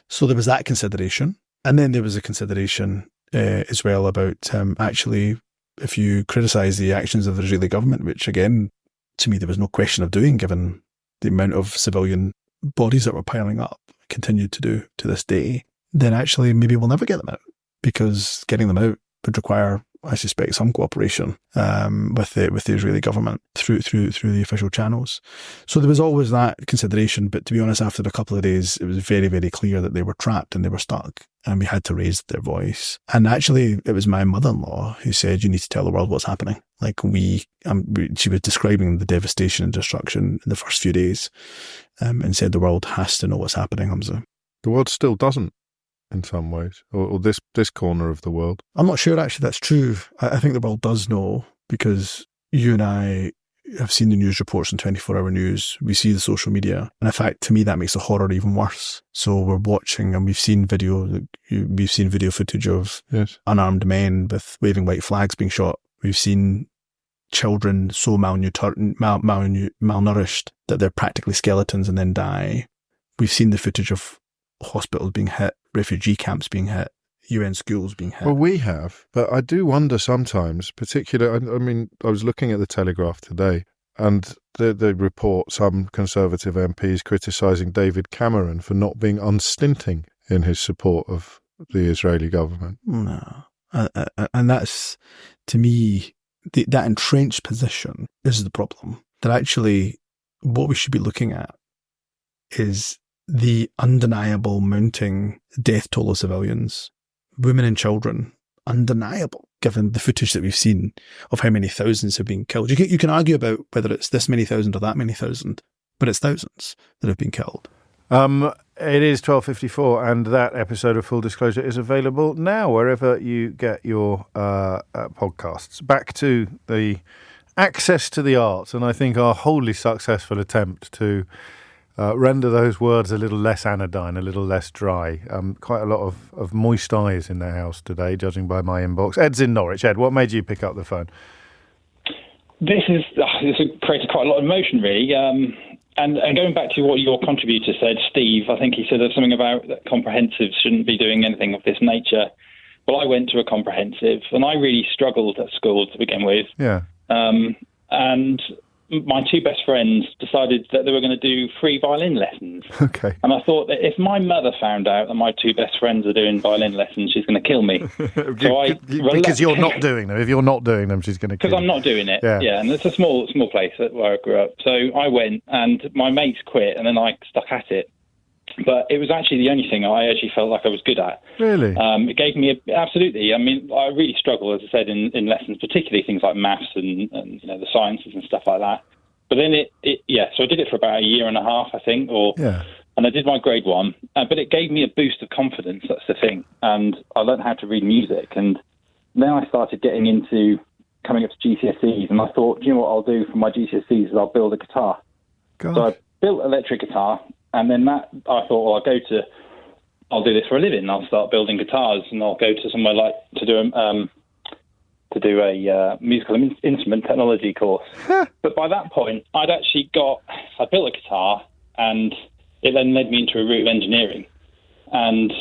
So there was that consideration. And then there was a consideration as well about actually, if you criticise the actions of the Israeli government, which again, to me, there was no question of doing, given the amount of civilian bodies that were piling up, continued to do to this day, then actually maybe we'll never get them out, because getting them out would require, I suspect, some cooperation with the Israeli government through the official channels. So there was always that consideration. But to be honest, after a couple of days, it was very, very clear that they were trapped and they were stuck, and we had to raise their voice. And actually, it was my mother-in-law who said, "You need to tell the world what's happening." Like she was describing the devastation and destruction in the first few days, and said the world has to know what's happening, Humza. The world still doesn't, in some ways, or this corner of the world. I'm not sure actually that's true. I think the world does know, because you and I have seen the news reports on 24-hour news. We see the social media. And in fact, to me, that makes the horror even worse. So we're watching, and we've seen video footage of unarmed men with waving white flags being shot. We've seen children so malnourished that they're practically skeletons and then die. We've seen the footage of hospitals being hit, refugee camps being hit, UN schools being hit. Well, we have, but I do wonder sometimes, particularly, I mean, I was looking at the Telegraph today, and they report some Conservative MPs criticising David Cameron for not being unstinting in his support of the Israeli government. No. And that's, to me, that entrenched position is the problem. That actually, what we should be looking at is the undeniable mounting death toll of civilians, women and children, undeniable, given the footage that we've seen of how many thousands have been killed. You can argue about whether it's this many thousand or that many thousand, but it's thousands that have been killed. It is 12:54, and that episode of Full Disclosure is available now wherever you get your podcasts. Back to the access to the arts, and I think our wholly successful attempt to render those words a little less anodyne, a little less dry. Quite a lot of moist eyes in the house today, judging by my inbox. Ed's in Norwich. Ed, what made you pick up the phone? This has created quite a lot of emotion, really. And going back to what your contributor said, Steve, I think he said something about that comprehensive shouldn't be doing anything of this nature. Well, I went to a comprehensive, and I really struggled at school to begin with. Yeah. And my two best friends decided that they were going to do free violin lessons. Okay. And I thought that if my mother found out that my two best friends are doing violin lessons, she's going to kill me. Because you're not doing them. If you're not doing them, she's going to kill you. Because I'm not doing it. Yeah. And it's a small place where I grew up. So I went, and my mates quit, and then I stuck at it. But it was actually the only thing I actually felt like I was good at. Really? It gave me absolutely. I mean, I really struggle, as I said, in lessons, particularly things like maths and the sciences and stuff like that. But then so I did it for about a year and a half, I think, and I did my grade 1. But it gave me a boost of confidence. That's the thing, and I learned how to read music. And then I started getting into coming up to GCSEs, and I thought, you know what I'll do for my GCSEs is I'll build a guitar. God. So I built an electric guitar. And then I thought, well, I'll do this for a living. I'll start building guitars, and I'll go to somewhere like to do a musical instrument technology course. But by that point, I built a guitar, and it then led me into a route of engineering, and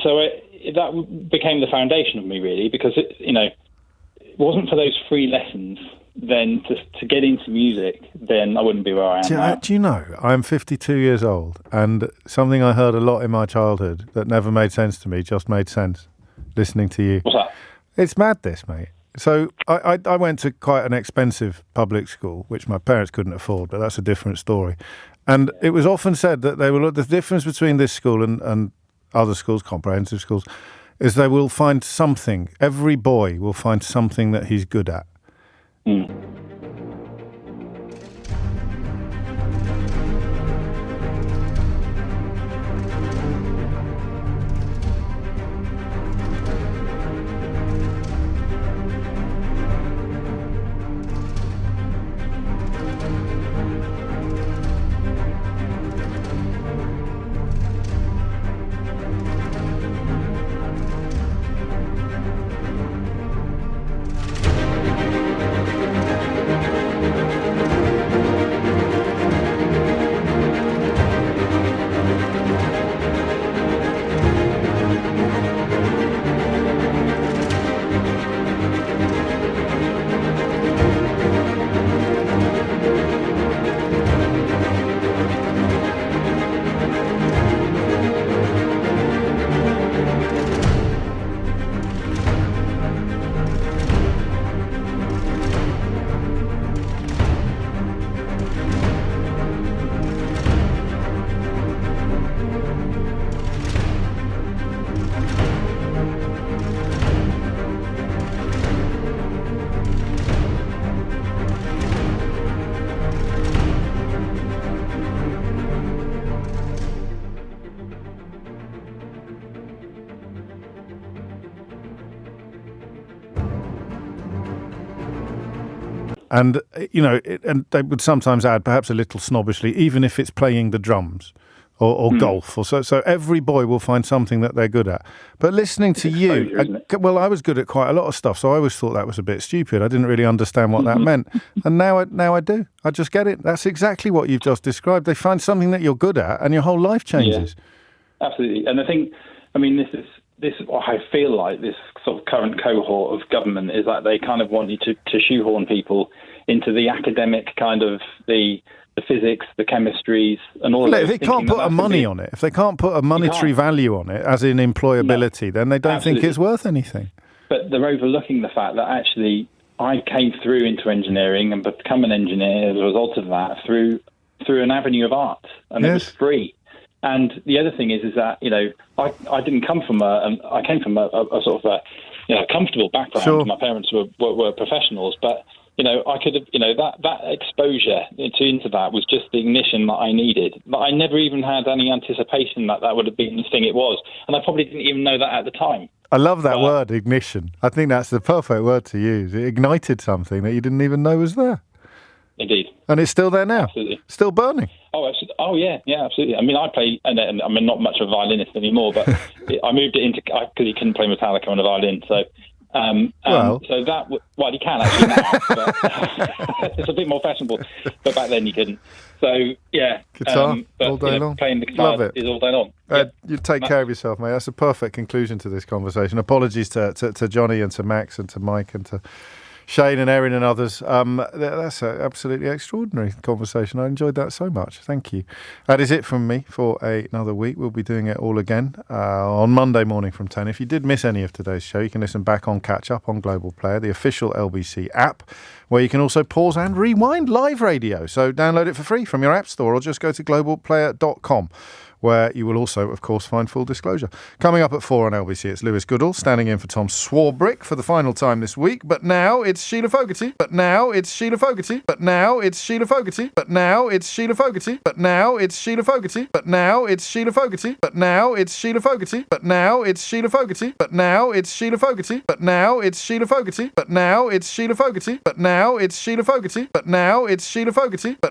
so that became the foundation of me, really, because it wasn't for those free lessons. Then to get into music, then I wouldn't be where I am now. Do you know, I'm 52 years old, and something I heard a lot in my childhood that never made sense to me just made sense listening to you. What's that? It's madness, mate. So I went to quite an expensive public school, which my parents couldn't afford, but that's a different story. And it was often said that the difference between this school and other schools, comprehensive schools, is they will find something. Every boy will find something that he's good at. And, and they would sometimes add, perhaps a little snobbishly, even if it's playing the drums or golf. Or so every boy will find something that they're good at. But listening to you, I was good at quite a lot of stuff, so I always thought that was a bit stupid. I didn't really understand what that meant. And now I do. I just get it. That's exactly what you've just described. They find something that you're good at and your whole life changes. Yeah, absolutely. And I think, this I feel like this sort of current cohort of government is that they kind of want you to shoehorn people into the academic kind of the physics, the chemistries, and all of that. If they can't put money on it, if they can't put a monetary value on it, as in employability, then they don't think it's worth anything. But they're overlooking the fact that actually I came through into engineering and become an engineer as a result of that through an avenue of art, and it was free. And the other thing is that, I didn't come from I came from a sort of a comfortable background. Sure. My parents were professionals, but, I could have, that exposure into that was just the ignition that I needed. But I never even had any anticipation that would have been the thing it was. And I probably didn't even know that at the time. I love that word, ignition. I think that's the perfect word to use. It ignited something that you didn't even know was there. Indeed. And it's still there now? Absolutely. Still burning? Oh, absolutely. Oh, yeah, absolutely. I play, and I'm not much of a violinist anymore, but I moved it into, because you couldn't play Metallica on a violin, so... so that, you can actually now, but it's a bit more fashionable, but back then you couldn't. So, yeah. Guitar, all day long. Playing the guitar is all day long. You take care of yourself, mate. That's a perfect conclusion to this conversation. Apologies to Johnny and to Max and to Mike and to Shane and Erin and others. That's an absolutely extraordinary conversation. I enjoyed that so much. Thank you. That is it from me for another week. We'll be doing it all again on Monday morning from 10. If you did miss any of today's show, you can listen back on Catch Up on Global Player, the official LBC app, where you can also pause and rewind live radio. So download it for free from your app store or just go to globalplayer.com. where you will also, of course, find full disclosure. Coming up at 4 on LBC, it's Lewis Goodall standing in for Tom Swarbrick for the final time this week. But now it's Sheila Fogarty. But now it's Sheila Fogarty. But now it's Sheila Fogarty. But now it's Sheila Fogarty. But now it's Sheila Fogarty. But now it's Sheila Fogarty. But now it's Sheila Fogarty. But now it's Sheila Fogarty. But now it's Sheila Fogarty. But now it's Sheila Fogarty. But now it's Sheila Fogarty. But now it's Sheila Fogarty. But now it's Sheila Fogarty. But